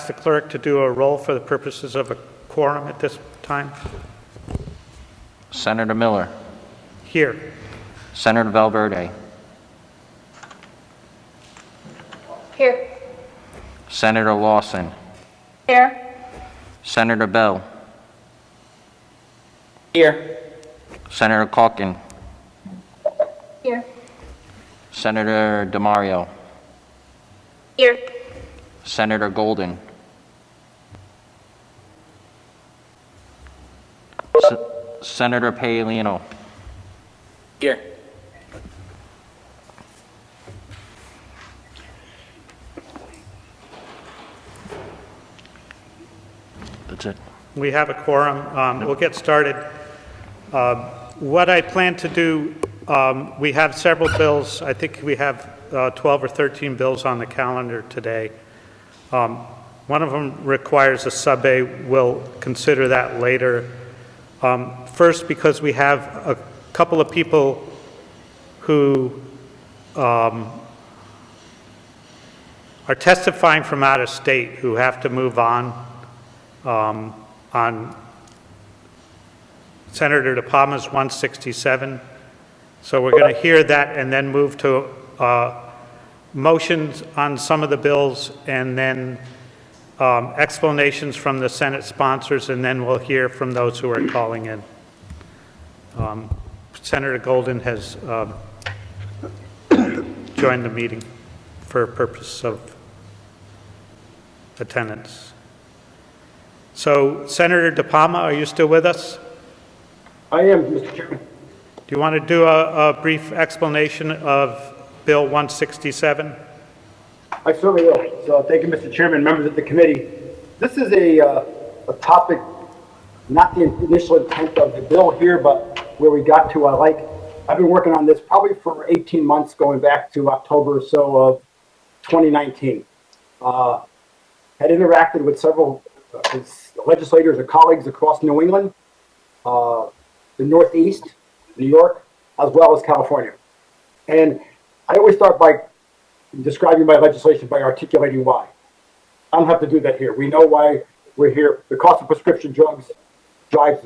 ask the clerk to do a roll for the purposes of a quorum at this time. Senator Miller. Here. Senator Valverde. Here. Senator Lawson. Here. Senator Bell. Here. Senator Calkin. Here. Senator DeMario. Here. Senator Golden. Senator Paolino. Here. That's it. We have a quorum. We'll get started. What I plan to do, we have several bills. I think we have 12 or 13 bills on the calendar today. One of them requires a sub-A. We'll consider that later. First, because we have a couple of people who are testifying from out of state who have to move on Senator DePalma's 167. So we're going to hear that and then move to motions on some of the bills, and then explanations from the Senate sponsors, and then we'll hear from those who are calling in. Senator Golden has joined the meeting for purpose of attendance. So, Senator DePalma, are you still with us? I am, Mr. Chairman. Do you want to do a brief explanation of Bill 167? I certainly will. So thank you, Mr. Chairman, members of the committee. This is a topic, not the initial intent of the bill here, but where we got to. I've been working on this probably for 18 months, going back to October or so of 2019. Had interacted with several legislators or colleagues across New England, the Northeast, New York, as well as California. And I always start by describing my legislation by articulating why. I don't have to do that here. We know why we're here. The cost of prescription drugs drives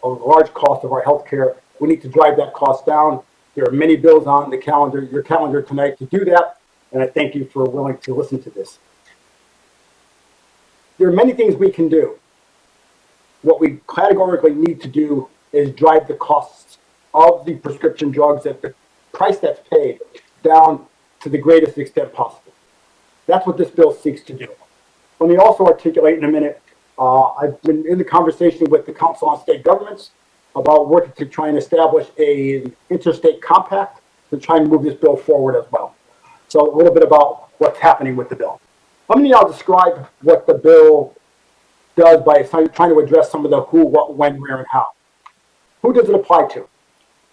a large cost of our health care. We need to drive that cost down. There are many bills on the calendar, your calendar tonight to do that, and I thank you for willing to listen to this. There are many things we can do. What we categorically need to do is drive the costs of the prescription drugs at the price that's paid down to the greatest extent possible. That's what this bill seeks to do. Let me also articulate in a minute, I've been in the conversation with the Council on State Governments about working to try and establish an interstate compact to try and move this bill forward as well. So a little bit about what's happening with the bill. Let me now describe what the bill does by trying to address some of the who, what, when, where, and how. Who does it apply to?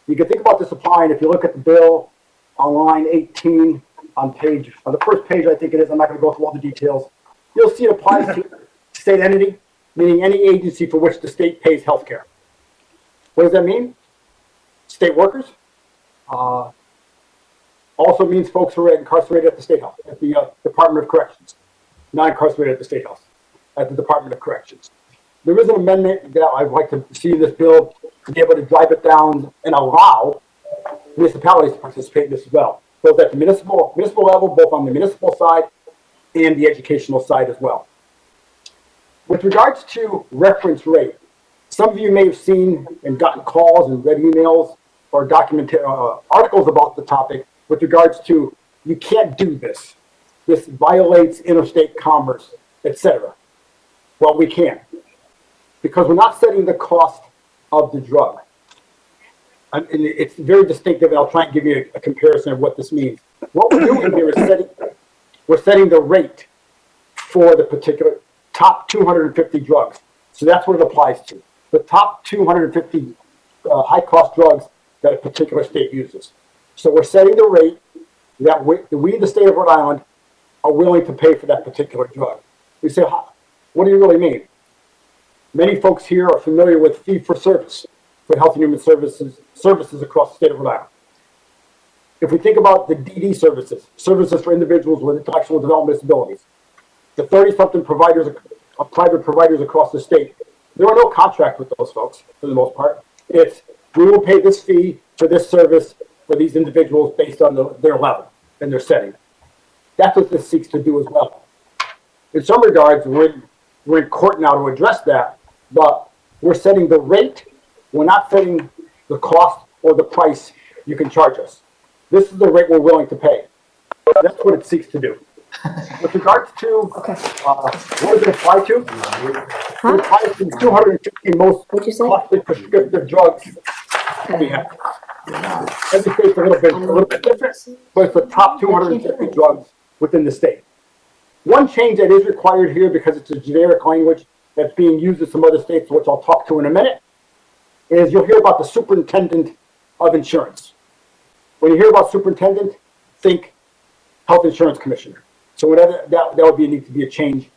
You can think about this applying, if you look at the bill on line 18 on the first page, I think it is, I'm not going to go through all the details. You'll see it applies to state entity, meaning any agency for which the state pays health care. What does that mean? State workers. Also means folks who are incarcerated at the State House, at the Department of Corrections. Not incarcerated at the State House, at the Department of Corrections. There is an amendment that I'd like to see in this bill to be able to drive it down and allow municipalities to participate in this as well, both at the municipal level, both on the municipal side and the educational side as well. With regards to reference rate, some of you may have seen and gotten calls and read emails or articles about the topic with regards to, you can't do this. This violates interstate commerce, etc. Well, we can, because we're not setting the cost of the drug. And it's very distinctive, and I'll try and give you a comparison of what this means. What we're doing here is setting the rate for the particular top 250 drugs. So that's what it applies to. The top 250 high-cost drugs that a particular state uses. So we're setting the rate that we, the state of Rhode Island, are willing to pay for that particular drug. We say, what do you really mean? Many folks here are familiar with fee-for-service for health and human services across the state of Rhode Island. If we think about the DD services for individuals with intellectual development disabilities, the 30-something providers, private providers across the state, there are no contracts with those folks for the most part. It's, we will pay this fee for this service for these individuals based on their level and their setting. That's what this seeks to do as well. In some regards, we're in court now to address that, but we're setting the rate. We're not setting the cost or the price you can charge us. This is the rate we're willing to pay. That's what it seeks to do. With regards to what does it apply to? It applies to the 250 most What'd you say? costly prescriptive drugs we have. Every state's a little bit different, but it's the top 250 drugs within the state. One change that is required here, because it's a generic language that's being used in some other states, which I'll talk to in a minute, is you'll hear about the superintendent of insurance. When you hear about superintendent, think health insurance commissioner. So whatever, that would need to be a change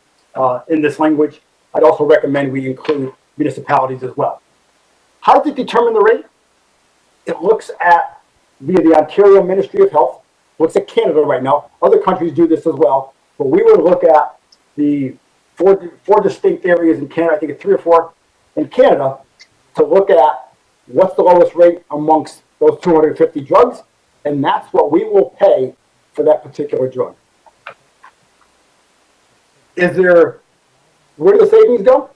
in this language. I'd also recommend we include municipalities as well. How does it determine the rate? It looks at, via the Ontario Ministry of Health, looks at Canada right now. Other countries do this as well. But we would look at the four distinct areas in Canada, I think it's 3 or 4 in Canada, to look at what's the lowest rate amongst those 250 drugs, and that's what we will pay for that particular drug. Where do the savings go?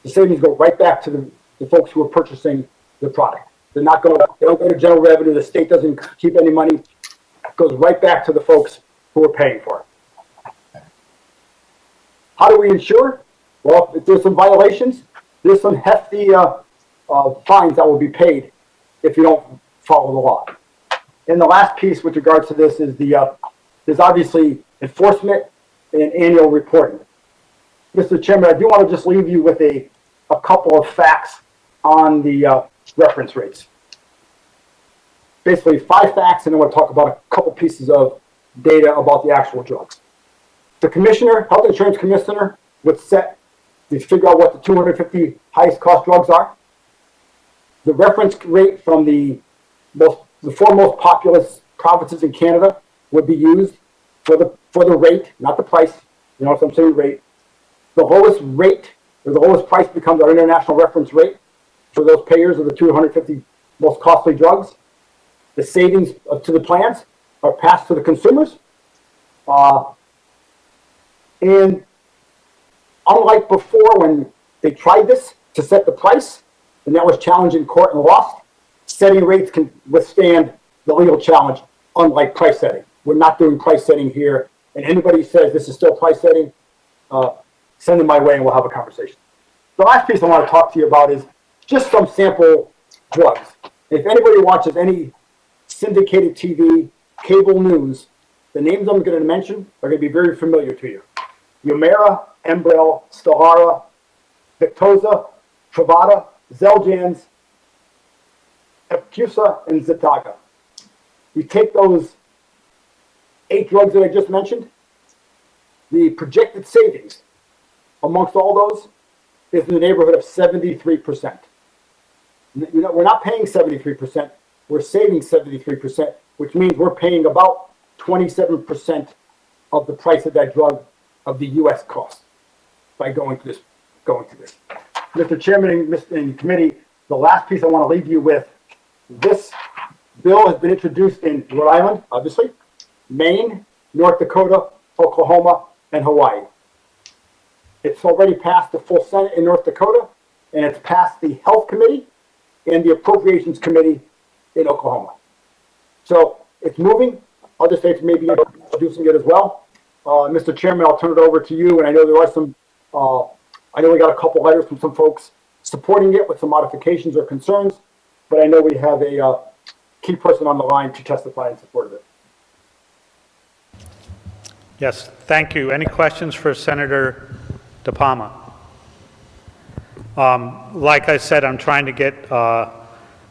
The savings go right back to the folks who are purchasing the product. They don't go to general revenue, the state doesn't keep any money, it goes right back to the folks who are paying for it. How do we ensure? Well, if there's some violations, there's some hefty fines that will be paid if you don't follow the law. And the last piece with regards to this is there's obviously enforcement and annual reporting. Mr. Chairman, I do want to just leave you with a couple of facts on the reference rates. Basically 5 facts, and then we'll talk about a couple pieces of data about the actual drugs. The commissioner, health insurance commissioner, would set to figure out what the 250 highest cost drugs are. The reference rate from the 4 most populous provinces in Canada would be used for the rate, not the price. You know what I'm saying? Rate. The lowest rate or the lowest price becomes our international reference rate for those payers of the 250 most costly drugs. The savings to the plans are passed to the consumers. And unlike before when they tried this to set the price, and that was challenged in court and lost, setting rates can withstand the legal challenge, unlike price setting. We're not doing price setting here, and anybody who says this is still price setting, send them my way and we'll have a conversation. The last piece I want to talk to you about is just some sample drugs. If anybody watches any syndicated TV, cable news, the names I'm going to mention are going to be very familiar to you. Halemeyer, Enbrel, Stelara, Victoza, Truvada, Xeljanz, Epcusa, and Zetaga. You take those 8 drugs that I just mentioned, the projected savings amongst all those is in the neighborhood of 73%. You know, we're not paying 73%, we're saving 73%, which means we're paying about 27% of the price of that drug of the U.S. cost by going to this. Mr. Chairman and committee, the last piece I want to leave you with, this bill has been introduced in Rhode Island, obviously, Maine, North Dakota, Oklahoma, and Hawaii. It's already passed the full Senate in North Dakota, and it's passed the Health Committee and the Appropriations Committee in Oklahoma. So it's moving. Other states may be introducing it as well. Mr. Chairman, I'll turn it over to you, and I know there are some, I know we got a couple letters from some folks supporting it with some modifications or concerns, but I know we have a key person on the line to testify in support of it. Yes, thank you. Any questions for Senator DePalma? Like I said, I'm trying to get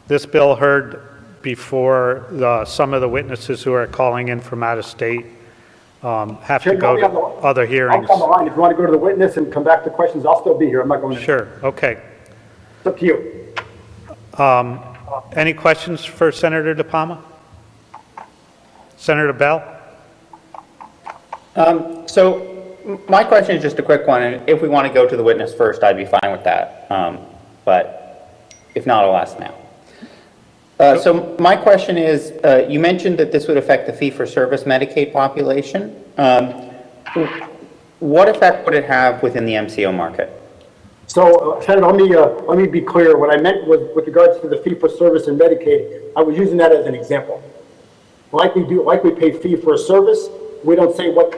this bill heard before some of the witnesses who are calling in from out of state have to go to other hearings. I'll come on the line. If you want to go to the witness and come back to questions, I'll still be here. I'm not going to. Sure, okay. It's up to you. Any questions for Senator DePalma? Senator Bell? So my question is just a quick one, and if we want to go to the witness first, I'd be fine with that. But if not, I'll ask now. So my question is, you mentioned that this would affect the fee-for-service Medicaid population. What effect would it have within the MCO market? So, Senator, let me be clear. What I meant was with regards to the fee-for-service and Medicaid, I was using that as an example. Like we pay fee for a service, we don't care what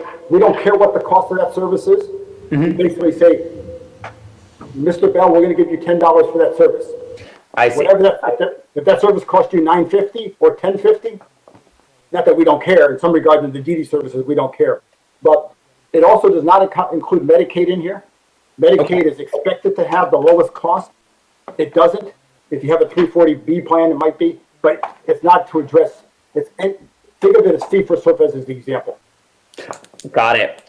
the cost of that service is. We basically say, Mr. Bell, we're going to give you $10 for that service. I see. If that service costs you $9.50 or $10.50, not that we don't care. In some regards, in the DD services, we don't care. But it also does not include Medicaid in here. Medicaid is expected to have the lowest cost. It doesn't. If you have a 340B plan, it might be, but it's not to address. Think of it as fee-for-service as the example. Got it.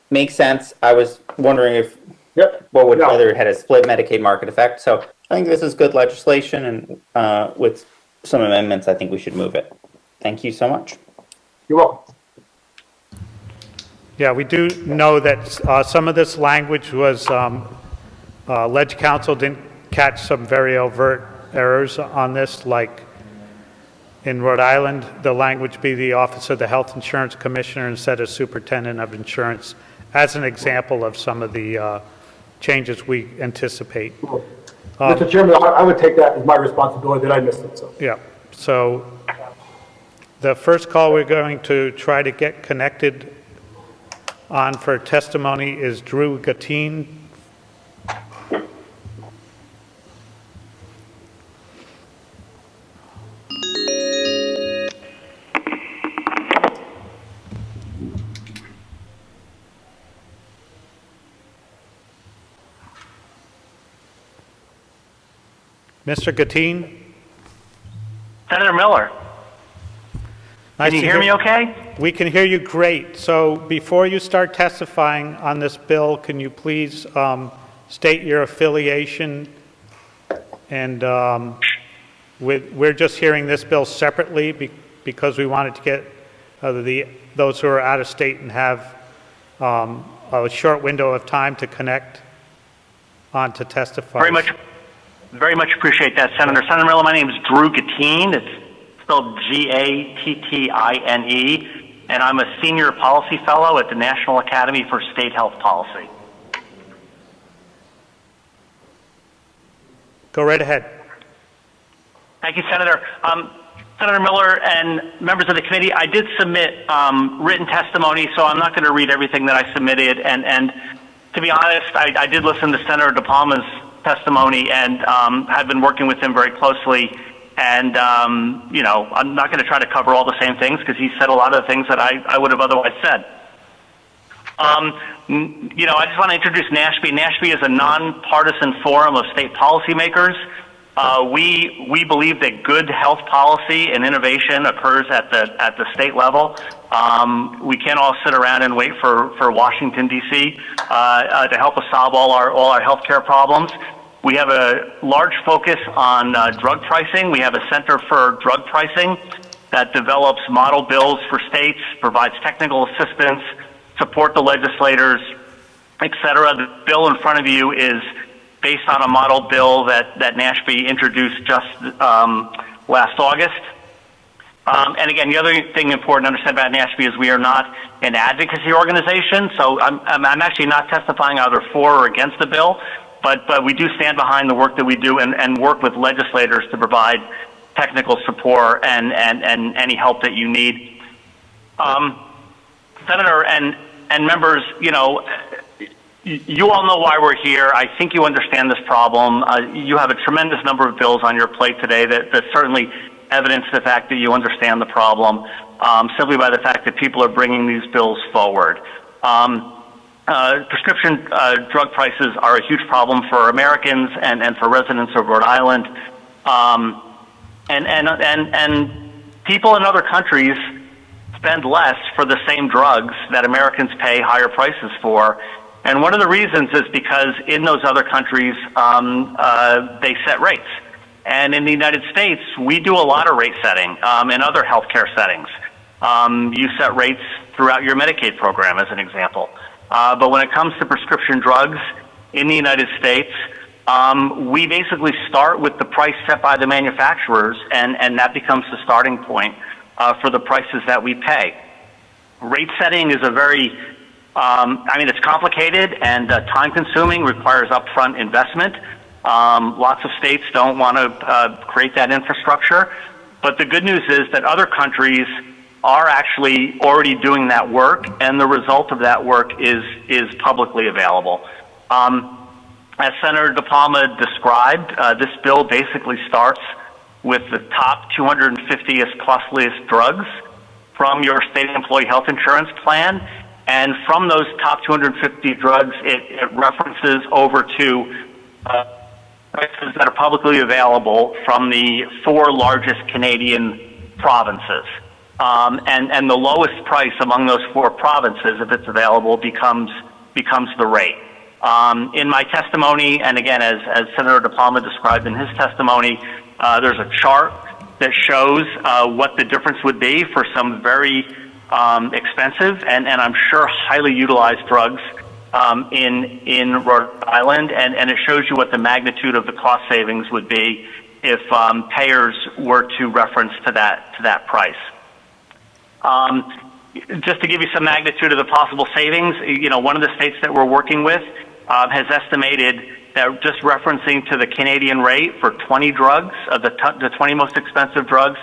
Makes sense. I was wondering if No. whether it had a split Medicaid market effect. So I think this is good legislation, and with some amendments, I think we should move it. Thank you so much. You're welcome. Yeah, we do know that some of this language was, Leg Council didn't catch some very overt errors on this, like in Rhode Island, the language be the Office of the Health Insurance Commissioner instead of Superintendent of Insurance, as an example of some of the changes we anticipate. Mr. Chairman, I would take that as my responsibility that I missed it. So. Yeah, so the first call we're going to try to get connected on for testimony is Drew Gatine. Mr. Gatine? Senator Miller, Nice can you to hear me okay? We can hear you great. So before you start testifying on this bill, can you please state your affiliation? And we're just hearing this bill separately because we wanted to get those who are out of state and have a short window of time to connect on to testify. Very much appreciate that, Senator. Senator Miller, my name is Drew Gatine. It's spelled Gattine, and I'm a senior policy fellow at the National Academy for State Health Policy. Go right ahead. Thank you, Senator. Senator Miller and members of the committee, I did submit written testimony, so I'm not going to read everything that I submitted. And to be honest, I did listen to Senator DePalma's testimony and have been working with him very closely. And, you know, I'm not going to try to cover all the same things because he said a lot of the things that I would have otherwise said. You know, I just want to introduce NASHB. NASHB is a nonpartisan forum of state policymakers. We believe that good health policy and innovation occurs at the state level. We can't all sit around and wait for Washington D.C. To help us solve all our healthcare problems. We have a large focus on drug pricing. We have a Center for Drug Pricing that develops model bills for states, provides technical assistance, support the legislators, et cetera. The bill in front of you is based on a model bill that NASHB introduced just last August. And again, the other thing important to understand about NASHB is we are not an advocacy organization, so I'm actually not testifying either for or against the bill, but we do stand behind the work that we do and work with legislators to provide technical support and any help that you need. Senator and members, you know, you all know why we're here. I think you understand this problem. You have a tremendous number of bills on your plate today that certainly evidence the fact that you understand the problem, simply by the fact that people are bringing these bills forward. Prescription drug prices are a huge problem for Americans and for residents of Rhode Island. And people in other countries spend less for the same drugs that Americans pay higher prices for. And one of the reasons is because in those other countries, they set rates. And in the United States, we do a lot of rate setting in other healthcare settings. You set rates throughout your Medicaid program, as an example. But when it comes to prescription drugs in the United States, we basically start with the price set by the manufacturers, and that becomes the starting point for the prices that we pay. Rate setting is a very, it's complicated and time-consuming, requires upfront investment. Lots of states don't want to create that infrastructure. But the good news is that other countries are actually already doing that work, and the result of that work is publicly available. As Senator DePalma described, this bill basically starts with the top 250th costliest drugs from your state employee health insurance plan. And from those top 250 drugs, it references over to prices that are publicly available from the 4 largest Canadian provinces. And the lowest price among those 4 provinces, if it's available, becomes the rate. In my testimony, and again, as Senator DePalma described in his testimony, there's a chart that shows what the difference would be for some very expensive and I'm sure highly utilized drugs in Rhode Island, and it shows you what the magnitude of the cost savings would be if payers were to reference to that price. Just to give you some magnitude of the possible savings, one of the states that we're working with has estimated that just referencing to the Canadian rate for 20 drugs, the 20 most expensive drugs,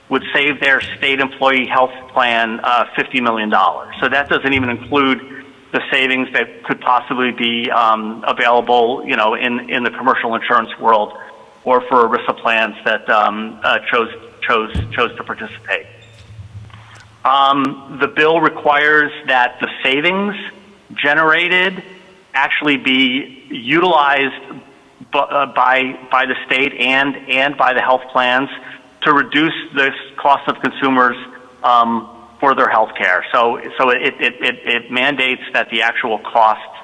would save their state employee health plan $50 million. So that doesn't even include the savings that could possibly be available, in the commercial insurance world, or for ERISA plans that chose to participate. The bill requires that the savings generated actually be utilized by the state and by the health plans to reduce the cost of consumers for their health care. So it mandates that the actual costs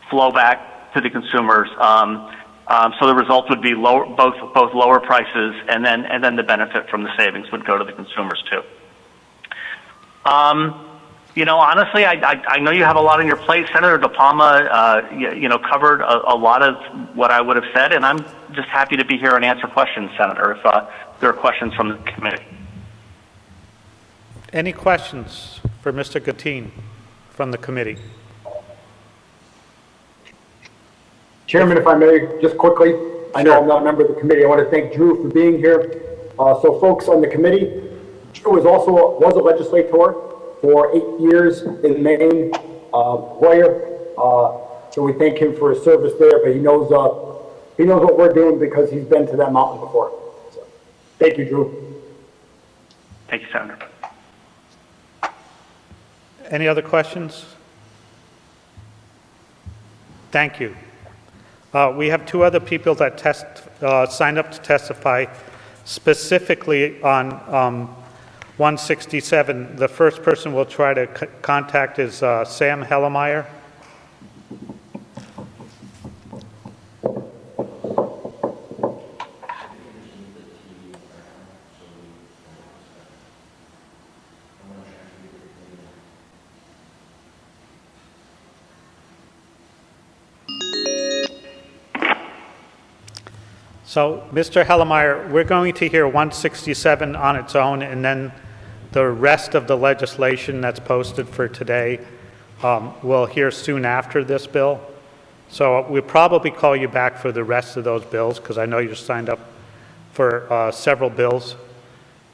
flow back to the consumers. So the result would be both lower prices and then the benefit from the savings would go to the consumers too. Honestly, I know you have a lot on your plate. Senator DePalma, covered a lot of what I would have said, and I'm just happy to be here and answer questions, Senator, if there are questions from the committee. Any questions for Mr. Gattin from the committee? Chairman, if I may, just quickly, I know I'm not a member of the committee. I want to thank Drew for being here. So folks on the committee, Drew was a legislator for 8 years in Maine, lawyer. So we thank him for his service there, but he knows what we're doing because he's been to that mountain before. So, thank you, Drew. Thank you, Senator. Any other questions? Thank you. We have 2 other people that signed up to testify specifically on 167. The first person we'll try to contact is Sam Halemeyer. So, Mr. Halemeyer, we're going to hear 167 on its own, and then the rest of the legislation that's posted for today we'll hear soon after this bill. So we'll probably call you back for the rest of those bills, because I know you signed up for several bills.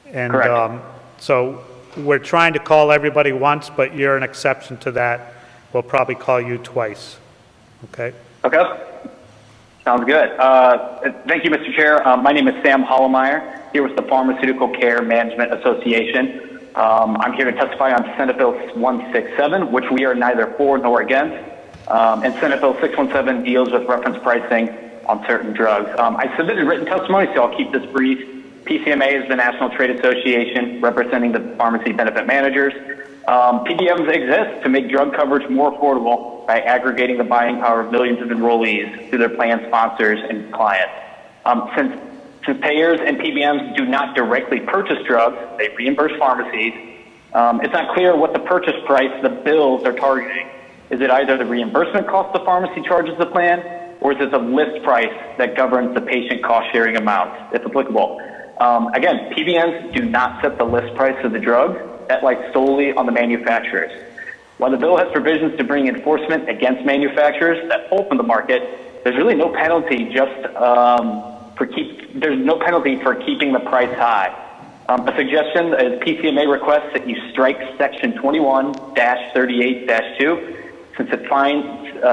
And Correct. So we're trying to call everybody once, but you're an exception to that. We'll probably call you twice. Okay? Okay. Sounds good. Thank you, Mr. Chair. My name is Sam Halemeyer, here with the Pharmaceutical Care Management Association. I'm here to testify on Senate Bill 167, which we are neither for nor against. And Senate Bill 617 deals with reference pricing on certain drugs. I submitted written testimony, so I'll keep this brief. PCMA is the National Trade Association representing the pharmacy benefit managers. PBMs exist to make drug coverage more affordable by aggregating the buying power of millions of enrollees through their plan sponsors and clients. Since payers and PBMs do not directly purchase drugs, they reimburse pharmacies. It's not clear what the purchase price the bills are targeting. Is it either the reimbursement cost the pharmacy charges the plan, or is it the list price that governs the patient cost-sharing amount, if applicable? Again, PBMs do not set the list price of the drug. That lies solely on the manufacturers. While the bill has provisions to bring enforcement against manufacturers that open the market, there's really no penalty there's no penalty for keeping the price high. A suggestion is PCMA requests that you strike Section 21-38-2, since it finds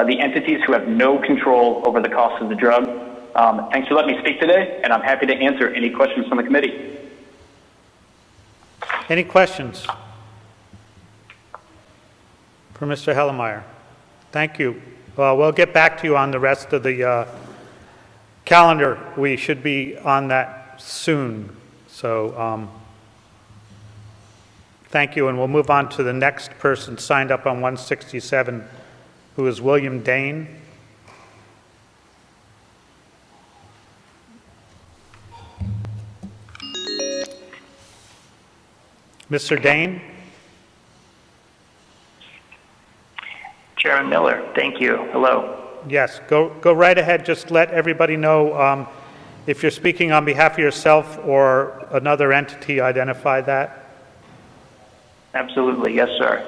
the entities who have no control over the cost of the drug. Thanks for letting me speak today, and I'm happy to answer any questions from the committee. Any questions for Mr. Halemeyer? Thank you. We'll get back to you on the rest of the calendar. We should be on that soon. So thank you, and we'll move on to the next person signed up on 167, who is William Dane. Mr. Dane? Chairman Miller, thank you. Hello. Yes, go right ahead. Just let everybody know if you're speaking on behalf of yourself or another entity, identify that. Absolutely, yes, sir.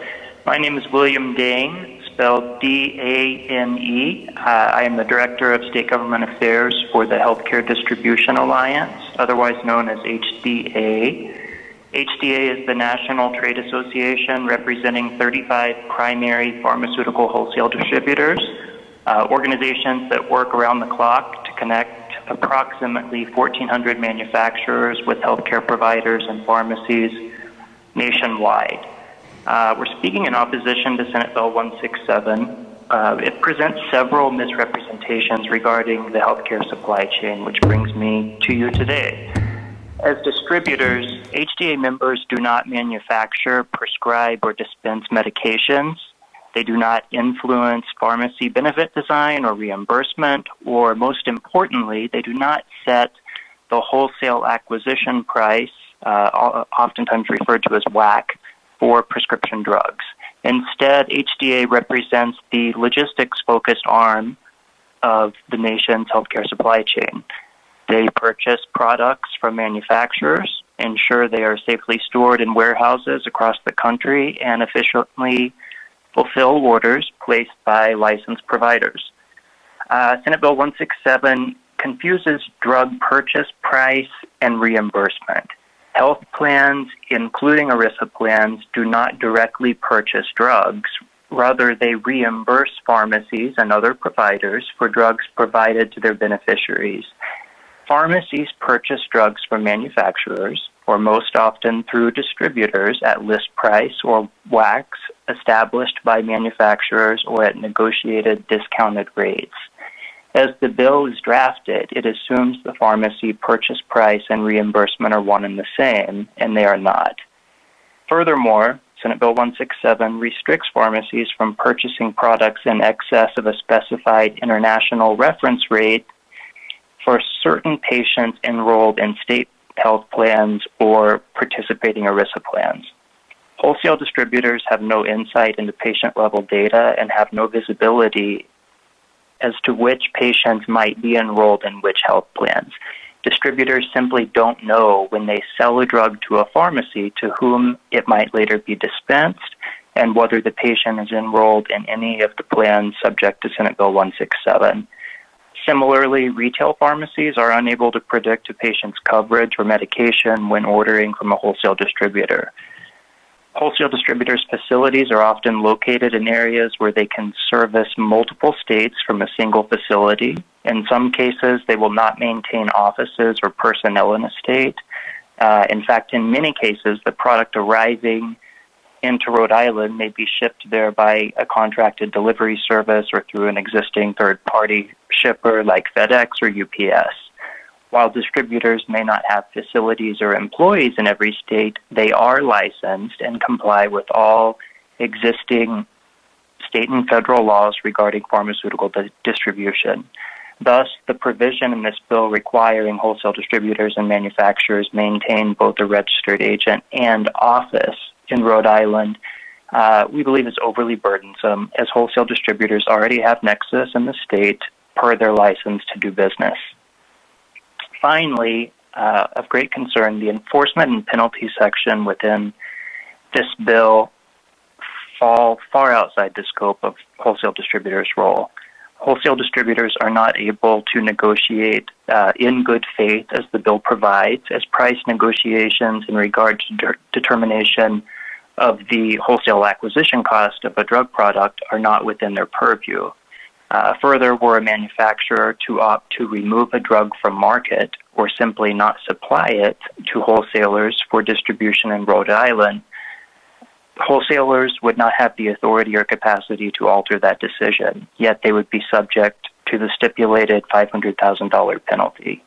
My name is William Dane, spelled D-A-N-E. I am the Director of State Government Affairs for the Healthcare Distribution Alliance, otherwise known as HDA. HDA is the National Trade Association representing 35 primary pharmaceutical wholesale distributors, organizations that work around the clock to connect approximately 1,400 manufacturers with healthcare providers and pharmacies nationwide. We're speaking in opposition to Senate Bill 167. It presents several misrepresentations regarding the healthcare supply chain, which brings me to you today. As distributors, HDA members do not manufacture, prescribe, or dispense medications. They do not influence pharmacy benefit design or reimbursement, or most importantly, they do not set the wholesale acquisition price, oftentimes referred to as WAC, for prescription drugs. Instead, HDA represents the logistics-focused arm of the nation's healthcare supply chain. They purchase products from manufacturers, ensure they are safely stored in warehouses across the country, and efficiently fulfill orders placed by licensed providers. Senate Bill 167 confuses drug purchase price and reimbursement. Health plans, including ERISA plans, do not directly purchase drugs. Rather, they reimburse pharmacies and other providers for drugs provided to their beneficiaries. Pharmacies purchase drugs from manufacturers, or most often through distributors, at list price or WACs established by manufacturers or at negotiated discounted rates. As the bill is drafted, it assumes the pharmacy purchase price and reimbursement are one and the same, and they are not. Furthermore, Senate Bill 167 restricts pharmacies from purchasing products in excess of a specified international reference rate for certain patients enrolled in state health plans or participating ERISA plans. Wholesale distributors have no insight into patient-level data and have no visibility as to which patients might be enrolled in which health plans. Distributors simply don't know when they sell a drug to a pharmacy to whom it might later be dispensed and whether the patient is enrolled in any of the plans subject to Senate Bill 167. Similarly, retail pharmacies are unable to predict a patient's coverage or medication when ordering from a wholesale distributor. Wholesale distributors' facilities are often located in areas where they can service multiple states from a single facility. In some cases, they will not maintain offices or personnel in a state. In fact, in many cases, the product arriving into Rhode Island may be shipped there by a contracted delivery service or through an existing third-party shipper like FedEx or UPS. While distributors may not have facilities or employees in every state, they are licensed and comply with all existing state and federal laws regarding pharmaceutical distribution. Thus, the provision in this bill requiring wholesale distributors and manufacturers maintain both a registered agent and office in Rhode Island we believe is overly burdensome, as wholesale distributors already have nexus in the state per their license to do business. Finally, of great concern, the enforcement and penalty section within this bill fall far outside the scope of wholesale distributors' role. Wholesale distributors are not able to negotiate in good faith, as the bill provides, as price negotiations in regard to determination of the wholesale acquisition cost of a drug product are not within their purview. Further, were a manufacturer to opt to remove a drug from market or simply not supply it to wholesalers for distribution in Rhode Island, wholesalers would not have the authority or capacity to alter that decision, yet they would be subject to the stipulated $500,000 penalty.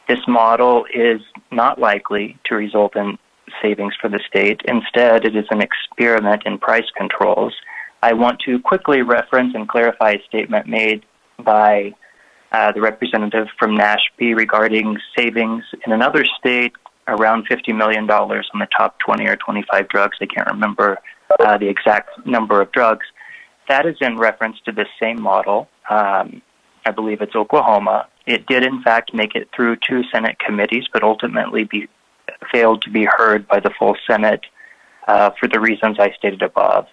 This model is not likely to result in savings for the state. Instead, it is an experiment in price controls. I want to quickly reference and clarify a statement made by the representative from Nashby regarding savings in another state around $50 million on the top 20 or 25 drugs. I can't remember the exact number of drugs. That is in reference to this same model. I believe it's Oklahoma. It did, in fact, make it through 2 Senate committees, but ultimately failed to be heard by the full Senate for the reasons I stated above.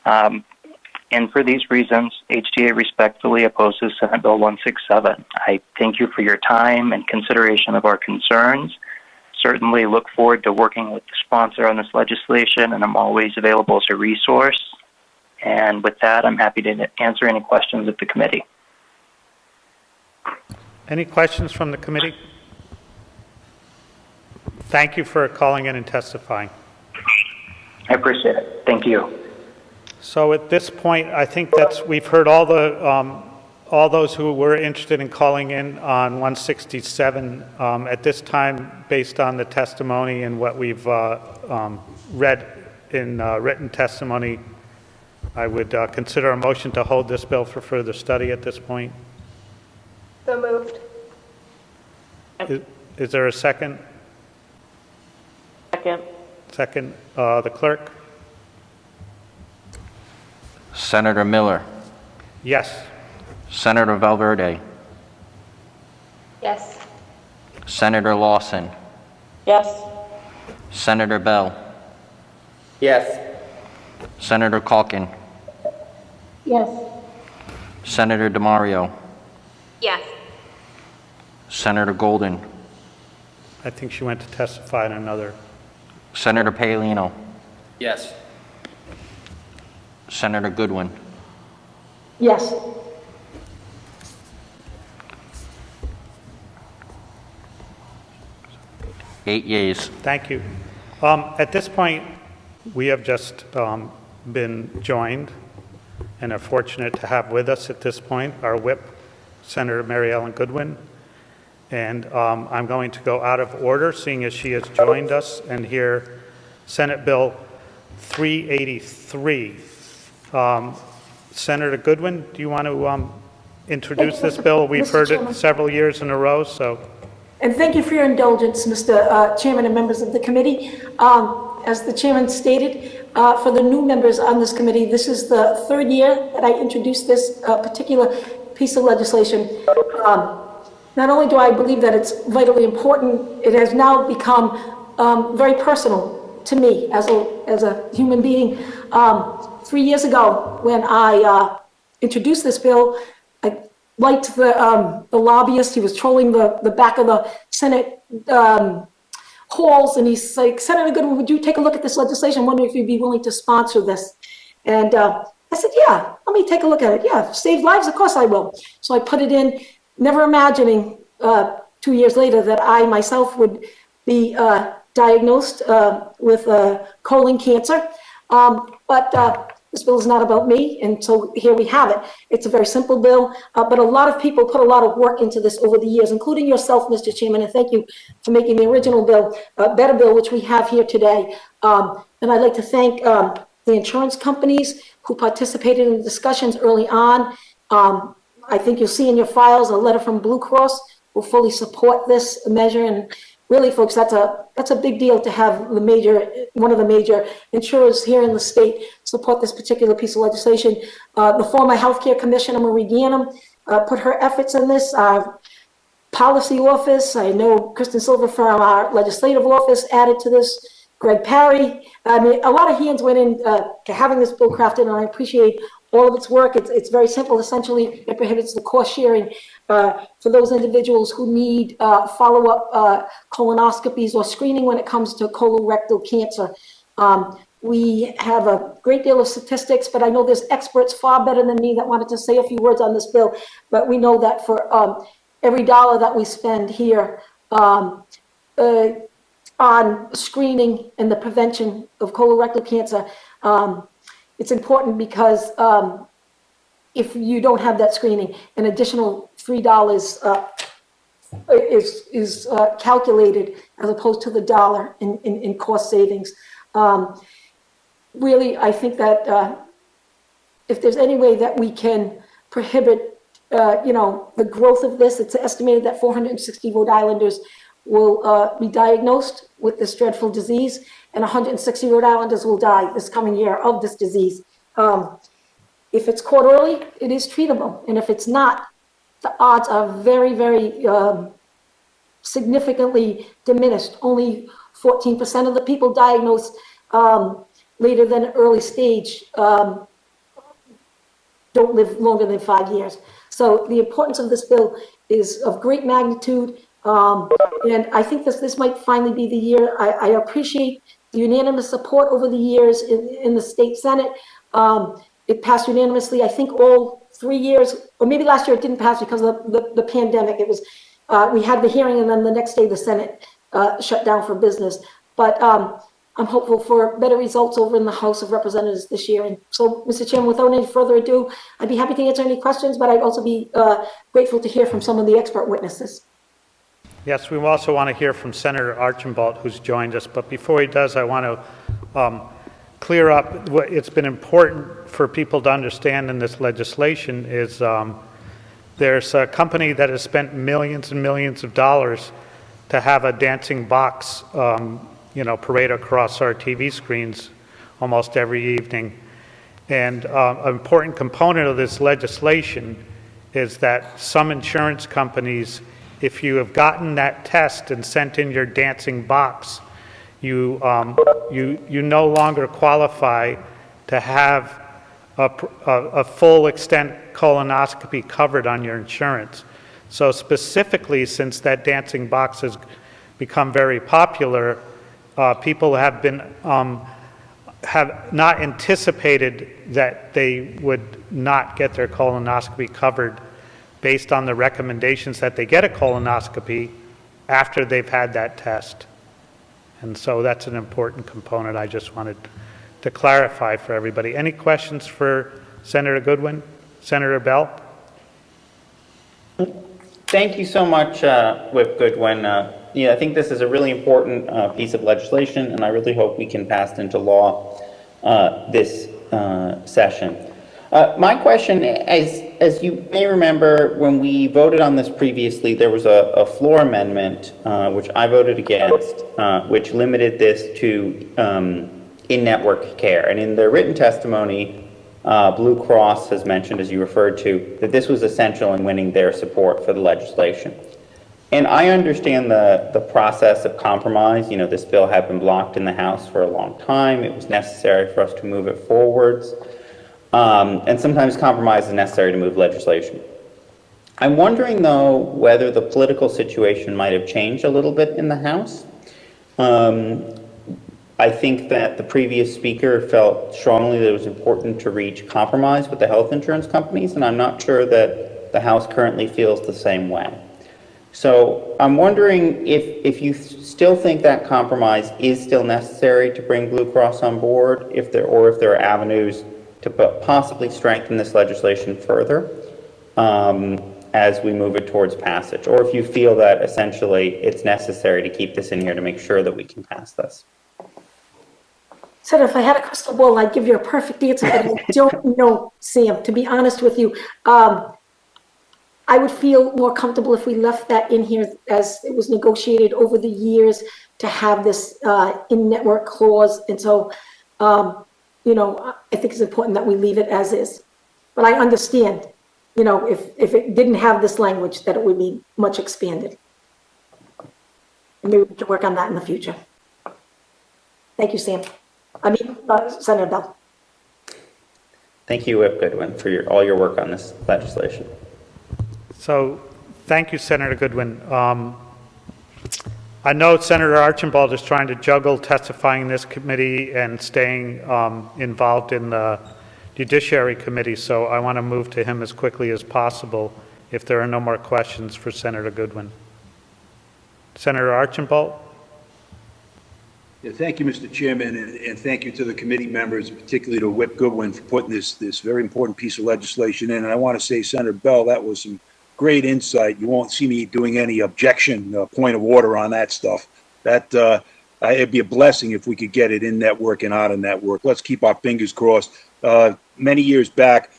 And for these reasons, HTA respectfully opposes Senate Bill 167. I thank you for your time and consideration of our concerns. Certainly look forward to working with the sponsor on this legislation, and I'm always available as a resource. And with that, I'm happy to answer any questions of the committee. Any questions from the committee? Thank you for calling in and testifying. I appreciate it. Thank you. So at this point, I think we've heard all those who were interested in calling in on 167. At this time, based on the testimony and what we've read in written testimony, I would consider a motion to hold this bill for further study at this point. So moved. Is there a second? Second. Second, the clerk? Senator Miller, Yes. Senator Valverde, Yes. Senator Lawson, Yes. Senator Bell, Yes. Senator Calkin, Yes. Senator DeMario, Yes. Senator Golden, I think she went to testify in another. Senator Paolino, Yes. Senator Goodwin. Yes. Eight yeas. Thank you. At this point, we have just been joined and are fortunate to have with us at this point our whip, Senator Mary Ellen Goodwin. And I'm going to go out of order, seeing as she has joined us, and hear Senate Bill 383. Senator Goodwin, do you want to introduce this bill? We've heard it several years in a row, so. And thank you for your indulgence, Mr. Chairman and members of the committee. As the chairman stated, for the new members on this committee, this is the 3rd year that I introduced this particular piece of legislation. Not only do I believe that it's vitally important, it has now become very personal to me as a human being. 3 years ago, when I introduced this bill, I liked the lobbyist. He was trolling the back of the Senate halls, and he's like, "Senator Goodwin, would you take a look at this legislation? Wondering if you'd be willing to sponsor this." And I said, "Yeah, let me take a look at it. Yeah, save lives, of course I will." So I put it in, never imagining 2 years later that I myself would be diagnosed with colon cancer. But this bill is not about me, and so here we have it. It's a very simple bill, but a lot of people put a lot of work into this over the years, including yourself, Mr. Chairman, and thank you for making the original bill a better bill, which we have here today. And I'd like to thank the insurance companies who participated in the discussions early on. I think you'll see in your files a letter from Blue Cross who fully support this measure, and really, folks, that's a big deal to have one of the major insurers here in the state support this particular piece of legislation. The former healthcare commissioner, Marie Gannum, put her efforts in this. Policy office, I know Kristen Silver from our legislative office added to this. Greg Parry, I mean, a lot of hands went in to having this bill crafted, and I appreciate all of its work. It's very simple. Essentially, it prohibits the cost sharing for those individuals who need follow-up colonoscopies or screening when it comes to colorectal cancer. We have a great deal of statistics, but I know there's experts far better than me that wanted to say a few words on this bill. But we know that for every dollar that we spend here on screening and the prevention of colorectal cancer, it's important because if you don't have that screening, an additional $3 is calculated as opposed to the dollar in cost savings. Really, I think that if there's any way that we can prohibit the growth of this, it's estimated that 460 Rhode Islanders will be diagnosed with this dreadful disease, and 160 Rhode Islanders will die this coming year of this disease. If it's caught early, it is treatable, and if it's not, the odds are very, very significantly diminished. Only 14% of the people diagnosed later than early stage don't live longer than 5 years. So the importance of this bill is of great magnitude, and I think this might finally be the year. I appreciate the unanimous support over the years in the state Senate. It passed unanimously, I think, all 3 years, or maybe last year it didn't pass because of the pandemic. It was we had the hearing, and then the next day the Senate shut down for business. But I'm hopeful for better results over in the House of Representatives this year. And so, Mr. Chairman, without any further ado, I'd be happy to answer any questions, but I'd also be grateful to hear from some of the expert witnesses. Yes, we also want to hear from Senator Archambault, who's joined us. But before he does, I want to clear up what it's been important for people to understand in this legislation is there's a company that has spent millions and millions of dollars to have a dancing box parade across our TV screens almost every evening. And an important component of this legislation is that some insurance companies, if you have gotten that test and sent in your dancing box, you no longer qualify to have a full extent colonoscopy covered on your insurance. So specifically, since that dancing box has become very popular, people have not anticipated that they would not get their colonoscopy covered based on the recommendations that they get a colonoscopy after they've had that test. And so that's an important component I just wanted to clarify for everybody. Any questions for Senator Goodwin? Senator Bell? Thank you so much, Whip Goodwin. I think this is a really important piece of legislation, and I really hope we can pass it into law this session. My question, as you may remember, when we voted on this previously, there was a floor amendment, which I voted against, which limited this to in-network care. And in their written testimony, Blue Cross has mentioned, as you referred to, that this was essential in winning their support for the legislation. And I understand the process of compromise. This bill had been blocked in the House for a long time. It was necessary for us to move it forwards. And sometimes compromise is necessary to move legislation. I'm wondering, though, whether the political situation might have changed a little bit in the House. I think that the previous speaker felt strongly that it was important to reach compromise with the health insurance companies, and I'm not sure that the House currently feels the same way. So I'm wondering if you still think that compromise is still necessary to bring Blue Cross on board, if there are avenues to possibly strengthen this legislation further as we move it towards passage, or if you feel that essentially it's necessary to keep this in here to make sure that we can pass this. Senator, if I had a crystal ball, I'd give you a perfect answer, but I don't know, Sam, to be honest with you. I would feel more comfortable if we left that in here as it was negotiated over the years to have this in-network clause. And so, you know, I think it's important that we leave it as is. But I understand, you know, if it didn't have this language, that it would be much expanded. And maybe we can work on that in the future. Thank you, Sam. Senator Bell. Thank you, Whip Goodwin, for all your work on this legislation. So, thank you, Senator Goodwin. I know Senator Archambault is trying to juggle testifying in this committee and staying involved in the Judiciary Committee, so I want to move to him as quickly as possible if there are no more questions for Senator Goodwin. Senator Archambault? Yeah, thank you, Mr. Chairman, and thank you to the committee members, particularly to Whip Goodwin, for putting this very important piece of legislation in. And I want to say, Senator Bell, that was some great insight. You won't see me doing any objection, point of order on that stuff. That it'd be a blessing if we could get it in network and out of network. Let's keep our fingers crossed. Many years back,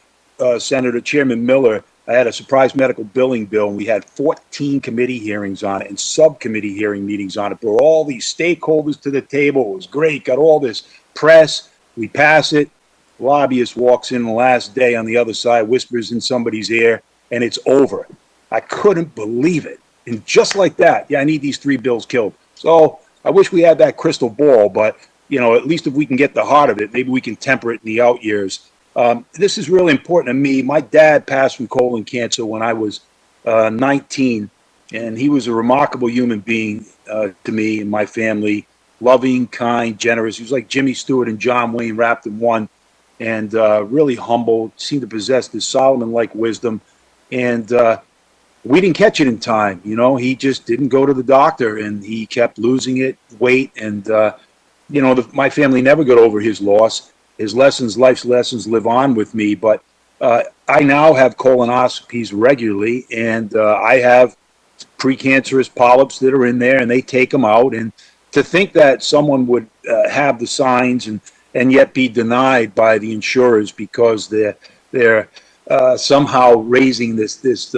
Senator Chairman Miller, I had a surprise medical billing bill, and we had 14 committee hearings on it and subcommittee hearing meetings on it. Brought all these stakeholders to the table. It was great. Got all this press. We pass it. Lobbyist walks in the last day on the other side, whispers in somebody's ear, and it's over. I couldn't believe it. And just like that, yeah, I need these 3 bills killed. So I wish we had that crystal ball, but, you know, at least if we can get the heart of it, maybe we can temper it in the out years. This is really important to me. My dad passed from colon cancer when I was 19, and he was a remarkable human being to me and my family. Loving, kind, generous. He was like Jimmy Stewart and John Wayne wrapped in one, and really humble, seemed to possess this Solomon-like wisdom. And we didn't catch it in time. You know, he just didn't go to the doctor, and he kept losing it, weight, and, you know, my family never got over his loss. His lessons, life's lessons, live on with me. But I now have colonoscopies regularly, and I have precancerous polyps that are in there, and they take them out. And to think that someone would have the signs and yet be denied by the insurers because they're somehow raising this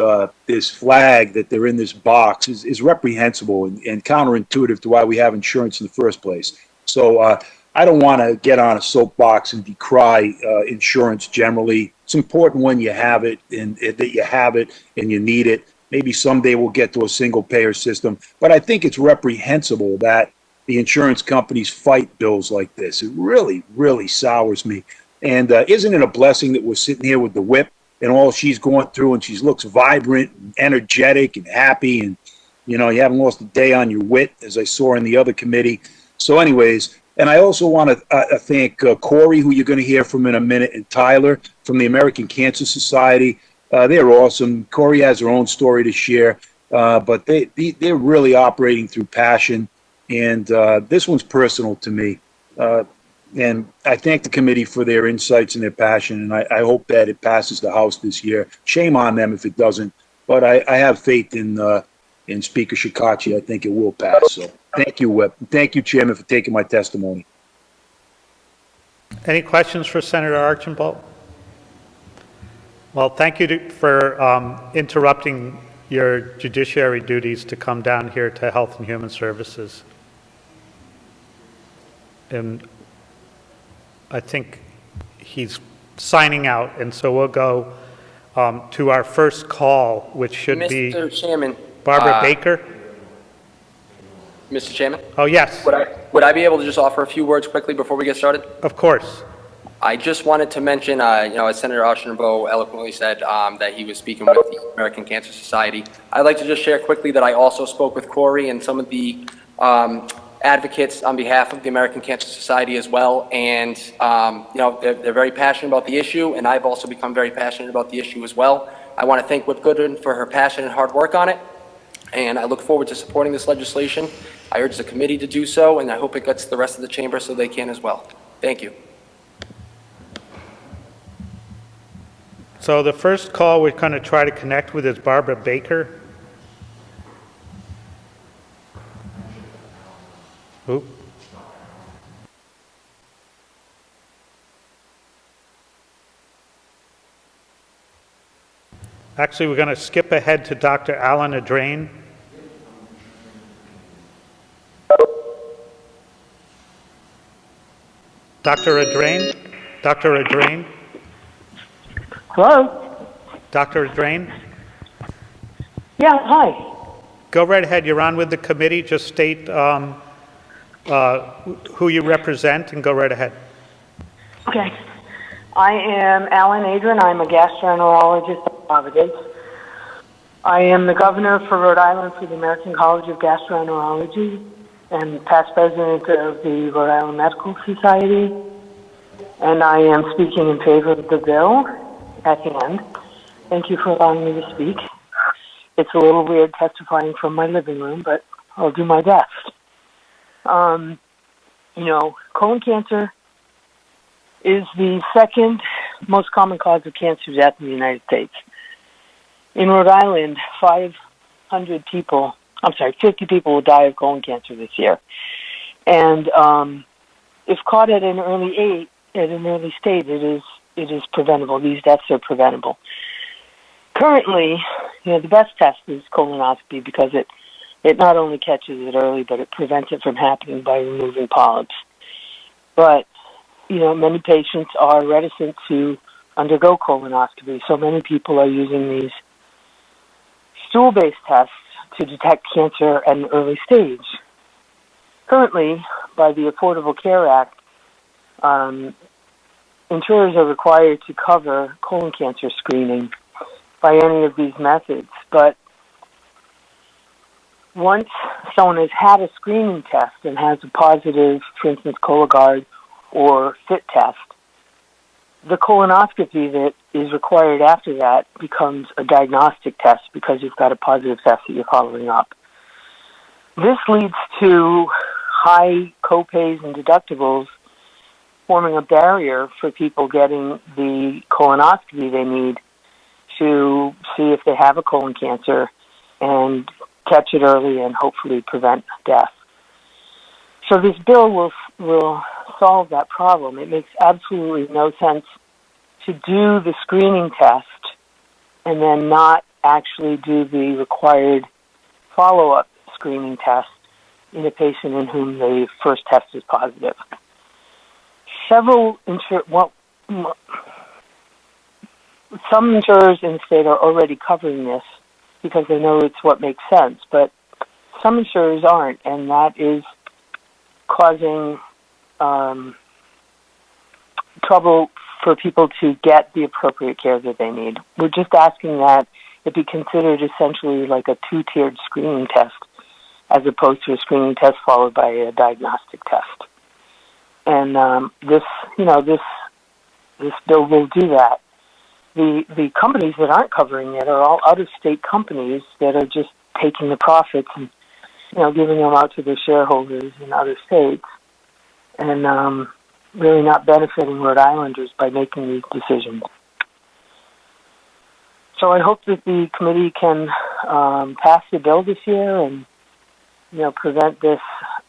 flag that they're in this box is reprehensible and counterintuitive to why we have insurance in the first place. So I don't want to get on a soapbox and decry insurance generally. It's important when you have it and that you have it and you need it. Maybe someday we'll get to a single payer system. But I think it's reprehensible that the insurance companies fight bills like this. It really, really sours me. And isn't it a blessing that we're sitting here with the whip and all she's going through, and she looks vibrant and energetic and happy, and, you know, you haven't lost a day on your wit, as I saw in the other committee. So anyways, and I also want to thank Corey, who you're going to hear from in a minute, and Tyler from the American Cancer Society. They're awesome. Corey has her own story to share, but they're really operating through passion, and this one's personal to me. And I thank the committee for their insights and their passion, and I hope that it passes the House this year. Shame on them if it doesn't, but I have faith in Speaker Shikachi. I think it will pass. So thank you, Whip. Thank you, Chairman, for taking my testimony. Any questions for Senator Archambault? Well, thank you for interrupting your judiciary duties to come down here to Health and Human Services. And I think he's signing out, and so we'll go to our first call, which should be Mr. Chairman. Barbara Baker. Mr. Chairman? Oh, yes. Would I be able to just offer a few words quickly before we get started? Of course. I just wanted to mention, as Senator Archambault eloquently said, that he was speaking with the American Cancer Society. I'd like to just share quickly that I also spoke with Corey and some of the advocates on behalf of the American Cancer Society as well. And, they're very passionate about the issue, and I've also become very passionate about the issue as well. I want to thank Whip Goodwin for her passion and hard work on it, and I look forward to supporting this legislation. I urge the committee to do so, and I hope it gets the rest of the chamber so they can as well. Thank you. So the first call we're going to try to connect with is Barbara Baker. Oop. Actually, we're going to skip ahead to Dr. Alan Adrain. Dr. Adrain? Dr. Adrain? Hello? Dr. Adrain? Yeah, hi. Go right ahead. You're on with the committee. Just state who you represent and go right ahead. Okay. I am Alan Adrian. I'm a gastroenterologist at Providence. I am the governor for Rhode Island for the American College of Gastroenterology and past president of the Rhode Island Medical Society. And I am speaking in favor of the bill at hand. Thank you for allowing me to speak. It's a little weird testifying from my living room, but I'll do my best. Colon cancer is the second most common cause of cancer death in the United States. In Rhode Island, 50 people will die of colon cancer this year. And if caught at an early stage, it is preventable. These deaths are preventable. Currently, the best test is colonoscopy because it not only catches it early, but it prevents it from happening by removing polyps. But, many patients are reticent to undergo colonoscopy, so many people are using these stool-based tests to detect cancer at an early stage. Currently, by the Affordable Care Act, insurers are required to cover colon cancer screening by any of these methods. But once someone has had a screening test and has a positive, for instance, Cologuard or FIT test, the colonoscopy that is required after that becomes a diagnostic test because you've got a positive test that you're following up. This leads to high copays and deductibles, forming a barrier for people getting the colonoscopy they need to see if they have a colon cancer and catch it early and hopefully prevent death. So this bill will solve that problem. It makes absolutely no sense to do the screening test and then not actually do the required follow-up screening test in a patient in whom the first test is positive. Some insurers in the state are already covering this because they know it's what makes sense, but some insurers aren't, and that is causing trouble for people to get the appropriate care that they need. We're just asking that it be considered essentially like a two-tiered screening test as opposed to a screening test followed by a diagnostic test. And this bill will do that. The companies that aren't covering it are all out-of-state companies that are just taking the profits and giving them out to their shareholders in other states, and really not benefiting Rhode Islanders by making these decisions. So I hope that the committee can pass the bill this year and prevent this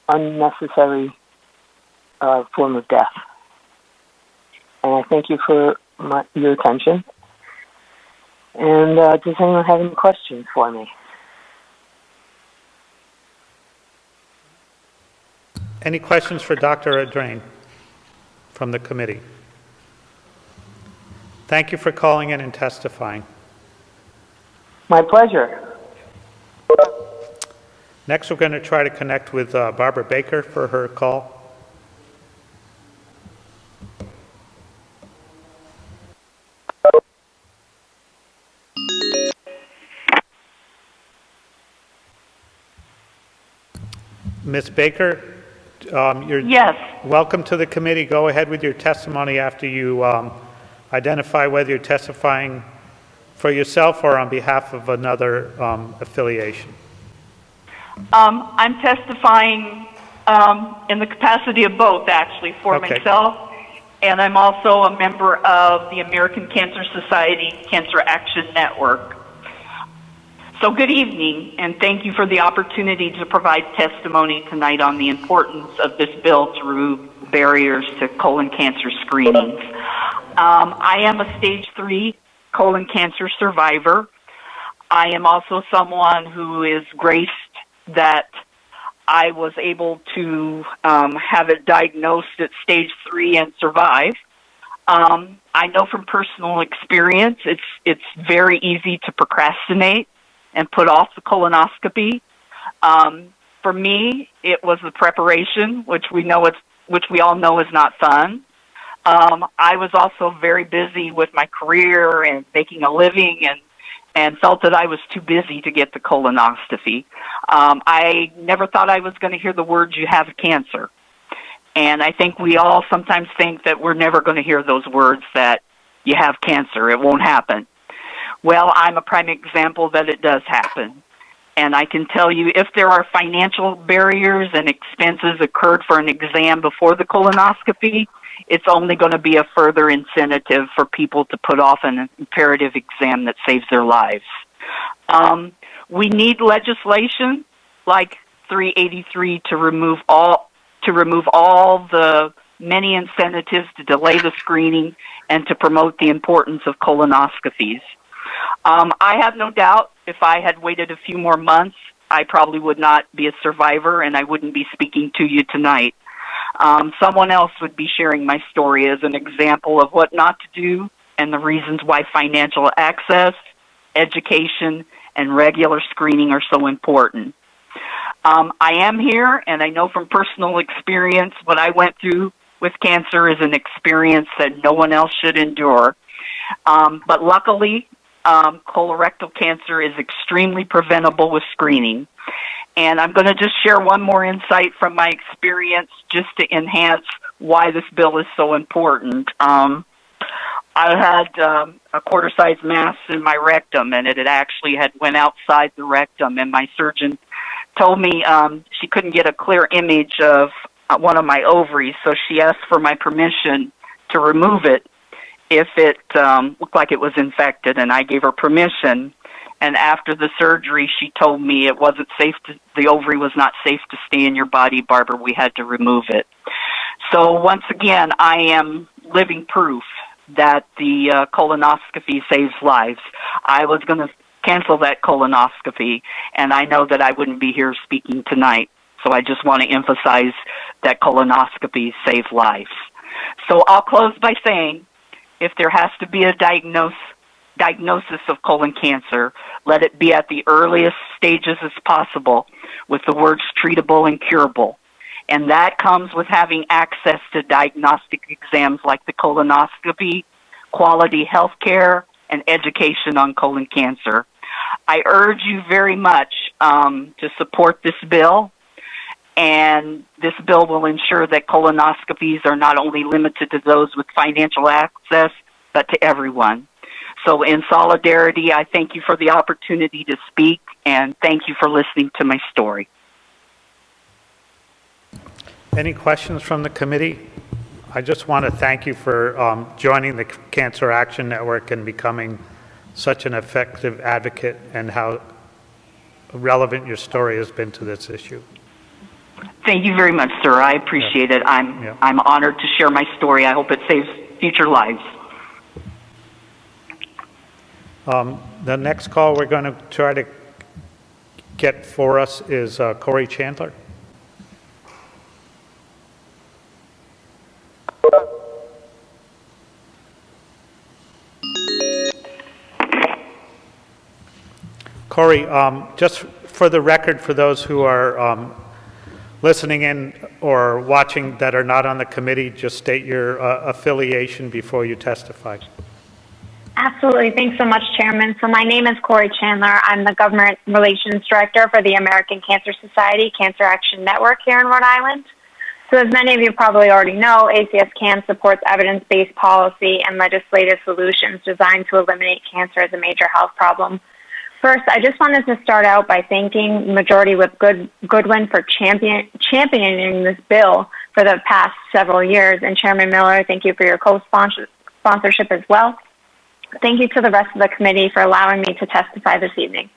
unnecessary form of death. And I thank you for your attention. And does anyone have any questions for me? Any questions for Dr. Adrain from the committee? Thank you for calling in and testifying. My pleasure. Next, we're going to try to connect with Barbara Baker for her call. Ms. Baker, Yes. welcome to the committee. Go ahead with your testimony after you identify whether you're testifying for yourself or on behalf of another affiliation. I'm testifying in the capacity of both, actually, for myself, and I'm also a member of the American Cancer Society Cancer Action Network. So good evening, and thank you for the opportunity to provide testimony tonight on the importance of this bill to remove barriers to colon cancer screenings. I am a stage 3 colon cancer survivor. I am also someone who is graced that I was able to have it diagnosed at stage 3 and survive. I know from personal experience it's very easy to procrastinate and put off the colonoscopy. For me, it was the preparation, which we all know is not fun. I was also very busy with my career and making a living, and felt that I was too busy to get the colonoscopy. I never thought I was going to hear the words, "You have cancer." And I think we all sometimes think that we're never going to hear those words, that you have cancer, it won't happen. Well, I'm a prime example that it does happen. And I can tell you, if there are financial barriers and expenses occurred for an exam before the colonoscopy, it's only going to be a further incentive for people to put off an imperative exam that saves their lives. We need legislation like 383 to remove all the many incentives to delay the screening and to promote the importance of colonoscopies. I have no doubt if I had waited a few more months, I probably would not be a survivor and I wouldn't be speaking to you tonight. Someone else would be sharing my story as an example of what not to do and the reasons why financial access, education, and regular screening are so important. I am here, and I know from personal experience what I went through with cancer is an experience that no one else should endure. But luckily, colorectal cancer is extremely preventable with screening. And I'm going to just share one more insight from my experience just to enhance why this bill is so important. I had a quarter-sized mass in my rectum, and it actually had went outside the rectum, and my surgeon told me she couldn't get a clear image of one of my ovaries, so she asked for my permission to remove it if it looked like it was infected, and I gave her permission. And after the surgery, she told me it wasn't safe the ovary was not safe to stay in your body, Barbara. We had to remove it. So once again, I am living proof that the colonoscopy saves lives. I was going to cancel that colonoscopy, and I know that I wouldn't be here speaking tonight. So I just want to emphasize that colonoscopies save lives. So I'll close by saying, if there has to be a diagnosis of colon cancer, let it be at the earliest stages as possible with the words treatable and curable. And that comes with having access to diagnostic exams like the colonoscopy, quality health care, and education on colon cancer. I urge you very much to support this bill, and this bill will ensure that colonoscopies are not only limited to those with financial access, but to everyone. So in solidarity, I thank you for the opportunity to speak, and thank you for listening to my story. Any questions from the committee? I just want to thank you for joining the Cancer Action Network and becoming such an effective advocate, and how relevant your story has been to this issue. Thank you very much, sir. I appreciate it. I'm honored to share my story. I hope it saves future lives. The next call we're going to try to get for us is Corey Chandler. Corey, just for the record, for those who are listening in or watching that are not on the committee, just state your affiliation before you testify. Absolutely. Thanks so much, Chairman. So my name is Corey Chandler. I'm the Government Relations Director for the American Cancer Society Cancer Action Network here in Rhode Island. So as many of you probably already know, ACS-CAN supports evidence-based policy and legislative solutions designed to eliminate cancer as a major health problem. First, I just wanted to start out by thanking Majority Whip Goodwin for championing this bill for the past several years. And Chairman Miller, thank you for your co-sponsorship as well. Thank you to the rest of the committee for allowing me to testify this evening.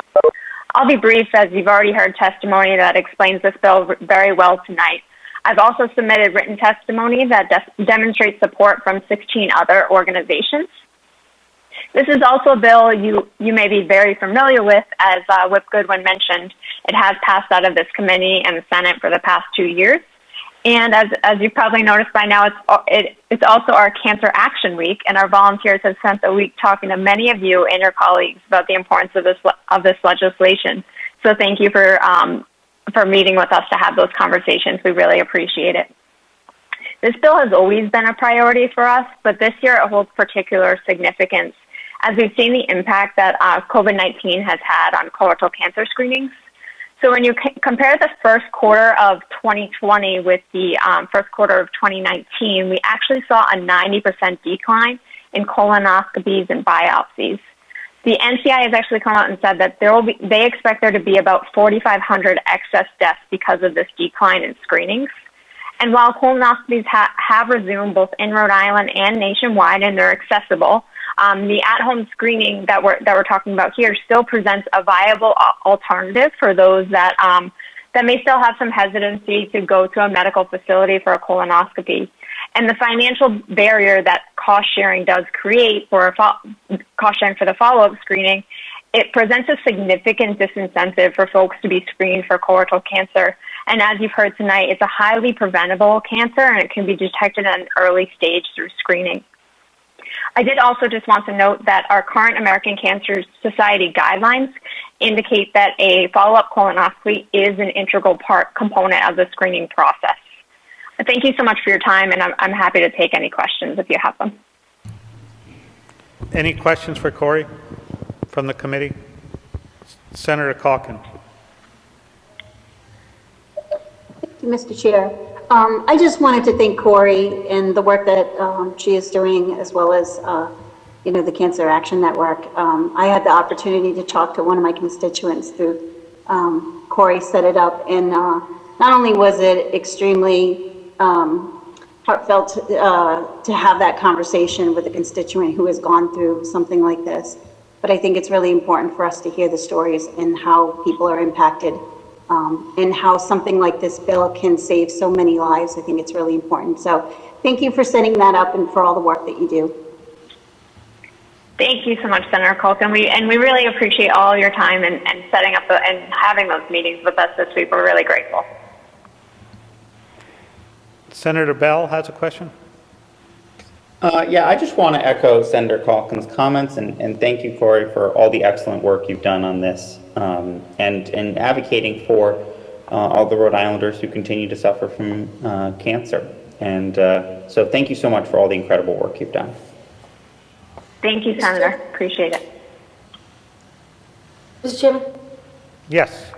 I'll be brief, as you've already heard testimony that explains this bill very well tonight. I've also submitted written testimony that demonstrates support from 16 other organizations. This is also a bill you may be very familiar with, as Whip Goodwin mentioned. It has passed out of this committee and the Senate for the past 2 years. And as you've probably noticed by now, it's also our Cancer Action Week, and our volunteers have spent the week talking to many of you and your colleagues about the importance of this legislation. So thank you for meeting with us to have those conversations. We really appreciate it. This bill has always been a priority for us, but this year it holds particular significance as we've seen the impact that COVID-19 has had on colorectal cancer screenings. So when you compare the first quarter of 2020 with the first quarter of 2019, we actually saw a 90% decline in colonoscopies and biopsies. The NCI has actually come out and said that they expect there to be about 4,500 excess deaths because of this decline in screenings. And while colonoscopies have resumed both in Rhode Island and nationwide, and they're accessible, the at-home screening that we're talking about here still presents a viable alternative for those that may still have some hesitancy to go to a medical facility for a colonoscopy. And the financial barrier that cost sharing does create for cost sharing for the follow-up screening, it presents a significant disincentive for folks to be screened for colorectal cancer. And as you've heard tonight, it's a highly preventable cancer, and it can be detected at an early stage through screening. I did also just want to note that our current American Cancer Society guidelines indicate that a follow-up colonoscopy is an integral component of the screening process. Thank you so much for your time, and I'm happy to take any questions if you have them. Any questions for Corey from the committee? Senator Calkin. Thank you, Mr. Chair. I just wanted to thank Corey and the work that she is doing, as well as the Cancer Action Network. I had the opportunity to talk to one of my constituents through Corey set it up, and not only was it extremely heartfelt to have that conversation with a constituent who has gone through something like this, but I think it's really important for us to hear the stories and how people are impacted, and how something like this bill can save so many lives. I think it's really important. So thank you for setting that up and for all the work that you do. Thank you so much, Senator Colton. We really appreciate all your time and setting up and having those meetings with us this week. We're really grateful. Senator Bell has a question. Yeah, I just want to echo Senator Calkin's comments and thank you, Corey, for all the excellent work you've done on this, and advocating for all the Rhode Islanders who continue to suffer from cancer. And so thank you so much for all the incredible work you've done. Thank you, Senator. Appreciate it. Mr. Chairman? Yes.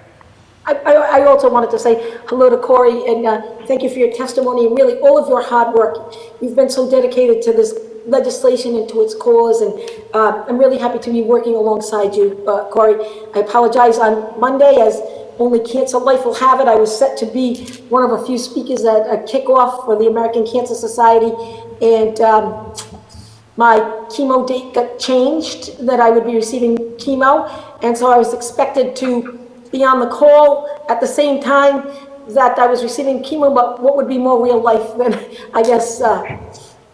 I also wanted to say hello to Corey and thank you for your testimony and really all of your hard work. You've been so dedicated to this legislation and to its cause, and I'm really happy to be working alongside you, Corey. I apologize on Monday, as only Cancer Life will have it. I was set to be one of a few speakers at a kickoff for the American Cancer Society, and my chemo date got changed, that I would be receiving chemo, and so I was expected to be on the call at the same time that I was receiving chemo, but what would be more real life than, I guess,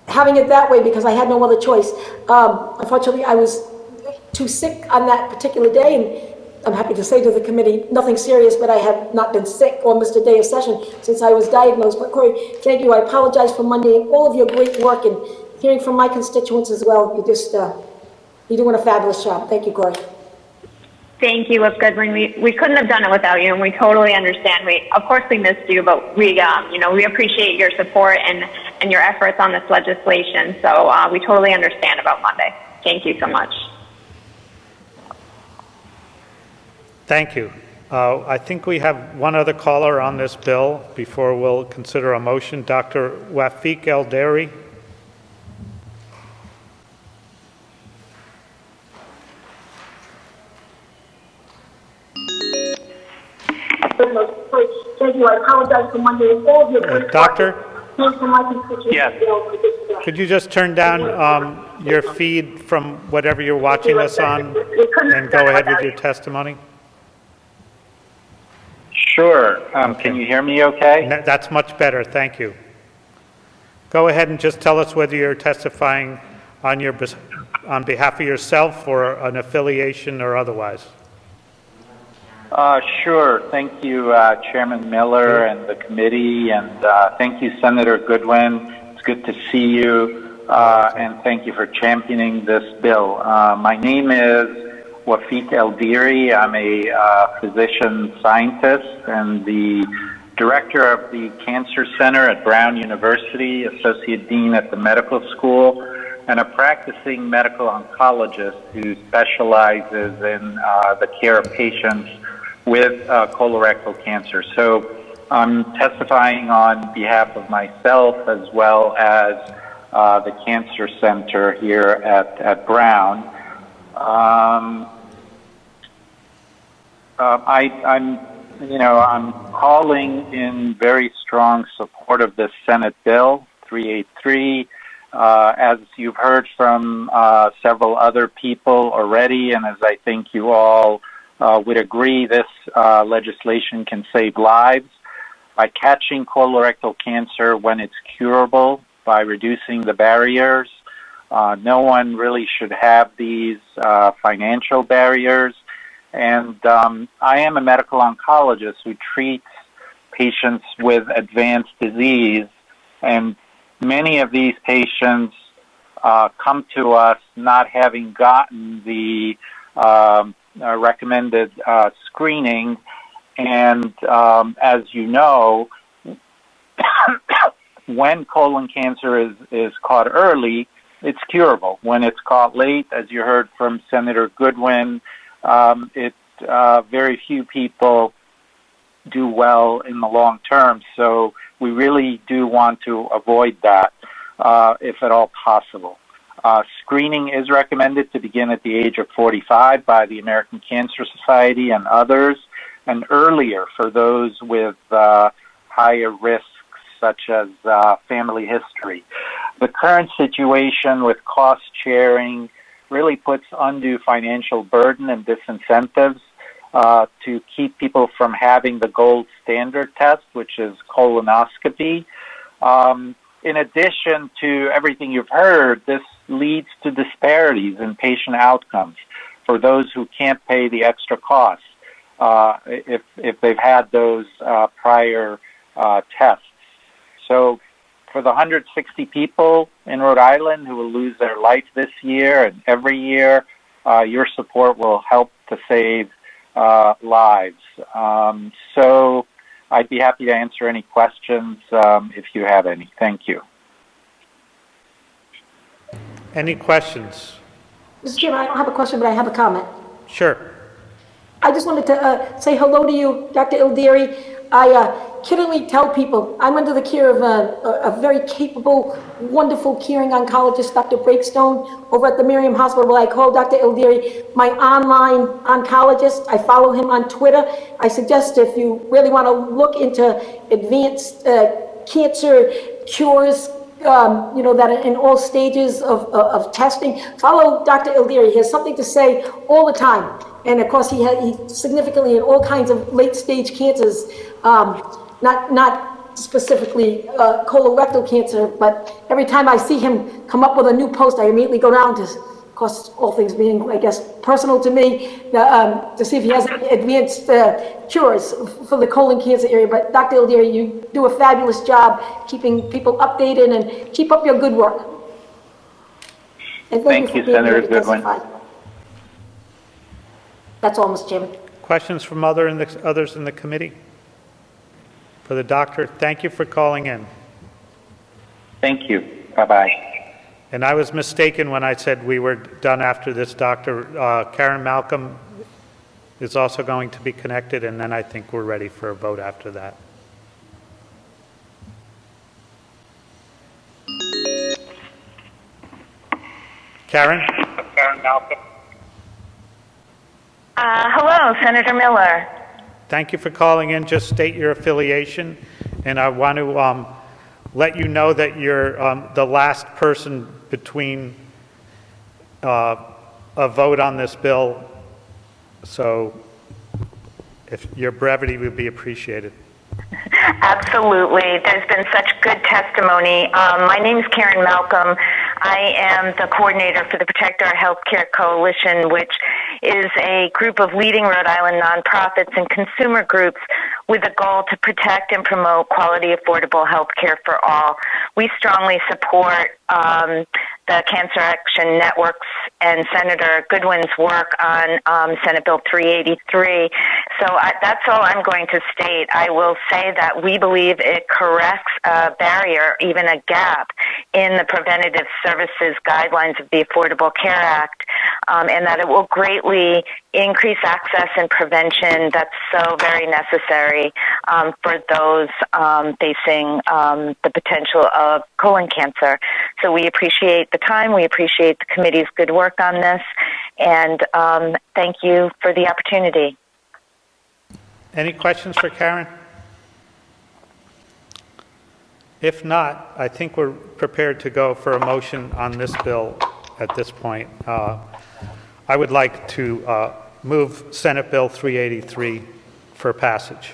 having it that way, because I had no other choice. Unfortunately, I was too sick on that particular day, and I'm happy to say to the committee, nothing serious, but I have not been sick or missed a day of session since I was diagnosed. But Corey, thank you. I apologize for Monday and all of your great work, and hearing from my constituents as well. You're doing a fabulous job. Thank you, Corey. Thank you, Whip Goodwin. We couldn't have done it without you, and we totally understand. Of course we missed you, but we appreciate your support and your efforts on this legislation. So we totally understand about Monday. Thank you so much. Thank you. I think we have one other caller on this bill before we'll consider a motion. Dr. Wafiq El-Deri. Thank you. I apologize for Monday and all of your Doctor? Yes. Could you just turn down your feed from whatever you're watching us on and go ahead with your testimony? Sure. Can you hear me okay? That's much better. Thank you. Go ahead and just tell us whether you're testifying on your on behalf of yourself or an affiliation or otherwise? Sure. Thank you, Chairman Miller and the committee, and thank you, Senator Goodwin. It's good to see you, and thank you for championing this bill. My name is Wafik Eldiri. I'm a physician scientist and the director of the Cancer Center at Brown University, associate dean at the medical school, and a practicing medical oncologist who specializes in the care of patients with colorectal cancer. So I'm testifying on behalf of myself as well as the Cancer Center here at Brown. I'm calling in very strong support of this Senate Bill 383. As you've heard from several other people already, and as I think you all would agree, this legislation can save lives by catching colorectal cancer when it's curable, by reducing the barriers. No one really should have these financial barriers. And I am a medical oncologist who treats patients with advanced disease, and many of these patients come to us not having gotten the recommended screening, and as you know, when colon cancer is caught early, it's curable. When it's caught late, as you heard from Senator Goodwin, very few people do well in the long term, so we really do want to avoid that if at all possible. Screening is recommended to begin at the age of 45 by the American Cancer Society and others, and earlier for those with higher risks such as family history. The current situation with cost sharing really puts undue financial burden and disincentives to keep people from having the gold standard test, which is colonoscopy. In addition to everything you've heard, this leads to disparities in patient outcomes for those who can't pay the extra costs if they've had those prior tests. So for the 160 people in Rhode Island who will lose their life this year and every year, your support will help to save lives. So I'd be happy to answer any questions if you have any. Thank you. Any questions? Mr. Chairman, I don't have a question, but I have a comment. Sure. I just wanted to say hello to you, Dr. Eldiri. I kiddingly tell people I'm under the care of a very capable, wonderful caring oncologist, Dr. Breakstone, over at the Miriam Hospital. I call Dr. Eldiri my online oncologist. I follow him on Twitter. I suggest if you really want to look into advanced cancer cures, that are in all stages of testing, follow Dr. Eldiri. He has something to say all the time. And of course, he significantly in all kinds of late-stage cancers, not specifically colorectal cancer, but every time I see him come up with a new post, I immediately go down to, of course, all things being, I guess, personal to me, to see if he has any advanced cures for the colon cancer area. But Dr. Eldiri, you do a fabulous job keeping people updated, and keep up your good work. And thank you, Senator Goodwin. That's all, Mr. Chairman. Questions from others in the committee? For the doctor, thank you for calling in. Thank you. Bye-bye. And I was mistaken when I said we were done after this, Doctor. Karen Malcolm is also going to be connected, and then I think we're ready for a vote after that. Karen? Karen Malcolm. Hello, Senator Miller. Thank you for calling in. Just state your affiliation, and I want to let you know that you're the last person between a vote on this bill, so if your brevity would be appreciated. Absolutely. There's been such good testimony. My name is Karen Malcolm. I am the coordinator for the Protect Our Healthcare Coalition, which is a group of leading Rhode Island nonprofits and consumer groups with a goal to protect and promote quality, affordable health care for all. We strongly support the Cancer Action Network's and Senator Goodwin's work on Senate Bill 383. So that's all I'm going to state. I will say that we believe it corrects a barrier, even a gap, in the preventative services guidelines of the Affordable Care Act, and that it will greatly increase access and prevention that's so very necessary for those facing the potential of colon cancer. So we appreciate the time. We appreciate the committee's good work on this, and thank you for the opportunity. Any questions for Karen? If not, I think we're prepared to go for a motion on this bill at this point. I would like to move Senate Bill 383 for passage.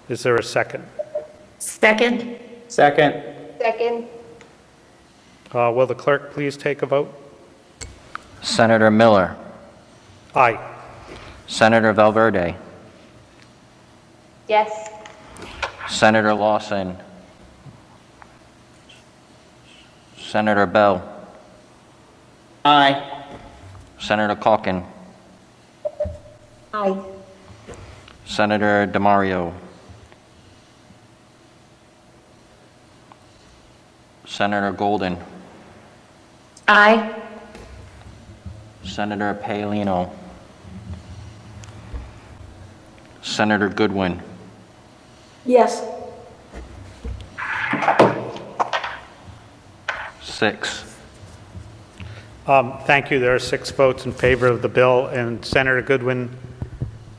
Is there a second? Second. Second. Second. Will the clerk please take a vote? Senator Miller. Aye. Senator Valverde. Yes. Senator Lawson. Senator Bell. Aye. Senator Calkin. Aye. Senator DeMario. Senator Golden. Aye. Senator Paolino. Senator Goodwin. Yes. 6. Thank you. There are 6 votes in favor of the bill, and Senator Goodwin,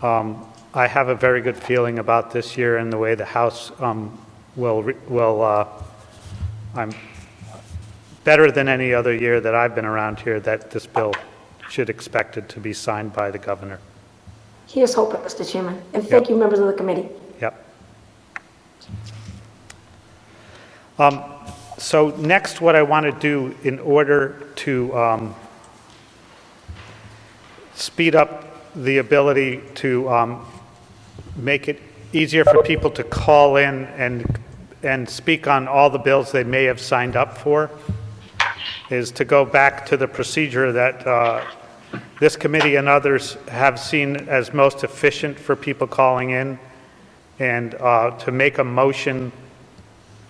I have a very good feeling about this year and the way the House I'm better than any other year that I've been around here that this bill should expect it to be signed by the governor. Here's hoping, Mr. Chairman, and thank you, members of the committee. Yep. So next, what I want to do in order to speed up the ability to make it easier for people to call in and speak on all the bills they may have signed up for is to go back to the procedure that this committee and others have seen as most efficient for people calling in, and to make a motion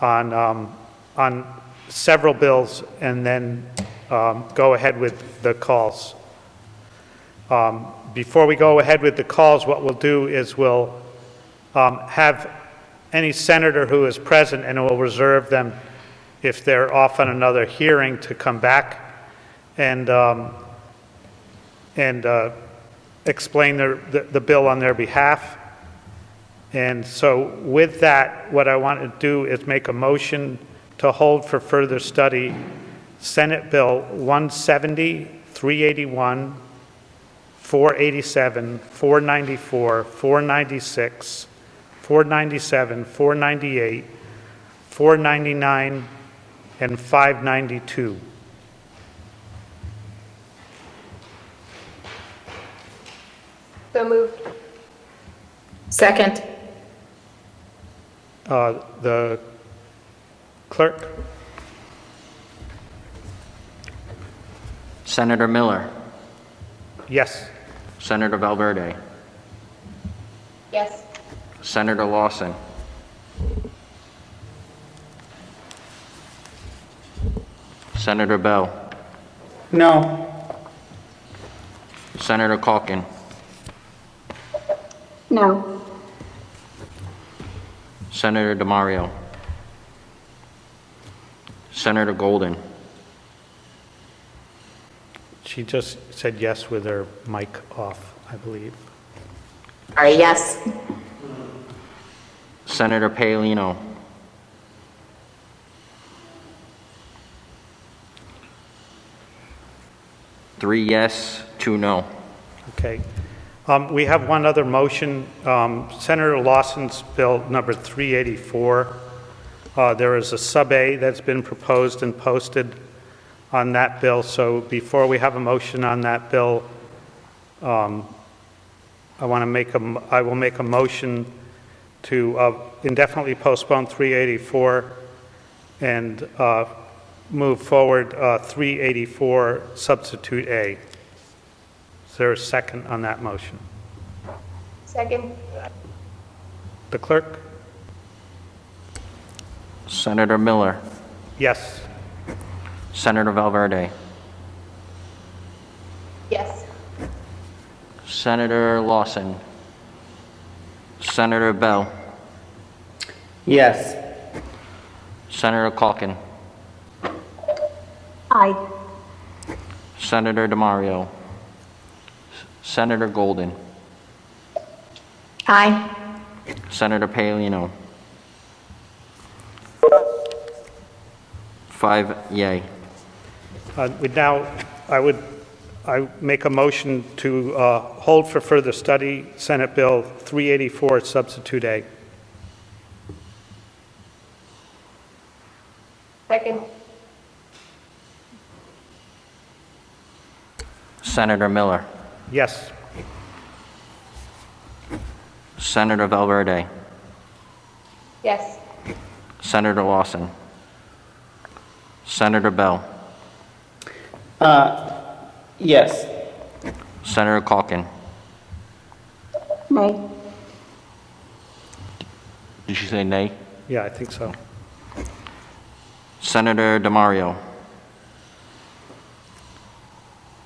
on several bills and then go ahead with the calls. Before we go ahead with the calls, what we'll do is we'll have any senator who is present, and we'll reserve them if they're off on another hearing to come back and explain the bill on their behalf. And so with that, what I want to do is make a motion to hold for further study Senate Bill 170, 381, 487, 494, 496, 497, 498, 499, and 592. So moved. Second. The clerk? Senator Miller. Yes. Senator Valverde. Yes. Senator Lawson. Senator Bell. No. Senator Calkin. No. Senator DeMario. Senator Golden. She just said yes with her mic off, I believe. All right, yes. Senator Paolino. Three yes, 2 no. Okay. We have one other motion. Senator Lawson's bill number 384. There is a sub-A that's been proposed and posted on that bill. So before we have a motion on that bill, I will make a motion to indefinitely postpone 384 and move forward 384 substitute A. Is there a second on that motion? Second. The clerk? Senator Miller, Yes. Senator Valverde, Yes. Senator Lawson, Senator Bell, Yes. Senator Calkin, Aye. Senator DeMario, Senator Golden, Aye. Senator Paolino. 5 yay. I make a motion to hold for further study Senate Bill 384 substitute A. Second. Senator Miller, Yes. Senator Valverde, Yes. Senator Lawson, Senator Bell, Yes. Senator Calkin. Nay. Did she say nay? Yeah, I think so. Senator DeMario,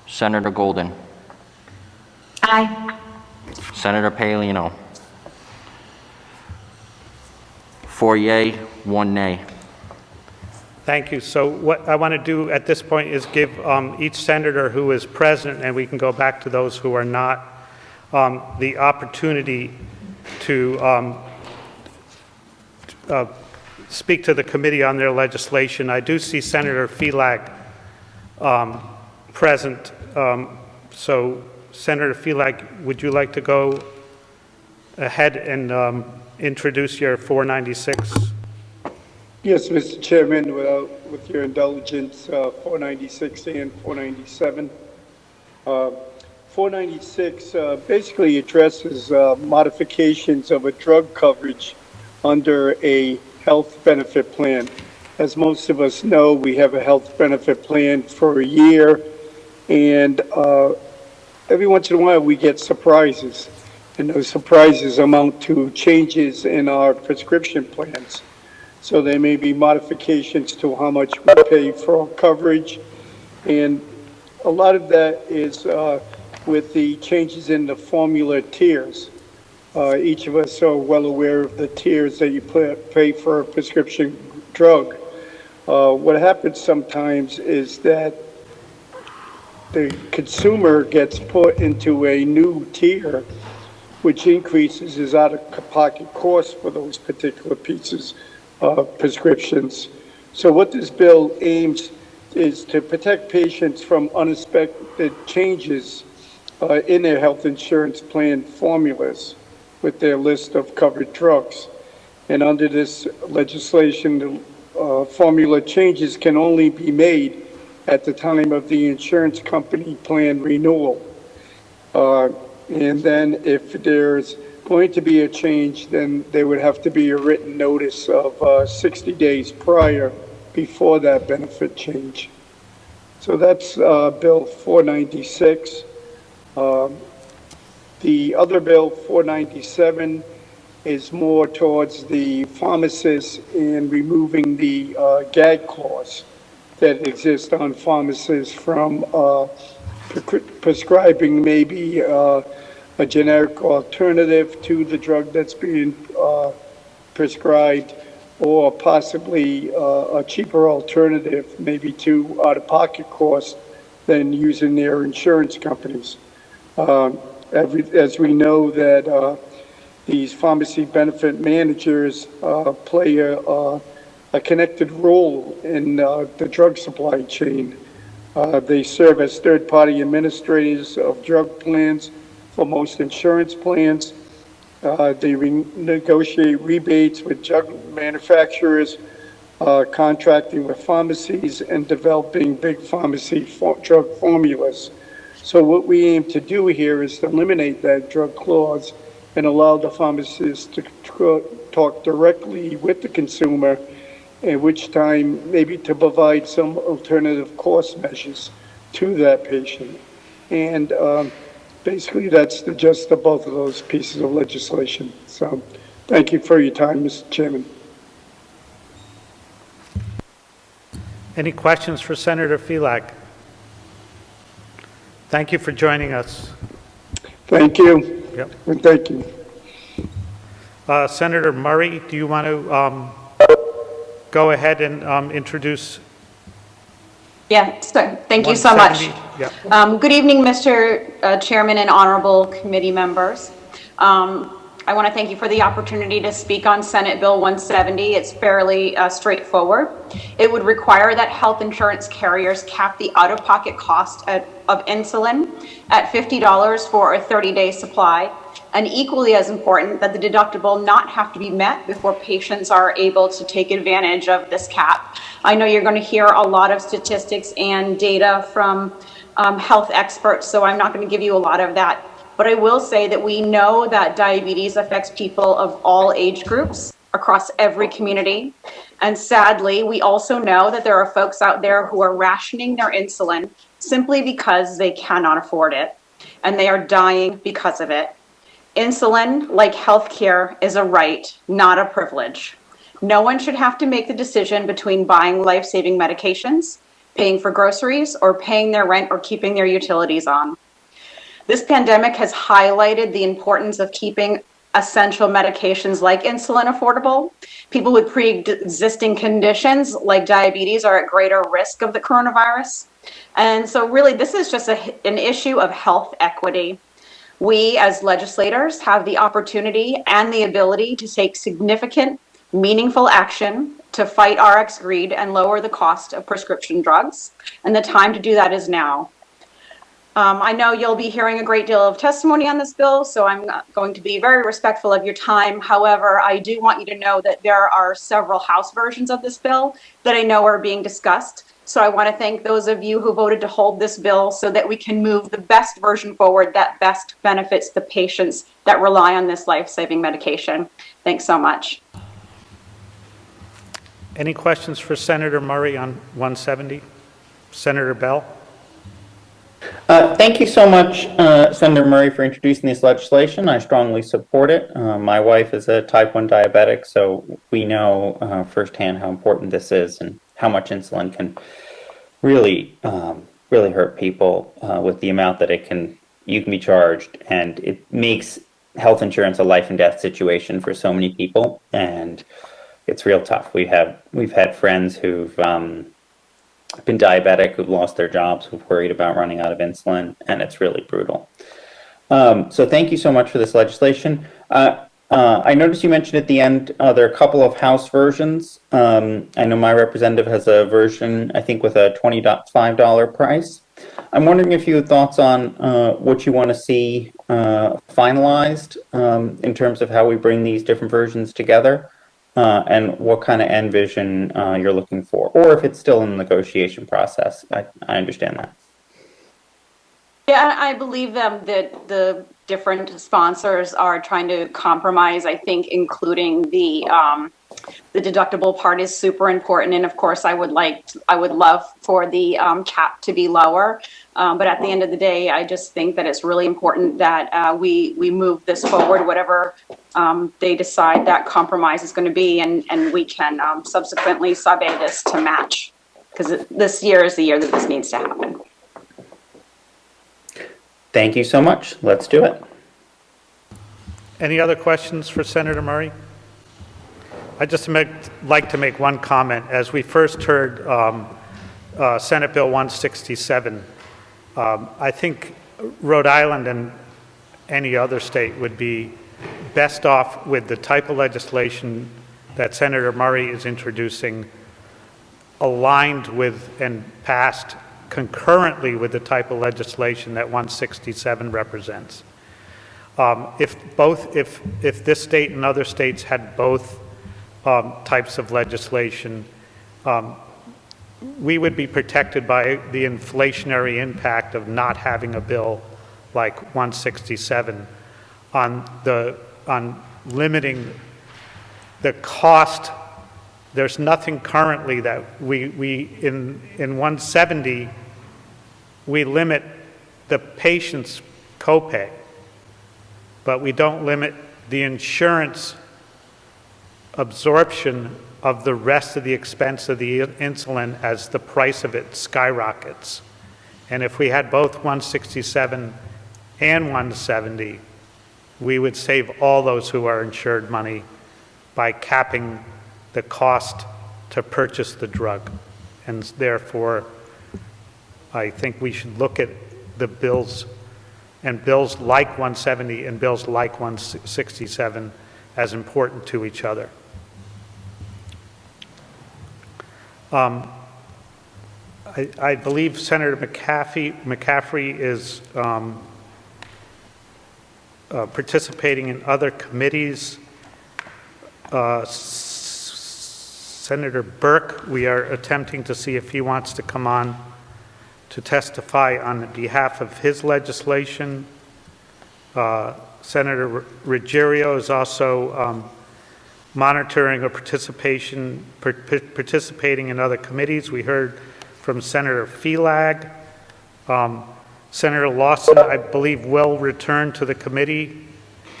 Senator Golden, Aye. Senator Paolino. 4 yay, 1 nay. Thank you. So what I want to do at this point is give each senator who is present, and we can go back to those who are not, the opportunity to speak to the committee on their legislation. I do see Senator Felag present. So Senator Felag, would you like to go ahead and introduce your 496? Yes, Mr. Chairman, with your indulgence, 496 and 497. 496 basically addresses modifications of a drug coverage under a health benefit plan. As most of us know, we have a health benefit plan for a year, and every once in a while we get surprises, and those surprises amount to changes in our prescription plans. So there may be modifications to how much we pay for our coverage, and a lot of that is with the changes in the formula tiers. Each of us are well aware of the tiers that you pay for a prescription drug. What happens sometimes is that the consumer gets put into a new tier, which increases his out-of-pocket costs for those particular pieces of prescriptions. So what this bill aims is to protect patients from unexpected changes in their health insurance plan formulas with their list of covered drugs. And under this legislation, the formula changes can only be made at the time of the insurance company plan renewal. And then if there's going to be a change, then there would have to be a written notice of 60 days prior before that benefit change. So that's Bill 496. The other bill, 497, is more towards the pharmacists in removing the gag clause that exists on pharmacists from prescribing maybe a generic alternative to the drug that's being prescribed, or possibly a cheaper alternative, maybe to out-of-pocket costs than using their insurance companies. As we know that these pharmacy benefit managers play a connected role in the drug supply chain. They serve as third-party administrators of drug plans for most insurance plans. They negotiate rebates with drug manufacturers contracting with pharmacies and developing big pharmacy drug formulas. So what we aim to do here is to eliminate that drug clause and allow the pharmacist to talk directly with the consumer, at which time maybe to provide some alternative cost measures to that patient. And basically that's the gist of both of those pieces of legislation. So thank you for your time, Mr. Chairman. Any questions for Senator Filak? Thank you for joining us. Thank you. Yep. And thank you. Senator Murray, do you want to go ahead and introduce? Yeah, so thank you so much. Yep. Good evening, Mr. Chairman and honorable committee members. I want to thank you for the opportunity to speak on Senate Bill 170. It's fairly straightforward. It would require that health insurance carriers cap the out-of-pocket cost of insulin at $50 for a 30-day supply, and equally as important, that the deductible not have to be met before patients are able to take advantage of this cap. I know you're going to hear a lot of statistics and data from health experts, so I'm not going to give you a lot of that. But I will say that we know that diabetes affects people of all age groups across every community. And sadly, we also know that there are folks out there who are rationing their insulin simply because they cannot afford it, and they are dying because of it. Insulin, like healthcare, is a right, not a privilege. No one should have to make the decision between buying life-saving medications, paying for groceries, or paying their rent or keeping their utilities on. This pandemic has highlighted the importance of keeping essential medications like insulin affordable. People with pre-existing conditions like diabetes are at greater risk of the coronavirus. And so really, this is just an issue of health equity. We as legislators have the opportunity and the ability to take significant, meaningful action to fight RX greed and lower the cost of prescription drugs. And the time to do that is now. I know you'll be hearing a great deal of testimony on this bill, so I'm going to be very respectful of your time. However, I do want you to know that there are several House versions of this bill that I know are being discussed. So I want to thank those of you who voted to hold this bill so that we can move the best version forward that best benefits the patients that rely on this life-saving medication. Thanks so much. Any questions for Senator Murray on 170? Senator Bell? Thank you so much, Senator Murray, for introducing this legislation. I strongly support it. My wife is a type 1 diabetic, so we know firsthand how important this is and how much insulin can really, really hurt people with the amount that you can be charged. And it makes health insurance a life and death situation for so many people, and it's real tough. We've had friends who've been diabetic, who've lost their jobs, who've worried about running out of insulin, and it's really brutal. So thank you so much for this legislation. I noticed you mentioned at the end there are a couple of House versions. I know my representative has a version, I think, with a $25 price. I'm wondering if you had thoughts on what you want to see finalized in terms of how we bring these different versions together. And what kind of end vision you're looking for, or if it's still in the negotiation process. I understand that. Yeah, I believe that the different sponsors are trying to compromise. I think including the deductible part is super important, and of course, I would love for the cap to be lower. But at the end of the day, I just think that it's really important that we move this forward, whatever they decide that compromise is going to be, and we can subsequently sub-A this to match, because this year is the year that this needs to happen. Thank you so much. Let's do it. Any other questions for Senator Murray? I'd just like to make one comment. As we first heard Senate Bill 167, I think Rhode Island and any other state would be best off with the type of legislation that Senator Murray is introducing, aligned with and passed concurrently with the type of legislation that 167 represents. If this state and other states had both types of legislation, we would be protected by the inflationary impact of not having a bill like 167 on limiting the cost. There's nothing currently that in 170, we limit the patient's copay, but we don't limit the insurance absorption of the rest of the expense of the insulin as the price of it skyrockets. And if we had both 167 and 170, we would save all those who are insured money by capping the cost to purchase the drug. And therefore, I think we should look at the bills, and bills like 170 and bills like 167 as important to each other. I believe Senator McCaffrey is participating in other committees. Senator Burke, we are attempting to see if he wants to come on to testify on behalf of his legislation. Senator Ruggiero is also monitoring or participating in other committees. We heard from Senator Felag. Senator Lawson, I believe, will return to the committee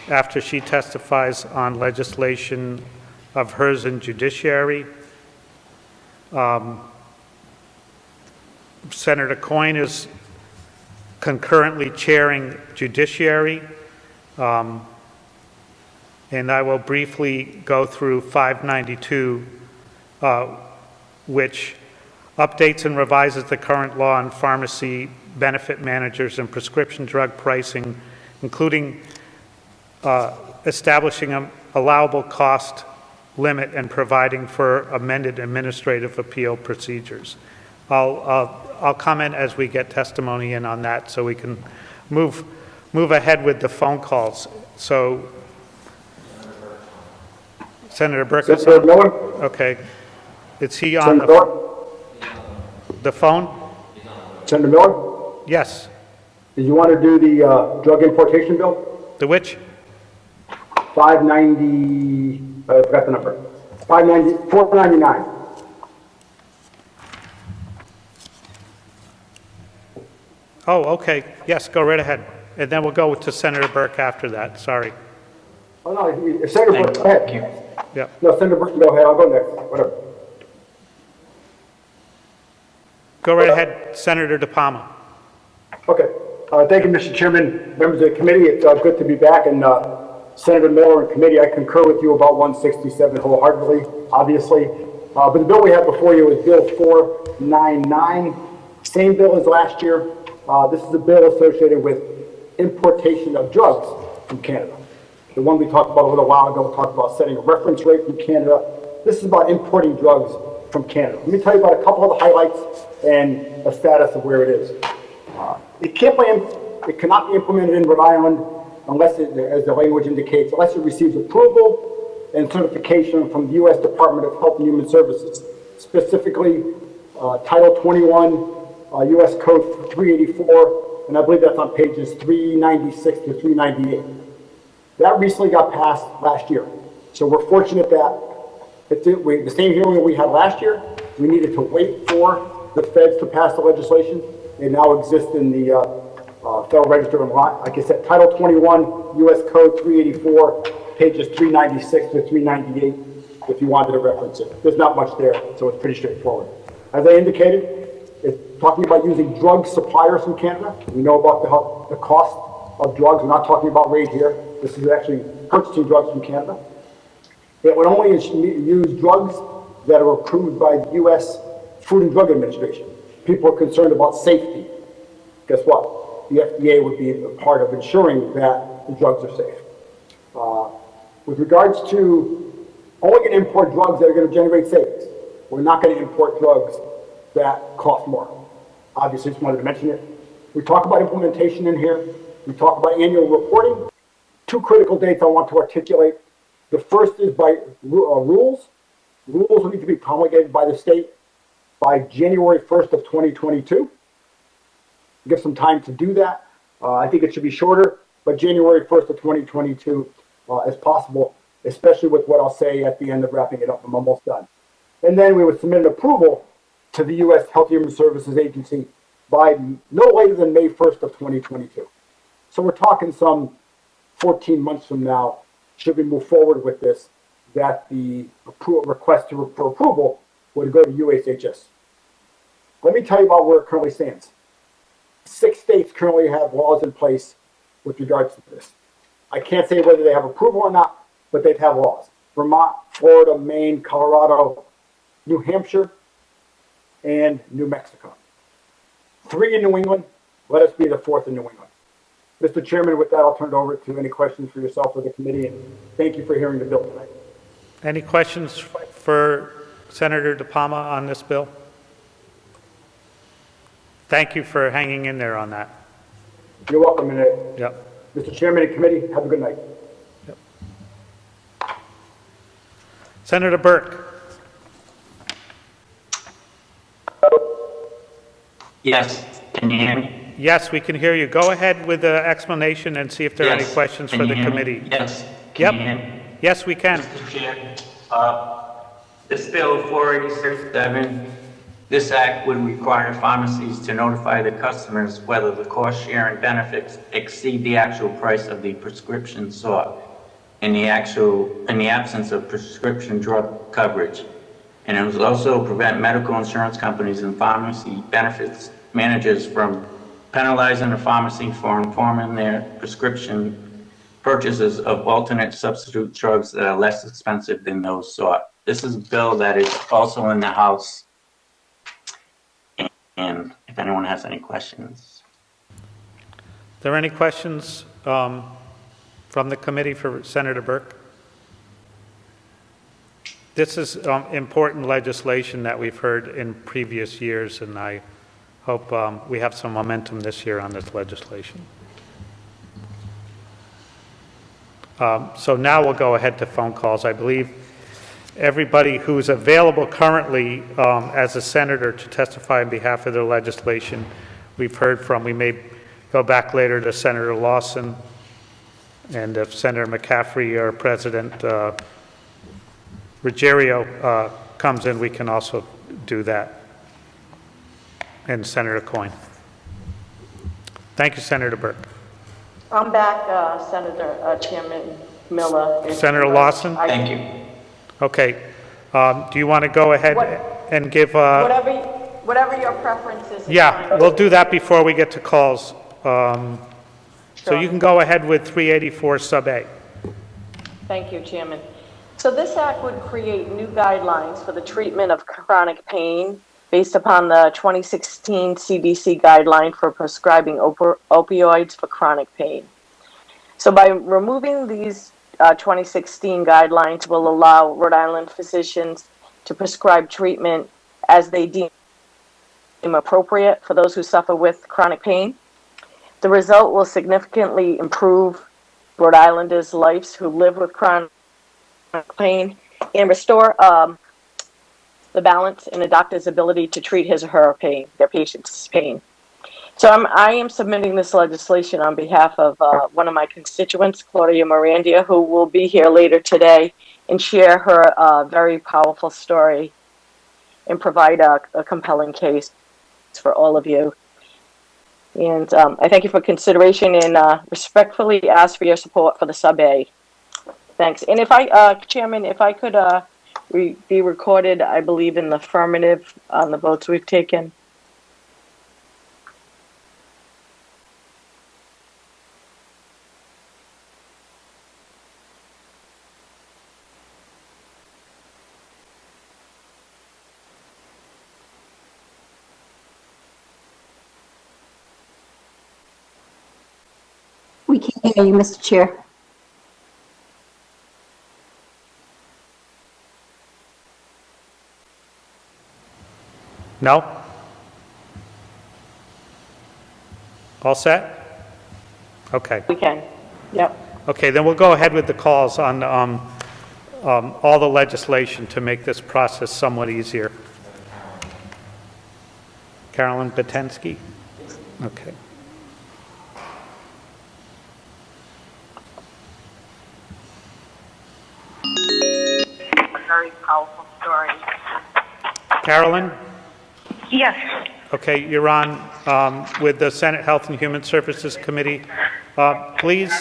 after she testifies on legislation of hers in judiciary. Senator Coyne is concurrently chairing judiciary. And I will briefly go through 592, which updates and revises the current law on pharmacy benefit managers and prescription drug pricing, including establishing an allowable cost limit and providing for amended administrative appeal procedures. I'll comment as we get testimony in on that, so we can move ahead with the phone calls. So, Senator Burke is on. Okay. Is he on the phone? Senator Miller? Yes. Did you want to do the drug importation bill? The which? 590, I forgot the number. 499. Oh, okay. Yes, go right ahead. And then we'll go to Senator Burke after that. Sorry. Oh, no, Senator Burke, go ahead. Yeah. No, Senator Burke, go ahead. I'll go next. Whatever. Go right ahead, Senator De Palma. Okay. Thank you, Mr. Chairman, members of the committee. It's good to be back. And Senator Miller and committee, I concur with you about 167 wholeheartedly, obviously. But the bill we have before you is Bill 499. Same bill as last year. This is a bill associated with importation of drugs from Canada. The one we talked about a little while ago talked about setting a reference rate from Canada. This is about importing drugs from Canada. Let me tell you about a couple of the highlights and the status of where it is. It cannot be implemented in Rhode Island unless it, as the language indicates, unless it receives approval and certification from the U.S. Department of Health and Human Services, specifically Title 21, U.S. Code 384, and I believe that's on pages 396 to 398. That recently got passed last year. So we're fortunate that the same hearing we had last year, we needed to wait for the feds to pass the legislation. It now exists in the Federal Register of Law. Like I said, Title 21, U.S. Code 384, pages 396 to 398, if you wanted to reference it. There's not much there, so it's pretty straightforward. As I indicated, it's talking about using drug suppliers from Canada. We know about the cost of drugs. We're not talking about rate here. This is actually purchasing drugs from Canada. It would only use drugs that are approved by the U.S. Food and Drug Administration. People are concerned about safety. Guess what? The FDA would be a part of ensuring that the drugs are safe. With regards to only going to import drugs that are going to generate savings. We're not going to import drugs that cost more. Obviously, just wanted to mention it. We talk about implementation in here. We talk about annual reporting. Two critical dates I want to articulate. The first is by rules. Rules need to be promulgated by the state. by January 1st of 2022. Give some time to do that. I think it should be shorter, but January 1st of 2022 is possible, especially with what I'll say at the end of wrapping it up. I'm almost done. And then we would submit an approval to the U.S. Health and Human Services Agency by no later than May 1st of 2022. So we're talking some 14 months from now, should we move forward with this, that the request for approval would go to USHS. Let me tell you about where it currently stands. 6 states currently have laws in place with regards to this. I can't say whether they have approval or not, but they have laws. Vermont, Florida, Maine, Colorado, New Hampshire, and New Mexico. 3 in New England. Let us be the 4th in New England. Mr. Chairman, with that, I'll turn it over to any questions for yourself or the committee, and thank you for hearing the bill tonight. Any questions for Senator DePalma on this bill? Thank you for hanging in there on that. You're welcome. Yep. Mr. Chairman and committee, have a good night. Yep. Senator Burke. Yes, can you hear me? Yes, we can hear you. Go ahead with the explanation and see if there are any questions for the committee. Yes. Yep. Yes, we can. Mr. Chair, this bill 486-7, this act would require pharmacies to notify the customers whether the cost-sharing benefits exceed the actual price of the prescription sought in the absence of prescription drug coverage. And it would also prevent medical insurance companies and pharmacy benefits managers from penalizing the pharmacy for informing their prescription purchases of alternate substitute drugs that are less expensive than those sought. This is a bill that is also in the House. And if anyone has any questions. Are there any questions from the committee for Senator Burke? This is important legislation that we've heard in previous years, and I hope we have some momentum this year on this legislation. So now we'll go ahead to phone calls. I believe everybody who's available currently as a senator to testify on behalf of their legislation, we've heard from. We may go back later to Senator Lawson, and if Senator McCaffrey or President Ruggiero comes in, we can also do that. And Senator Coyne. Thank you, Senator Burke. I'm back, Senator Chairman Miller. Senator Lawson? Thank you. Okay. Do you want to go ahead and give... whatever your preference is. Yeah, we'll do that before we get to calls. So you can go ahead with 384 sub A. Thank you, Chairman. So this act would create new guidelines for the treatment of chronic pain based upon the 2016 CDC guideline for prescribing opioids for chronic pain. So by removing these 2016 guidelines will allow Rhode Island physicians to prescribe treatment as they deem appropriate for those who suffer with chronic pain. The result will significantly improve Rhode Islanders' lives who live with chronic pain and restore the balance in a doctor's ability to treat his or her pain, their patient's pain. So I am submitting this legislation on behalf of one of my constituents, Claudia Mirandia, who will be here later today and share her very powerful story and provide a compelling case for all of you. And I thank you for consideration and respectfully ask for your support for the sub A. Thanks. And if I, Chairman, if I could be recorded, I believe in the affirmative on the votes we've taken. We can't hear you, Mr. Chair. No? All set? Okay. We can. Yep. Okay, then we'll go ahead with the calls on all the legislation to make this process somewhat easier. Carolyn Batensky? Okay. Very powerful story. Carolyn? Yes. Okay, you're on with the Senate Health and Human Services Committee. Please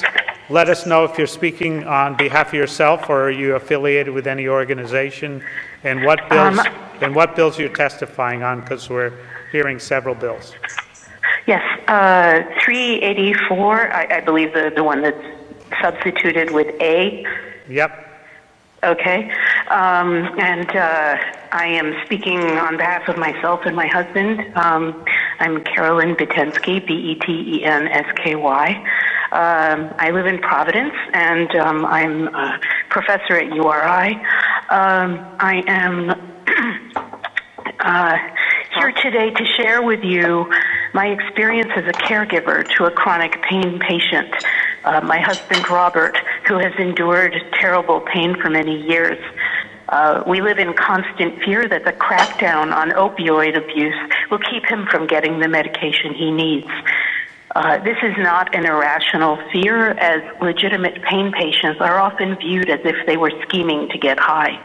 let us know if you're speaking on behalf of yourself or are you affiliated with any organization, and what bills you're testifying on, because we're hearing several bills. Yes. 384, I believe the one that's substituted with A. Yep. Okay. And I am speaking on behalf of myself and my husband. I'm Carolyn Betensky, Betensky. I live in Providence, and I'm a professor at URI. I am here today to share with you my experience as a caregiver to a chronic pain patient. My husband, Robert, who has endured terrible pain for many years. We live in constant fear that the crackdown on opioid abuse will keep him from getting the medication he needs. This is not an irrational fear, as legitimate pain patients are often viewed as if they were scheming to get high.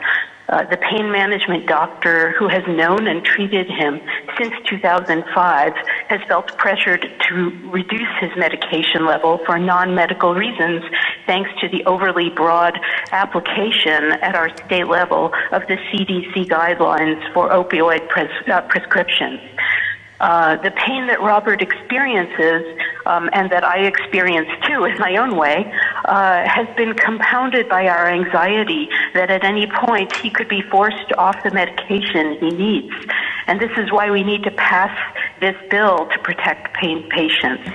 The pain management doctor who has known and treated him since 2005 has felt pressured to reduce his medication level for non-medical reasons, thanks to the overly broad application at our state level of the CDC guidelines for opioid prescriptions. The pain that Robert experiences, and that I experience too in my own way, has been compounded by our anxiety that at any point he could be forced off the medication he needs. And this is why we need to pass this bill to protect pain patients.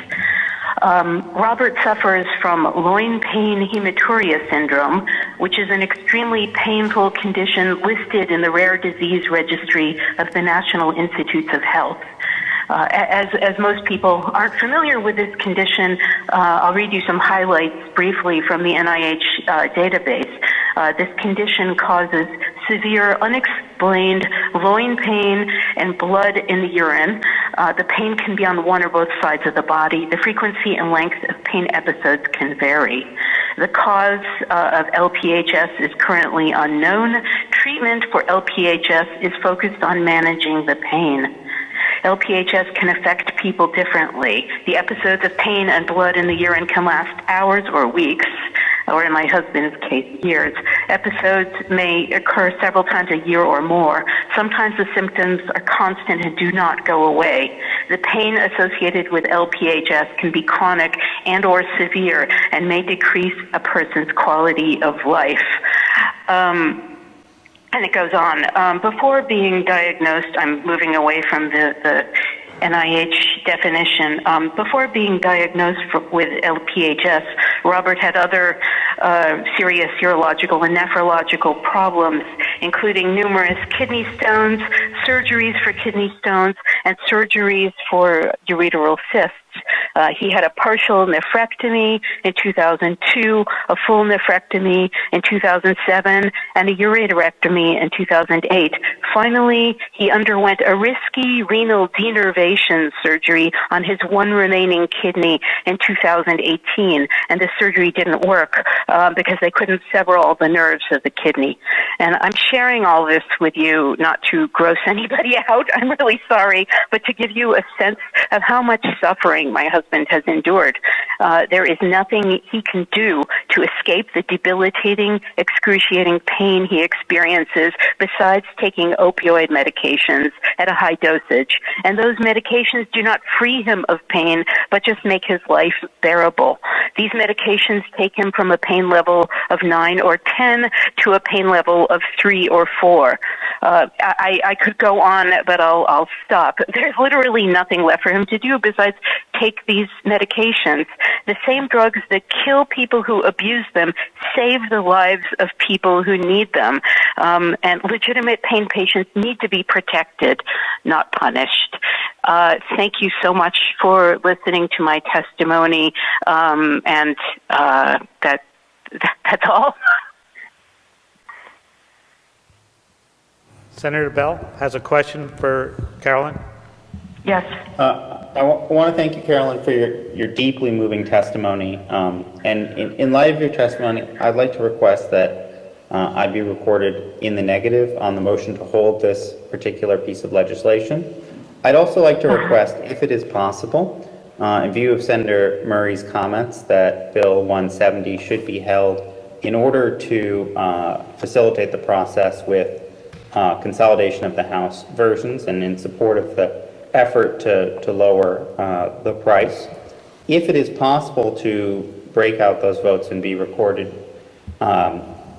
Robert suffers from loin pain hematuria syndrome, which is an extremely painful condition listed in the Rare Disease Registry of the National Institutes of Health. As most people aren't familiar with this condition, I'll read you some highlights briefly from the NIH database. This condition causes severe, unexplained loin pain and blood in the urine. The pain can be on one or both sides of the body. The frequency and length of pain episodes can vary. The cause of LPHS is currently unknown. Treatment for LPHS is focused on managing the pain. LPHS can affect people differently. The episodes of pain and blood in the urine can last hours or weeks, or in my husband's case, years. Episodes may occur several times a year or more. Sometimes the symptoms are constant and do not go away. The pain associated with LPHS can be chronic and or severe and may decrease a person's quality of life. And it goes on. Before being diagnosed, I'm moving away from the NIH definition. Before being diagnosed with LPHS, Robert had other serious urological and nephrological problems, including numerous kidney stones, surgeries for kidney stones, and surgeries for ureteral cysts. He had a partial nephrectomy in 2002, a full nephrectomy in 2007, and a ureterectomy in 2008. Finally, he underwent a risky renal denervation surgery on his one remaining kidney in 2018, and the surgery didn't work because they couldn't sever all the nerves of the kidney. And I'm sharing all this with you not to gross anybody out, I'm really sorry, but to give you a sense of how much suffering my husband has endured. There is nothing he can do to escape the debilitating, excruciating pain he experiences besides taking opioid medications at a high dosage. And those medications do not free him of pain, but just make his life bearable. These medications take him from a pain level of 9 or 10 to a pain level of 3 or 4. I could go on, but I'll stop. There's literally nothing left for him to do besides take these medications. The same drugs that kill people who abuse them save the lives of people who need them. And legitimate pain patients need to be protected, not punished. Thank you so much for listening to my testimony. And that's all. Senator Bell has a question for Carolyn. Yes. I want to thank you, Carolyn, for your deeply moving testimony. And in light of your testimony, I'd like to request that I be recorded in the negative on the motion to hold this particular piece of legislation. I'd also like to request, if it is possible, in view of Senator Murray's comments, that Bill 170 should be held in order to facilitate the process with consolidation of the House versions and in support of the effort to lower the price. If it is possible to break out those votes and be recorded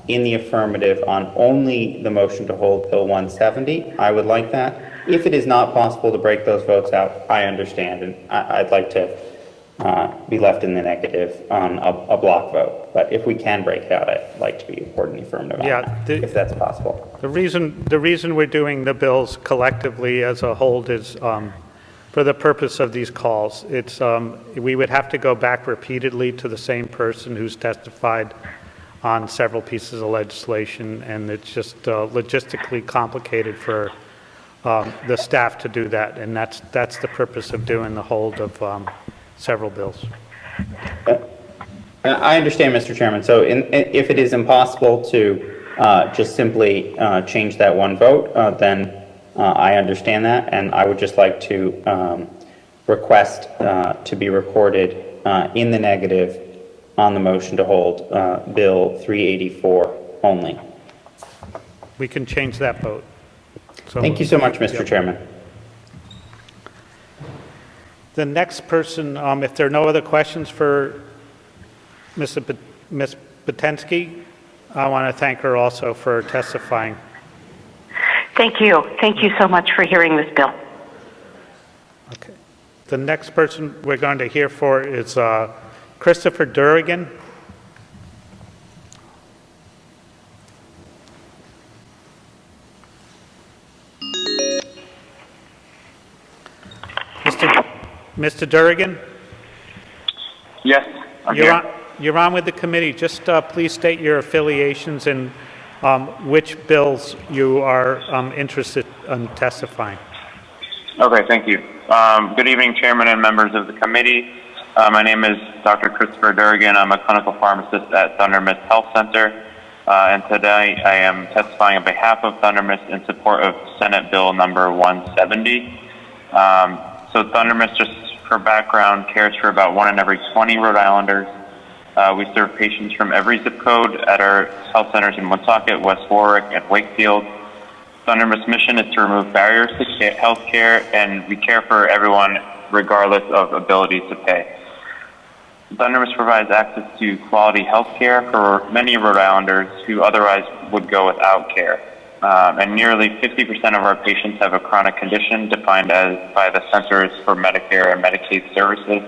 in the affirmative on only the motion to hold Bill 170, I would like that. If it is not possible to break those votes out, I understand, and I'd like to be left in the negative on a block vote. But if we can break it out, I'd like to be recorded in the affirmative on that, if that's possible. The reason we're doing the bills collectively as a whole is for the purpose of these calls. It's we would have to go back repeatedly to the same person who's testified on several pieces of legislation, and it's just logistically complicated for the staff to do that, and that's the purpose of doing the hold of several bills. I understand, Mr. Chairman. So if it is impossible to just simply change that one vote, then I understand that, and I would just like to request to be recorded in the negative on the motion to hold Bill 384 only. We can change that vote. So Thank you so much, Mr. Yep. Chairman. The next person, if there are no other questions for Ms. Batensky, I want to thank her also for testifying. Thank you. Thank you so much for hearing this bill. Okay. The next person we're going to hear for is Christopher Durrigan. Mr. Durrigan? Yes, I'm you're here. You're on with the committee. Just please state your affiliations and which bills you are interested in testifying. Okay, thank you. Good evening, Chairman and members of the committee. My name is Dr. Christopher Durrigan. I'm a clinical pharmacist at Thunder Mist Health Center. And today I am testifying on behalf of Thunder Mist in support of Senate Bill number 170. So Thunder Mist, just for background, cares for about 1 in every 20 Rhode Islanders. We serve patients from every zip code at our health centers in Woonsocket, West Warwick, and Wakefield. Thunder Mist's mission is to remove barriers to health care, and we care for everyone regardless of ability to pay. Thunder Mist provides access to quality health care for many Rhode Islanders who otherwise would go without care. And nearly 50% of our patients have a chronic condition defined as by the Centers for Medicare and Medicaid Services.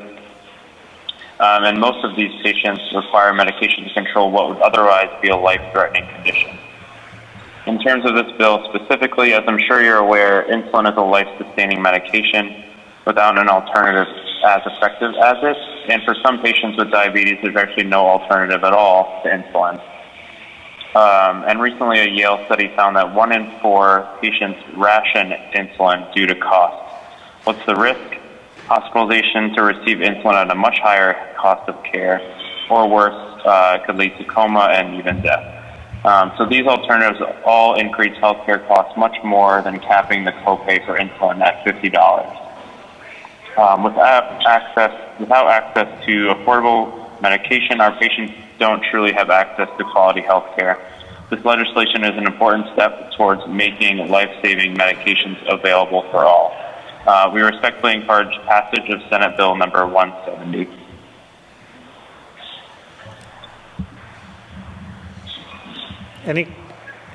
And most of these patients require medication to control what would otherwise be a life-threatening condition. In terms of this bill specifically, as I'm sure you're aware, insulin is a life-sustaining medication without an alternative as effective as it. And for some patients with diabetes, there's actually no alternative at all to insulin. And recently a Yale study found that 1 in 4 patients ration insulin due to cost. What's the risk? Hospitalization to receive insulin at a much higher cost of care, or worse, could lead to coma and even death. So these alternatives all increase healthcare costs much more than capping the copay for insulin at $50. Without access to affordable medication, our patients don't truly have access to quality health care. This legislation is an important step towards making life-saving medications available for all. We respectfully encourage passage of Senate Bill number 170.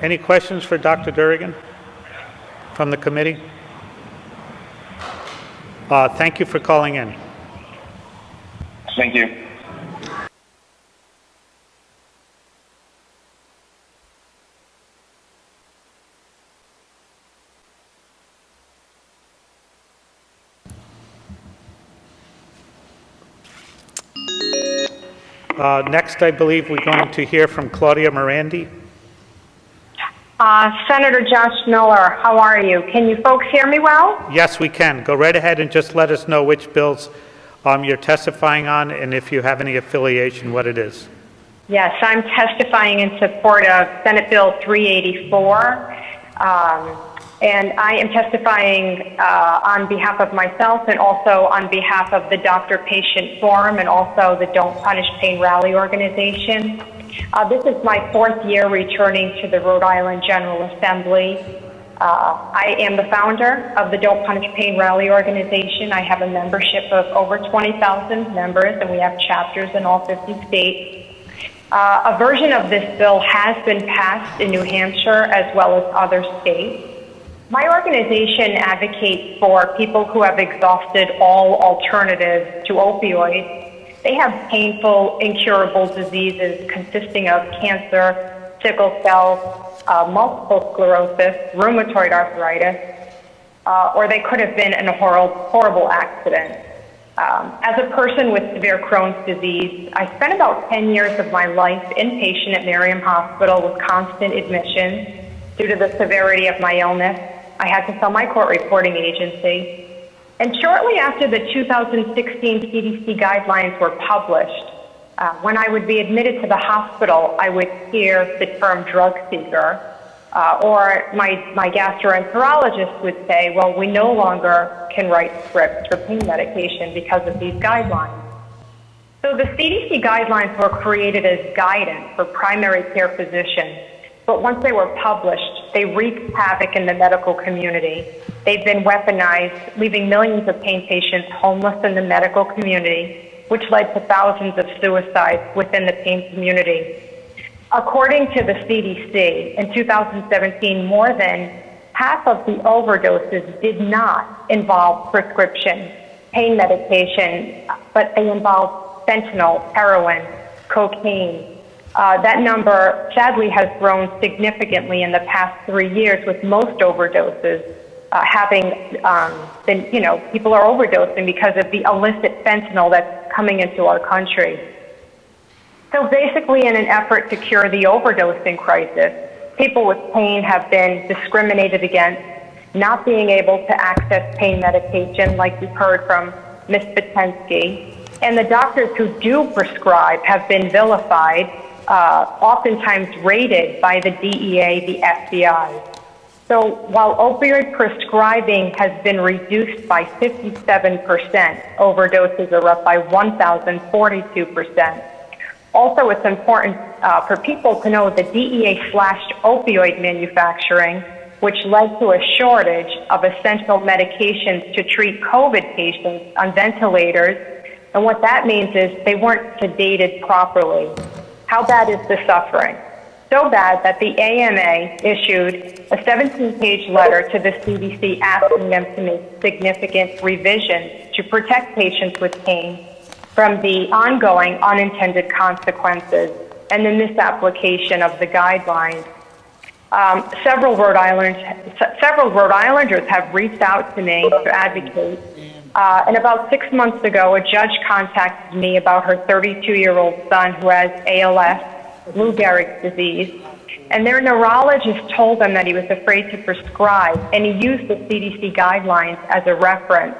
Any questions for Dr. Durrigan from the committee? Thank you for calling in. Thank you. Next, I believe we're going to hear from Claudia Morandi. Senator Josh Miller, how are you? Can you folks hear me well? Yes, we can. Go right ahead and just let us know which bills you're testifying on, and if you have any affiliation, what it is. Yes, I'm testifying in support of Senate Bill 384, and I am testifying on behalf of myself and also on behalf of the Doctor-Patient Forum and also the Don't Punish Pain Rally organization. This is my 4th year returning to the Rhode Island General Assembly. I am the founder of the Don't Punish Pain Rally organization. I have a membership of over 20,000 members, and we have chapters in all 50 states. A version of this bill has been passed in New Hampshire as well as other states. My organization advocates for people who have exhausted all alternatives to opioids. They have painful, incurable diseases consisting of cancer, sickle cell, multiple sclerosis, rheumatoid arthritis, or they could have been in a horrible accident. As a person with severe Crohn's disease, I spent about 10 years of my life inpatient at Merriam Hospital with constant admissions. Due to the severity of my illness, I had to sell my court reporting agency. And shortly after the 2016 CDC guidelines were published, when I would be admitted to the hospital, I would hear the term drug seeker, or my gastroenterologist would say, well, we no longer can write scripts for pain medication because of these guidelines. So the CDC guidelines were created as guidance for primary care physicians, but once they were published, they wreaked havoc in the medical community. They've been weaponized, leaving millions of pain patients homeless in the medical community, which led to thousands of suicides within the pain community. According to the CDC, in 2017, more than half of the overdoses did not involve prescription pain medication, but they involved fentanyl, heroin, cocaine. That number sadly has grown significantly in the past 3 years, with most overdoses having been, people are overdosing because of the illicit fentanyl that's coming into our country. So basically, in an effort to cure the overdosing crisis, people with pain have been discriminated against, not being able to access pain medication, like you've heard from Ms. Patensky. And the doctors who do prescribe have been vilified, oftentimes raided by the DEA, the FBI. So while opioid prescribing has been reduced by 57%, overdoses are up by 1,042%. Also, it's important for people to know the DEA slashed opioid manufacturing, which led to a shortage of essential medications to treat COVID patients on ventilators. And what that means is they weren't sedated properly. How bad is the suffering? So bad that the AMA issued a 17-page letter to the CDC asking them to make significant revisions to protect patients with pain from the ongoing unintended consequences and the misapplication of the guidelines. Several Rhode Islanders have reached out to me to advocate. And about 6 months ago, a judge contacted me about her 32-year-old son who has ALS, Lou Gehrig's disease, and their neurologist told them that he was afraid to prescribe, and he used the CDC guidelines as a reference.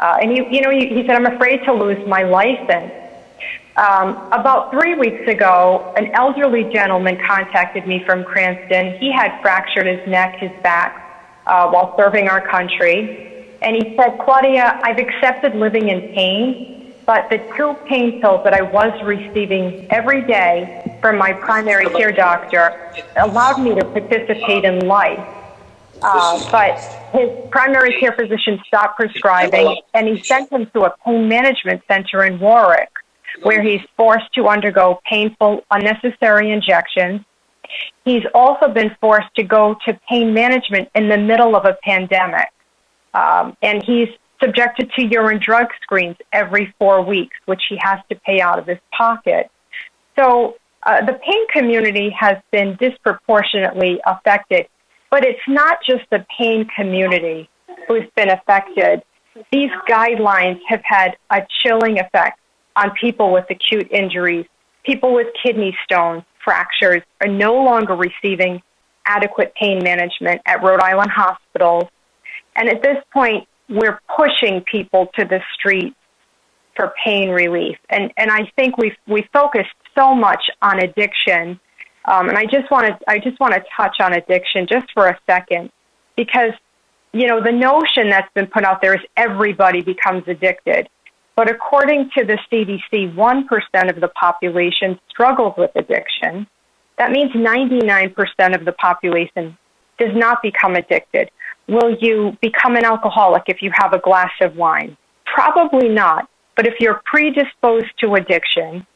And he said, I'm afraid to lose my license. About 3 weeks ago, an elderly gentleman contacted me from Cranston. He had fractured his neck, his back, while serving our country. And he said, Claudia, I've accepted living in pain, but the 2 pain pills that I was receiving every day from my primary care doctor allowed me to participate in life. But his primary care physician stopped prescribing, and he sent him to a pain management center in Warwick, where he's forced to undergo painful, unnecessary injections. He's also been forced to go to pain management in the middle of a pandemic. And he's subjected to urine drug screens every 4 weeks, which he has to pay out of his pocket. So the pain community has been disproportionately affected, but it's not just the pain community who's been affected. These guidelines have had a chilling effect on people with acute injuries. People with kidney stones, fractures, are no longer receiving adequate pain management at Rhode Island hospitals. And at this point, we're pushing people to the street for pain relief. And I think we focused so much on addiction. And I just want to touch on addiction just for a second, because, you know, the notion that's been put out there is everybody becomes addicted. But according to the CDC, 1% of the population struggles with addiction. That means 99% of the population does not become addicted. Will you become an alcoholic if you have a glass of wine? Probably not. But if you're predisposed to addiction,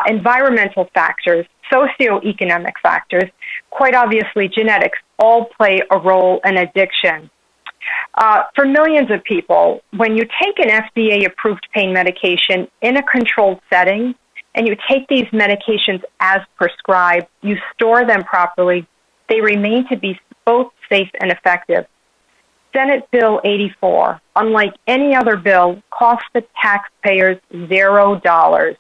environmental factors, socioeconomic factors, quite obviously genetics, all play a role in addiction. For millions of people, when you take an FDA-approved pain medication in a controlled setting, and you take these medications as prescribed, you store them properly, they remain to be both safe and effective. Senate Bill 84, unlike any other bill, costs the taxpayers $0.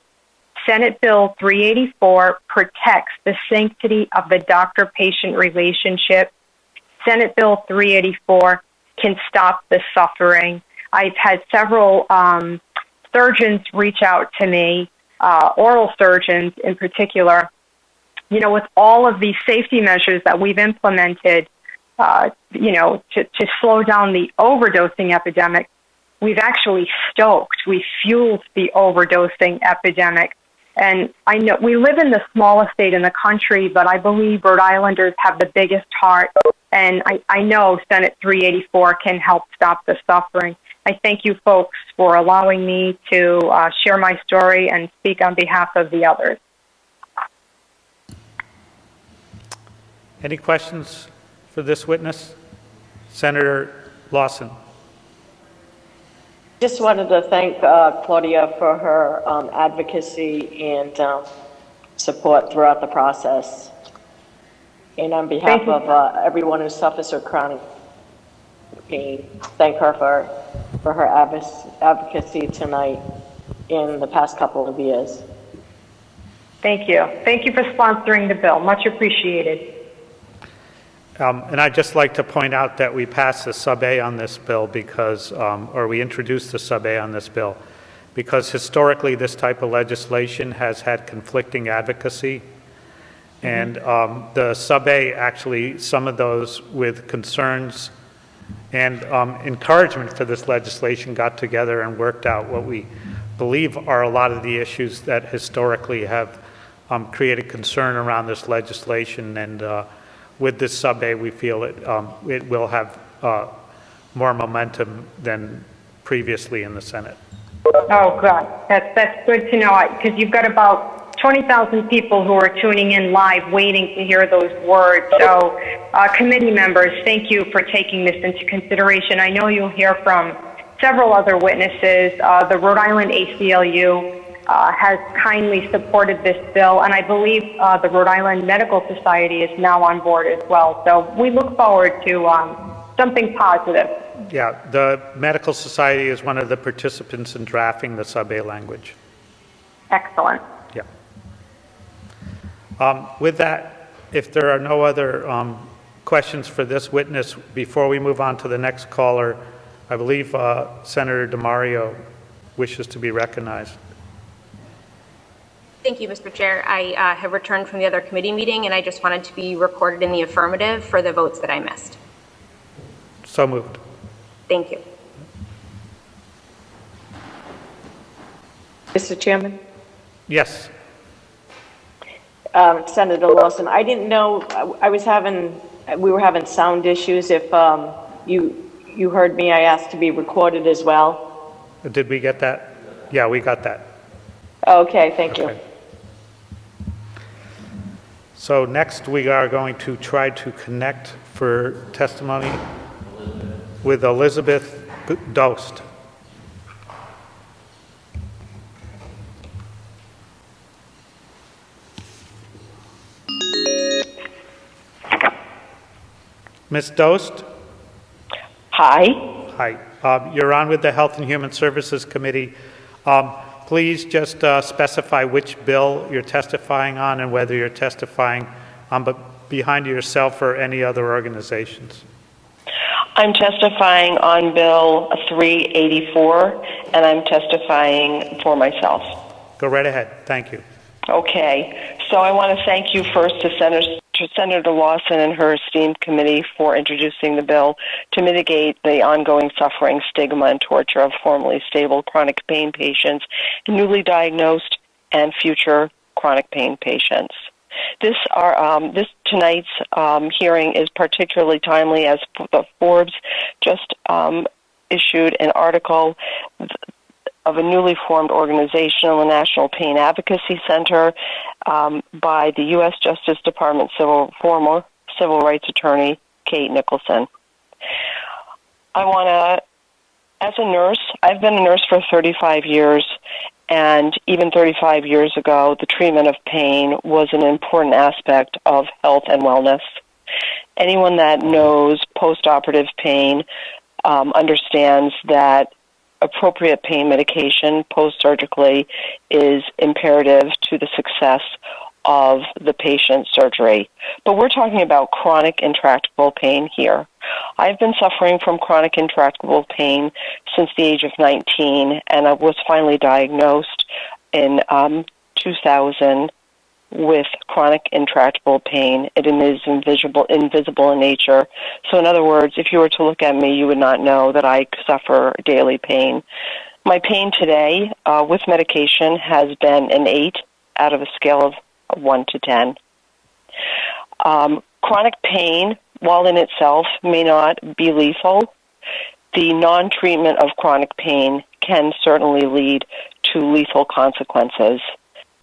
Senate Bill 384 protects the sanctity of the doctor-patient relationship. Senate Bill 384 can stop the suffering. I've had several surgeons reach out to me, oral surgeons in particular. You know, with all of these safety measures that we've implemented, to slow down the overdosing epidemic, we've actually we've fueled the overdosing epidemic. And I know we live in the smallest state in the country, but I believe Rhode Islanders have the biggest heart. And I know Senate 384 can help stop the suffering. I thank you folks for allowing me to share my story and speak on behalf of the others. Any questions for this witness? Senator Lawson. Just wanted to thank Claudia for her advocacy and support throughout the process. And on behalf of everyone who suffers from chronic pain, thank her for her advocacy tonight in the past couple of years. Thank you. Thank you for sponsoring the bill. Much appreciated. And I'd just like to point out that we passed the sub-A on this bill because, or we introduced the sub-A on this bill because historically this type of legislation has had conflicting advocacy. And the sub-A actually, some of those with concerns and encouragement for this legislation got together and worked out what we believe are a lot of the issues that historically have created concern around this legislation. And with this sub-A, we feel it will have more momentum than previously in the Senate. Oh, good. That's good to know, because you've got about 20,000 people who are tuning in live waiting to hear those words. So, committee members, thank you for taking this into consideration. I know you'll hear from several other witnesses. The Rhode Island ACLU has kindly supported this bill, and I believe the Rhode Island Medical Society is now on board as well. So we look forward to something positive. Yeah, the Medical Society is one of the participants in drafting the sub-A language. Excellent. Yeah. With that, if there are no other questions for this witness, before we move on to the next caller, I believe Senator DiMario wishes to be recognized. Thank you, Mr. Chair. I have returned from the other committee meeting, and I just wanted to be recorded in the affirmative for the votes that I missed. So moved. Thank you. Mr. Chairman? Yes. Senator Lawson, I didn't know, we were having sound issues. If you heard me, I asked to be recorded as well. Did we get that? Yeah, we got that. Okay, thank you. So next we are going to try to connect for testimony with Elizabeth Dost. Ms. Dost? Hi. Hi. You're on with the Health and Human Services Committee. Please just specify which bill you're testifying on and whether you're testifying but behind yourself or any other organizations. I'm testifying on Bill 384, and I'm testifying for myself. Go right ahead. Thank you. Okay, so I want to thank you first to Senator Lawson and her esteemed committee for introducing the bill to mitigate the ongoing suffering, stigma, and torture of formerly stable chronic pain patients, newly diagnosed, and future chronic pain patients. This tonight's hearing is particularly timely as the Forbes just issued an article of a newly formed organization, the National Pain Advocacy Center, by the U.S. Justice Department former civil rights attorney Kate Nicholson. I want to, as a nurse, I've been a nurse for 35 years, and even 35 years ago, the treatment of pain was an important aspect of health and wellness. Anyone that knows postoperative pain understands that appropriate pain medication post-surgically is imperative to the success of the patient's surgery. But we're talking about chronic intractable pain here. I've been suffering from chronic intractable pain since the age of 19, and I was finally diagnosed in 2000 with chronic intractable pain. It is invisible in nature. So in other words, if you were to look at me, you would not know that I suffer daily pain. My pain today with medication has been an 8 out of a scale of 1 to 10. Chronic pain, while in itself may not be lethal, the non-treatment of chronic pain can certainly lead to lethal consequences.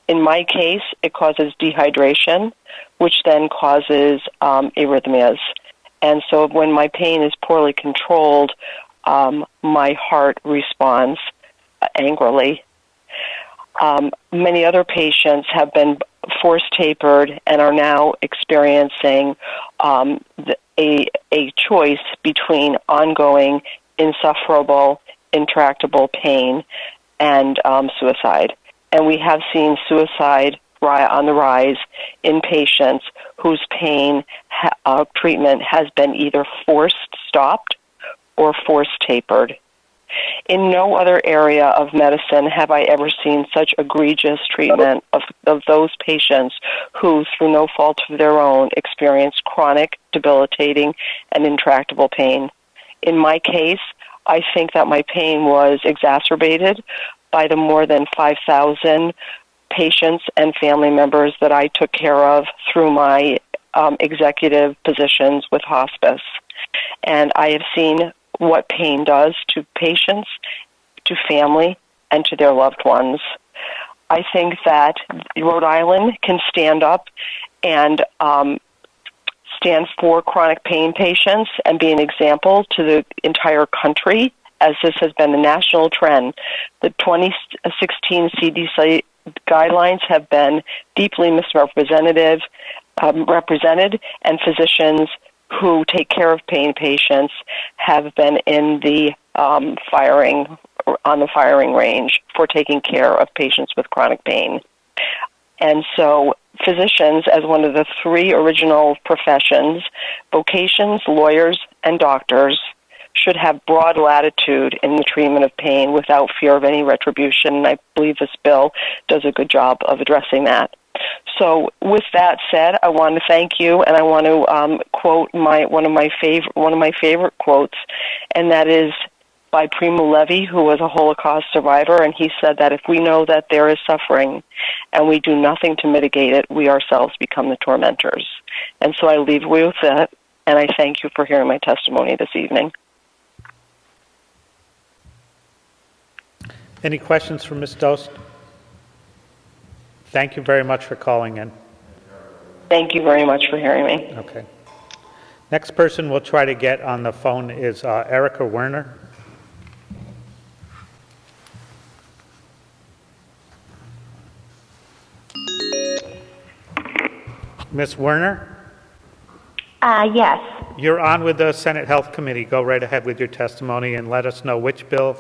In my case, it causes dehydration, which then causes arrhythmias. And so when my pain is poorly controlled, my heart responds angrily. Many other patients have been force tapered and are now experiencing a choice between ongoing, insufferable, intractable pain and suicide. And we have seen suicide on the rise in patients whose pain treatment has been either forced stopped or force tapered. In no other area of medicine have I ever seen such egregious treatment of those patients who, through no fault of their own, experienced chronic, debilitating, and intractable pain. In my case, I think that my pain was exacerbated by the more than 5,000 patients and family members that I took care of through my executive positions with hospice. And I have seen what pain does to patients, to family, and to their loved ones. I think that Rhode Island can stand up and stand for chronic pain patients and be an example to the entire country, as this has been the national trend. The 2016 CDC guidelines have been deeply misrepresented, and physicians who take care of pain patients have been in the on the firing range for taking care of patients with chronic pain. And so physicians, as one of the 3 original professions, vocations, lawyers, and doctors, should have broad latitude in the treatment of pain without fear of any retribution. And I believe this bill does a good job of addressing that. So with that said, I want to thank you, and I want to quote one of my favorite quotes, and that is by Primo Levi, who was a Holocaust survivor, and he said that if we know that there is suffering and we do nothing to mitigate it, we ourselves become the tormentors. And so I leave you with that, and I thank you for hearing my testimony this evening. Any questions for Ms. Dost? Thank you very much for calling in. Thank you very much for hearing me. Okay. Next person we'll try to get on the phone is Erica Werner. Ms. Werner? Yes. You're on with the Senate Health Committee. Go right ahead with your testimony and let us know which bill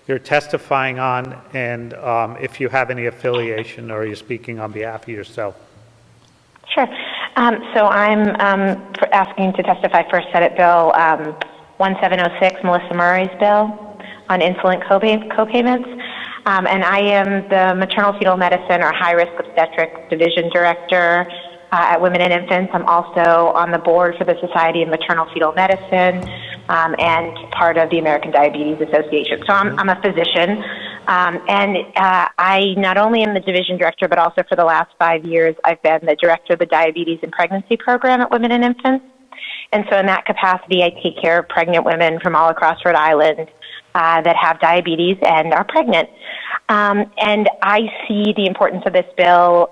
you're testifying on and if you have any affiliation or you're speaking on behalf of yourself. Sure. So I'm asking to testify for Senate Bill 1706, Melissa Murray's bill on insulin copayments. And I am the maternal fetal medicine or high-risk obstetric division director at Women and Infants. I'm also on the board for the Society of Maternal Fetal Medicine and part of the American Diabetes Association. So I'm a physician. I not only am the division director, but also for the last 5 years, I've been the director of the Diabetes and Pregnancy Program at Women and Infants. And so in that capacity, I take care of pregnant women from all across Rhode Island that have diabetes and are pregnant. And I see the importance of this bill,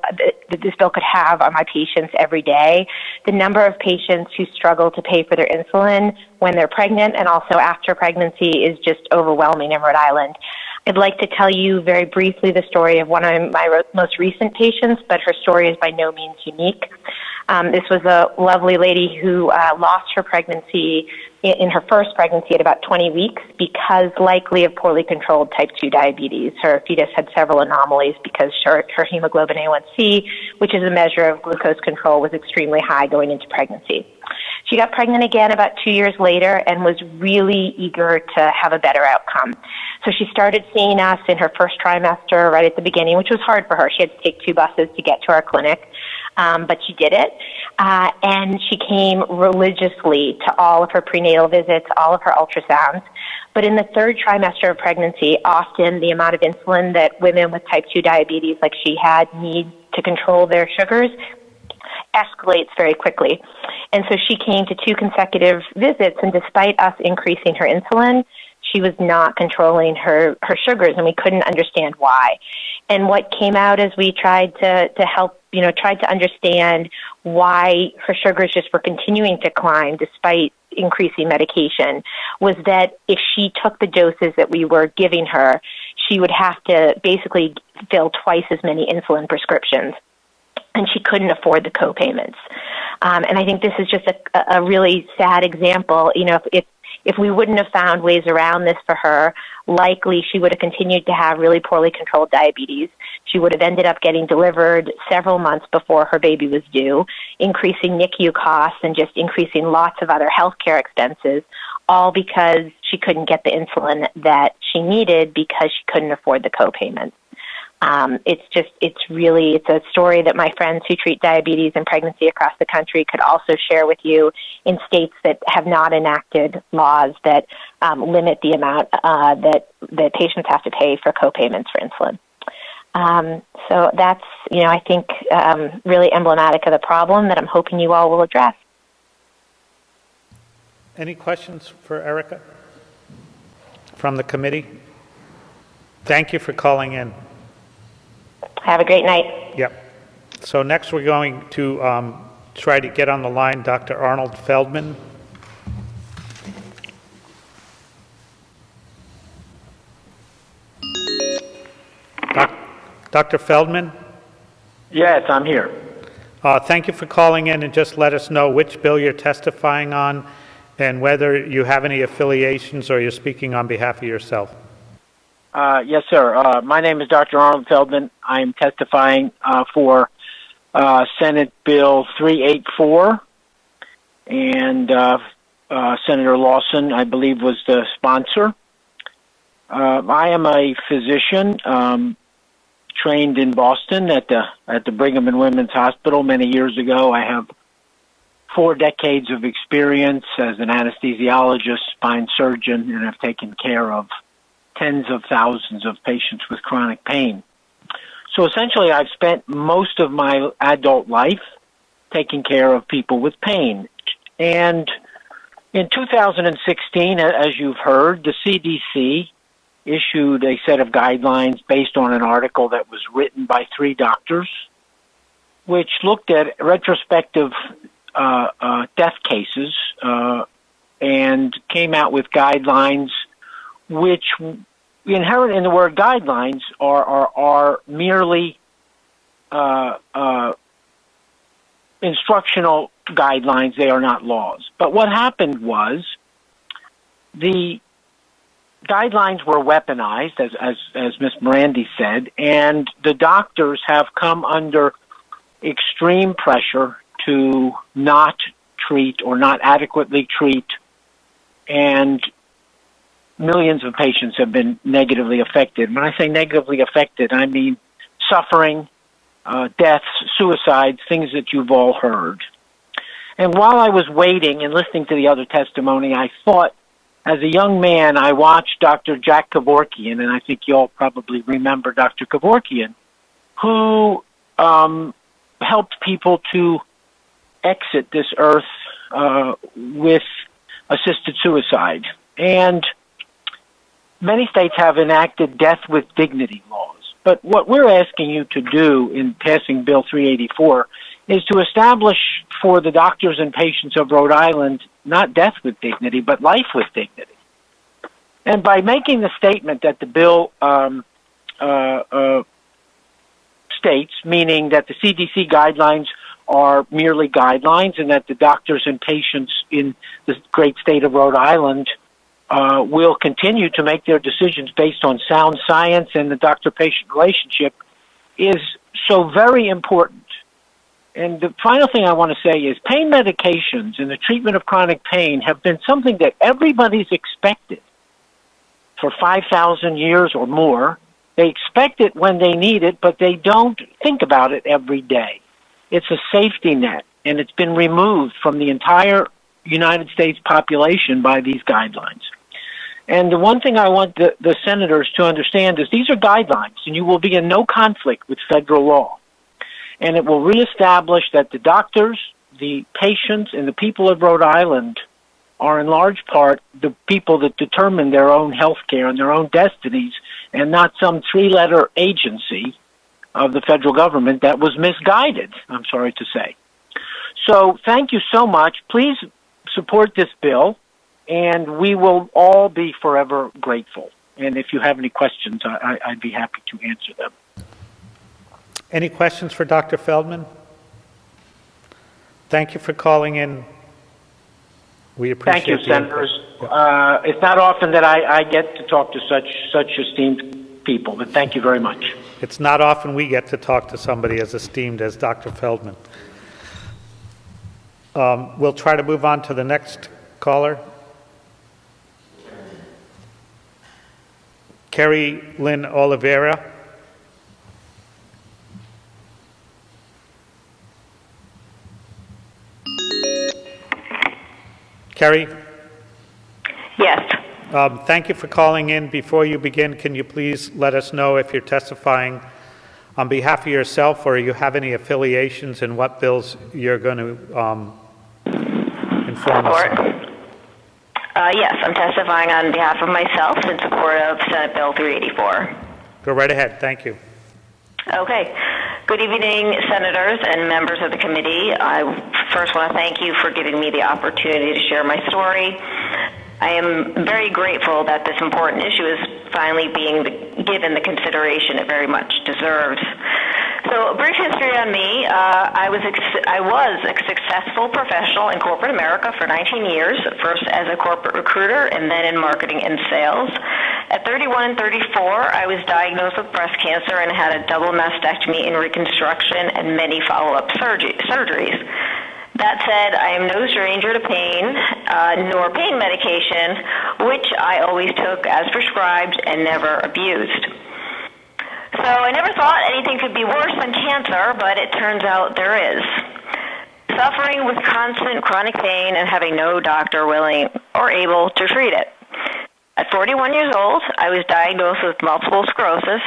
that this bill could have on my patients every day. The number of patients who struggle to pay for their insulin when they're pregnant and also after pregnancy is just overwhelming in Rhode Island. I'd like to tell you very briefly the story of one of my most recent patients, but her story is by no means unique. This was a lovely lady who lost her pregnancy in her first pregnancy at about 20 weeks because likely of poorly controlled type 2 diabetes. Her fetus had several anomalies because her hemoglobin A1C, which is a measure of glucose control, was extremely high going into pregnancy. She got pregnant again about 2 years later and was really eager to have a better outcome. So she started seeing us in her first trimester right at the beginning, which was hard for her. She had to take 2 buses to get to our clinic, but she did it. And she came religiously to all of her prenatal visits, all of her ultrasounds. But in the 3rd trimester of pregnancy, often the amount of insulin that women with type 2 diabetes like she had need to control their sugars escalates very quickly. And so she came to 2 consecutive visits, and despite us increasing her insulin, she was not controlling her sugars, and we couldn't understand why. And what came out as we tried to help, tried to understand why her sugars just were continuing to climb despite increasing medication, was that if she took the doses that we were giving her, she would have to basically fill twice as many insulin prescriptions. And she couldn't afford the co-payments. And I think this is just a really sad example. If we wouldn't have found ways around this for her, likely she would have continued to have really poorly controlled diabetes. She would have ended up getting delivered several months before her baby was due, increasing NICU costs and just increasing lots of other healthcare expenses, all because she couldn't get the insulin that she needed because she couldn't afford the co-payments. It's a story that my friends who treat diabetes and pregnancy across the country could also share with you in states that have not enacted laws that limit the amount that patients have to pay for co-payments for insulin. So that's, I think, really emblematic of the problem that I'm hoping you all will address. Any questions for Erica from the committee? Thank you for calling in. Have a great night. Yep. So next we're going to try to get on the line Dr. Arnold Feldman. Dr. Feldman? Yes, I'm here. Thank you for calling in, and just let us know which bill you're testifying on and whether you have any affiliations or you're speaking on behalf of yourself. Yes, sir. My name is Dr. Arnold Feldman. I am testifying for Senate Bill 384, and Senator Lawson, I believe, was the sponsor. I am a physician trained in Boston at the Brigham and Women's Hospital many years ago. I have 4 decades of experience as an anesthesiologist, spine surgeon, and have taken care of tens of thousands of patients with chronic pain. So essentially, I've spent most of my adult life taking care of people with pain. And in 2016, as you've heard, the CDC issued a set of guidelines based on an article that was written by 3 doctors, which looked at retrospective death cases and came out with guidelines which, inherent in the word guidelines, are merely instructional guidelines. They are not laws. But what happened was the guidelines were weaponized, as Ms. Morandi said, and the doctors have come under extreme pressure to not treat or not adequately treat, and millions of patients have been negatively affected. When I say negatively affected, I mean suffering, deaths, suicides, things that you've all heard. And while I was waiting and listening to the other testimony, I thought, as a young man, I watched Dr. Jack Kevorkian, and I think you all probably remember Dr. Kevorkian, who helped people to exit this earth with assisted suicide. And many states have enacted death with dignity laws. But what we're asking you to do in passing Bill 384 is to establish for the doctors and patients of Rhode Island not death with dignity, but life with dignity. And by making the statement that the bill states, meaning that the CDC guidelines are merely guidelines and that the doctors and patients in the great state of Rhode Island will continue to make their decisions based on sound science and the doctor-patient relationship, is so very important. And the final thing I want to say is pain medications and the treatment of chronic pain have been something that everybody's expected for 5,000 years or more. They expect it when they need it, but they don't think about it every day. It's a safety net, and it's been removed from the entire United States population by these guidelines. And the one thing I want the senators to understand is these are guidelines, and you will be in no conflict with federal law. And it will reestablish that the doctors, the patients, and the people of Rhode Island are in large part the people that determine their own health care and their own destinies, and not some three-letter agency of the federal government that was misguided, I'm sorry to say. So thank you so much. Please support this bill, and we will all be forever grateful. And if you have any questions, I'd be happy to answer them. Any questions for Dr. Feldman? Thank you for calling in. We appreciate Thank you, Senators. It's not often that I get to talk to such esteemed people, but thank you very much. It's not often we get to talk to somebody as esteemed as Dr. Feldman. We'll try to move on to the next caller. Kerry Lynn Oliveira. Kerry? Yes. Thank you for calling in. Before you begin, can you please let us know if you're testifying on behalf of yourself or you have any affiliations and what bills you're going to inform us on? Yes, I'm testifying on behalf of myself in support of Senate Bill 384. Go right ahead. Thank you. Okay. Good evening, Senators and members of the committee. I first want to thank you for giving me the opportunity to share my story. I am very grateful that this important issue is finally being given the consideration it very much deserves. So a brief history on me. I was a successful professional in corporate America for 19 years, first as a corporate recruiter and then in marketing and sales. At 31 and 34, I was diagnosed with breast cancer and had a double mastectomy and reconstruction and many follow-up surgeries. That said, I am no stranger to pain, nor pain medication, which I always took as prescribed and never abused. So I never thought anything could be worse than cancer, but it turns out there is. Suffering with constant chronic pain and having no doctor willing or able to treat it. At 41 years old, I was diagnosed with multiple sclerosis.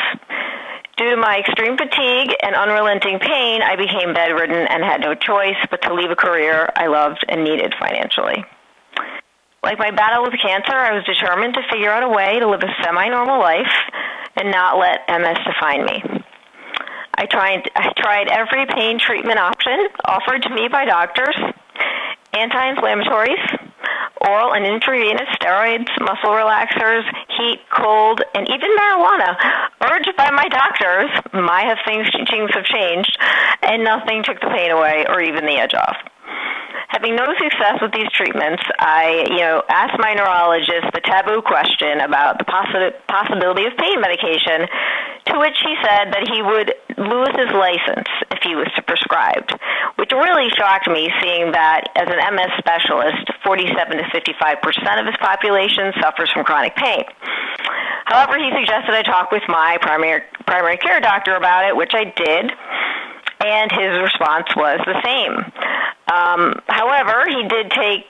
Due to my extreme fatigue and unrelenting pain, I became bedridden and had no choice but to leave a career I loved and needed financially. Like my battle with cancer, I was determined to figure out a way to live a semi-normal life and not let MS define me. I tried every pain treatment option offered to me by doctors, anti-inflammatories, oral and intravenous steroids, muscle relaxers, heat, cold, and even marijuana, urged by my doctors. Things have changed, and nothing took the pain away or even the edge off. Having no success with these treatments, I asked my neurologist the taboo question about the possibility of pain medication To which he said that he would lose his license if he was prescribed, which really shocked me, seeing that as an MS specialist, 47 to 55% of his population suffers from chronic pain. However, he suggested I talk with my primary care doctor about it, which I did, and his response was the same. However, he did take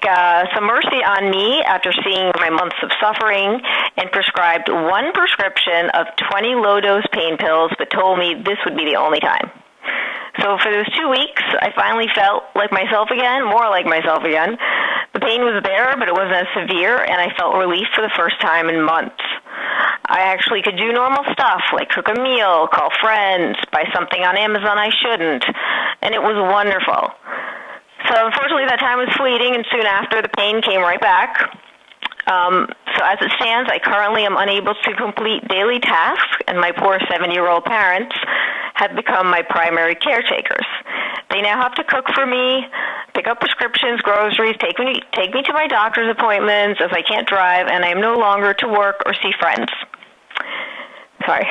some mercy on me after seeing my months of suffering and prescribed one prescription of 20 low-dose pain pills, but told me this would be the only time. So for those 2 weeks, I finally felt like myself again, more like myself again. The pain was there, but it wasn't as severe, and I felt relief for the first time in months. I actually could do normal stuff like cook a meal, call friends, buy something on Amazon I shouldn't, and it was wonderful. So unfortunately that time was fleeting, and soon after the pain came right back. So as it stands, I currently am unable to complete daily tasks, and my poor 7-year-old parents have become my primary caretakers. They now have to cook for me, pick up prescriptions, groceries, take me to my doctor's appointments as I can't drive, and I am no longer to work or see friends. Sorry.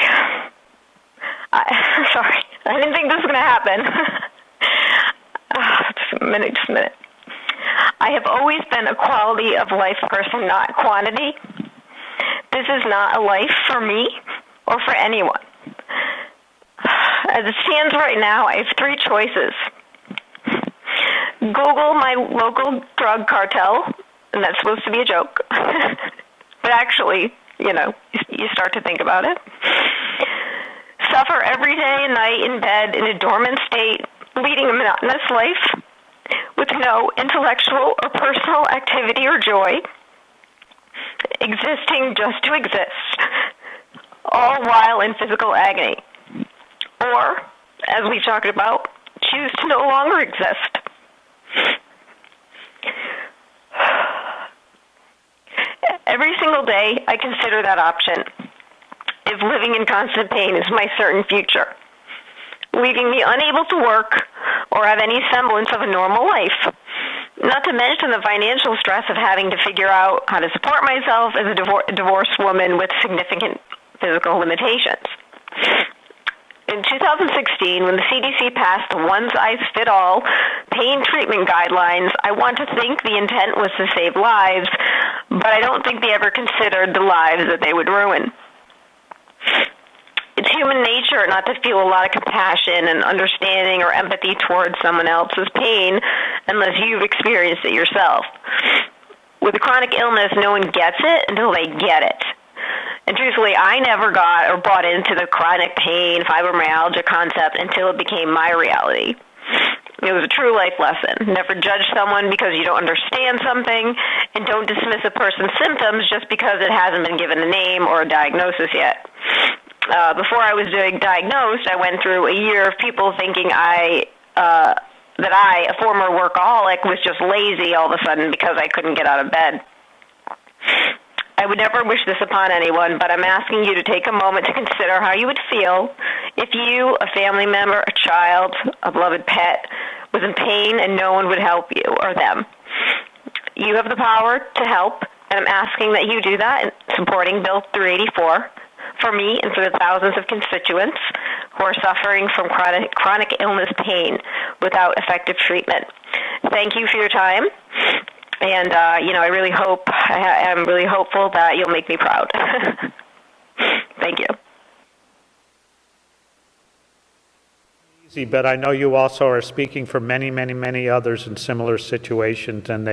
Sorry. I didn't think this was going to happen. Just a minute. I have always been a quality of life person, not quantity. This is not a life for me or for anyone. As it stands right now, I have 3 choices. Google my local drug cartel, and that's supposed to be a joke. But actually, you start to think about it. Suffer every day and night in bed in a dormant state, leading a monotonous life with no intellectual or personal activity or joy, existing just to exist, all while in physical agony. Or, as we've talked about, choose to no longer exist. Every single day, I consider that option, if living in constant pain is my certain future, leaving me unable to work or have any semblance of a normal life. Not to mention the financial stress of having to figure out how to support myself as a divorced woman with significant physical limitations. In 2016, when the CDC passed the one-size-fit-all pain treatment guidelines, I want to think the intent was to save lives, but I don't think they ever considered the lives that they would ruin. It's human nature not to feel a lot of compassion and understanding or empathy towards someone else's pain unless you've experienced it yourself. With a chronic illness, no one gets it until they get it. And truthfully, I never got or bought into the chronic pain, fibromyalgia concept until it became my reality. It was a true life lesson. Never judge someone because you don't understand something, and don't dismiss a person's symptoms just because it hasn't been given a name or a diagnosis yet. Before I was doing diagnosed, I went through a year of people thinking that I, a former workaholic, was just lazy all of a sudden because I couldn't get out of bed. I would never wish this upon anyone, but I'm asking you to take a moment to consider how you would feel if you, a family member, a child, a beloved pet, was in pain and no one would help you or them. You have the power to help, and I'm asking that you do that in supporting Bill 384 for me and for the thousands of constituents who are suffering from chronic illness pain without effective treatment. Thank you for your time. And, I really hope, I'm really hopeful that you'll make me proud. Thank you. Easy, but I know you also are speaking for many, many, many others in similar situations, and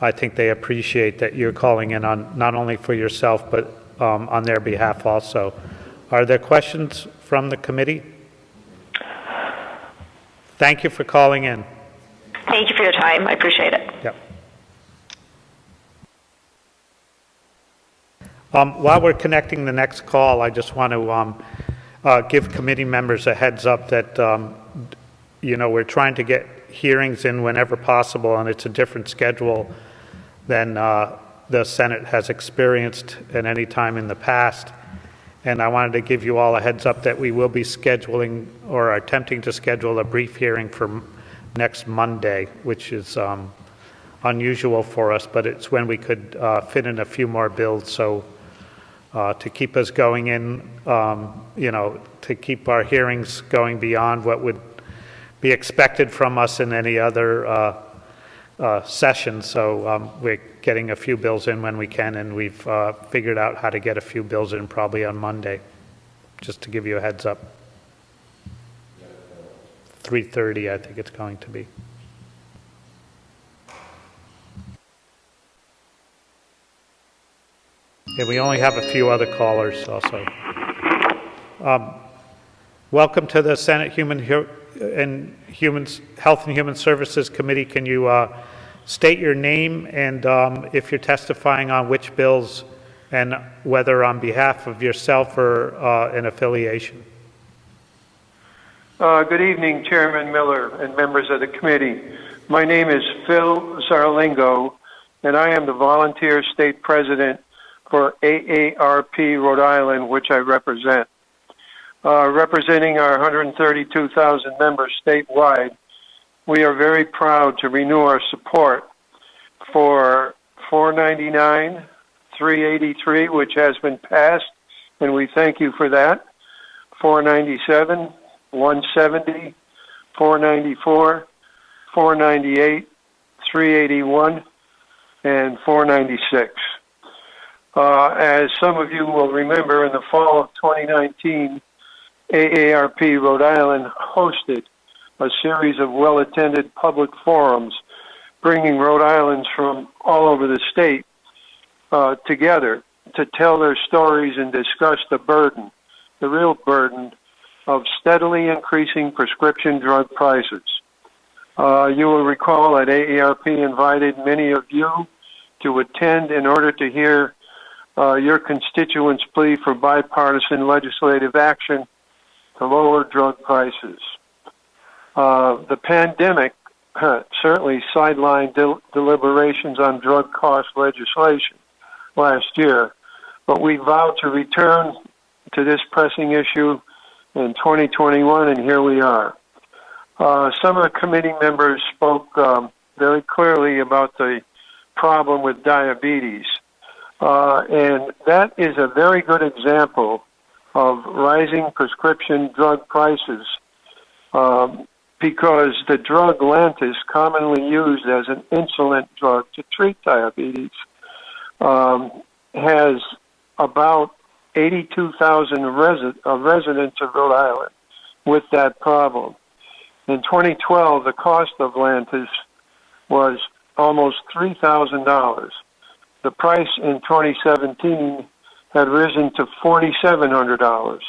I think they appreciate that you're calling in on not only for yourself, but on their behalf also. Are there questions from the committee? Thank you for calling in. Thank you for your time. I appreciate it. Yep. While we're connecting the next call, I just want to give committee members a heads up that, we're trying to get hearings in whenever possible, and it's a different schedule than the Senate has experienced at any time in the past. And I wanted to give you all a heads up that we will be scheduling or attempting to schedule a brief hearing for next Monday, which is unusual for us, but it's when we could fit in a few more bills. So to keep us going in, to keep our hearings going beyond what would be expected from us in any other session. So we're getting a few bills in when we can, and we've figured out how to get a few bills in probably on Monday, just to give you a heads up. 3:30, I think it's going to be. Yeah, we only have a few other callers also. Welcome to the Senate Health and Human Services Committee. Can you state your name and if you're testifying on which bills and whether on behalf of yourself or an affiliation? Good evening, Chairman Miller and members of the committee. My name is Phil Zarlingo, and I am the volunteer state president for AARP Rhode Island, which I represent. Representing our 132,000 members statewide, we are very proud to renew our support for 499, 383, which has been passed, and we thank you for that, 497, 170, 494, 498, 381, and 496. As some of you will remember, in the fall of 2019, AARP Rhode Island hosted a series of well-attended public forums, bringing Rhode Islanders from all over the state together to tell their stories and discuss the burden, the real burden, of steadily increasing prescription drug prices. You will recall that AARP invited many of you to attend in order to hear your constituents' plea for bipartisan legislative action to lower drug prices. The pandemic certainly sidelined deliberations on drug cost legislation last year, but we vowed to return to this pressing issue in 2021, and here we are. Some of the committee members spoke very clearly about the problem with diabetes. And that is a very good example of rising prescription drug prices because the drug Lantus, commonly used as an insulin drug to treat diabetes, has about 82,000 residents of Rhode Island with that problem. In 2012, the cost of Lantus was almost $3,000. The price in 2017 had risen to $4,700.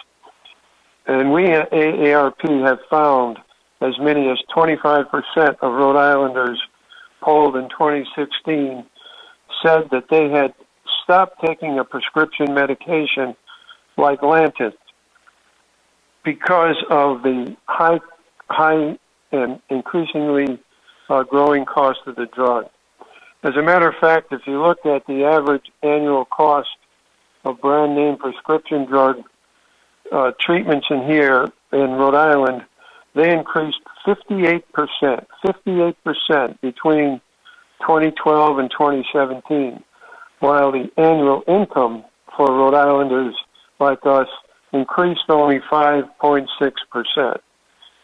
And we at AARP have found as many as 25% of Rhode Islanders polled in 2016 said that they had stopped taking a prescription medication like Lantus because of the high and increasingly growing cost of the drug. As a matter of fact, if you look at the average annual cost of brand name prescription drug treatments in here in Rhode Island, they increased 58% between 2012 and 2017, while the annual income for Rhode Islanders like us increased only 5.6%.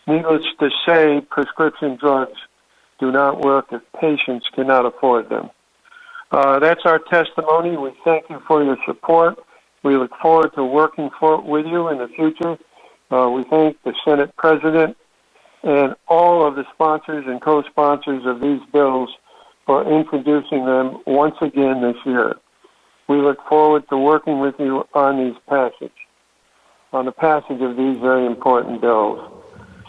Needless to say, prescription drugs do not work if patients cannot afford them. That's our testimony. We thank you for your support. We look forward to working with you in the future. We thank the Senate President and all of the sponsors and co-sponsors of these bills for introducing them once again this year. We look forward to working with you on the passage of these very important bills.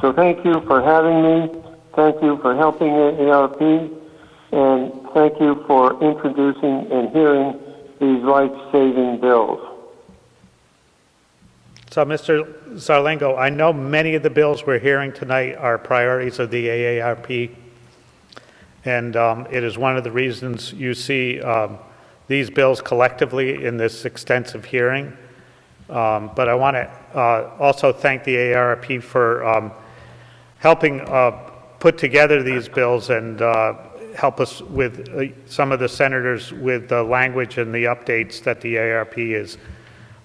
So thank you for having me. Thank you for helping AARP, and thank you for introducing and hearing these life-saving bills. So, Mr. Zarlingo, I know many of the bills we're hearing tonight are priorities of the AARP, and it is one of the reasons you see these bills collectively in this extensive hearing. But I want to also thank the AARP for helping put together these bills and help us with some of the senators with the language and the updates that the AARP is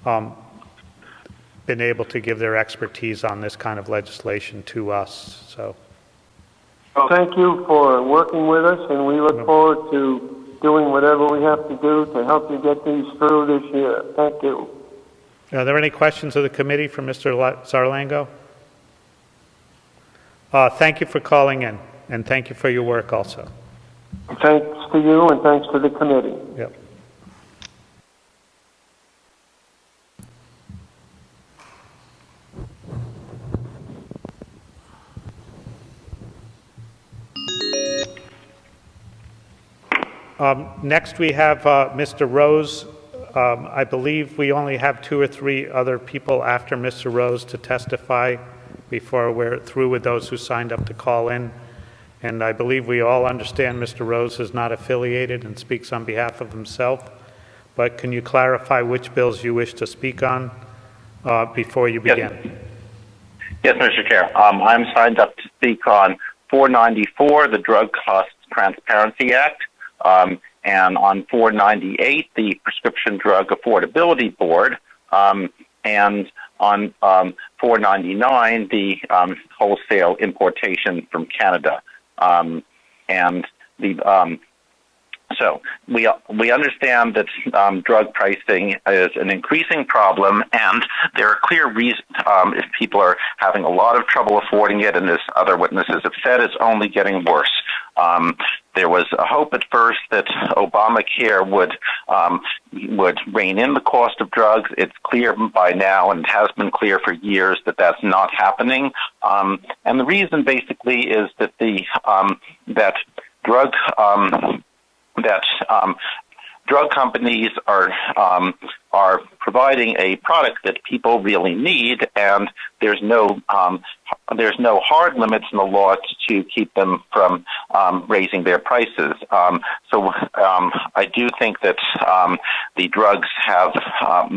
been able to give their expertise on this kind of legislation to us. So, Well, thank you for working with us, and we look forward to doing whatever we have to do to help you get these through this year. Thank you. are there any questions of the committee for Mr. Zarlango? Thank you for calling in, and thank you for your work also. Thanks to you, and thanks to the committee. Yep. Next, we have Mr. Rose. I believe we only have 2 or 3 other people after Mr. Rose to testify before we're through with those who signed up to call in. And I believe we all understand Mr. Rose is not affiliated and speaks on behalf of himself. But can you clarify which bills you wish to speak on before you begin? Yes, Mr. Chair. I'm signed up to speak on 494, the Drug Cost Transparency Act, and on 498, the Prescription Drug Affordability Board, and on 499, the wholesale importation from Canada. And the so we understand that drug pricing is an increasing problem, and there are clear reasons if people are having a lot of trouble affording it, and as other witnesses have said, it's only getting worse. There was a hope at first that Obamacare would rein in the cost of drugs. It's clear by now, and has been clear for years, that that's not happening. And the reason basically is that drug companies are providing a product that people really need, and there's no hard limits in the law to keep them from raising their prices. So I do think that the drugs have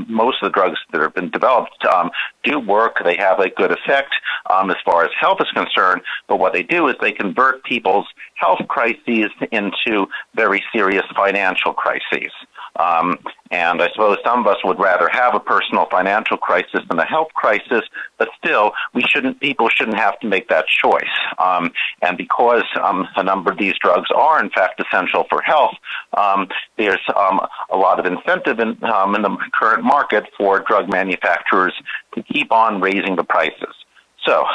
most of the drugs that have been developed do work. They have a good effect as far as health is concerned. But what they do is they convert people's health crises into very serious financial crises. And I suppose some of us would rather have a personal financial crisis than a health crisis, but still, people shouldn't have to make that choice. And because a number of these drugs are, in fact, essential for health, there's a lot of incentive in the current market for drug manufacturers to keep on raising the prices. So,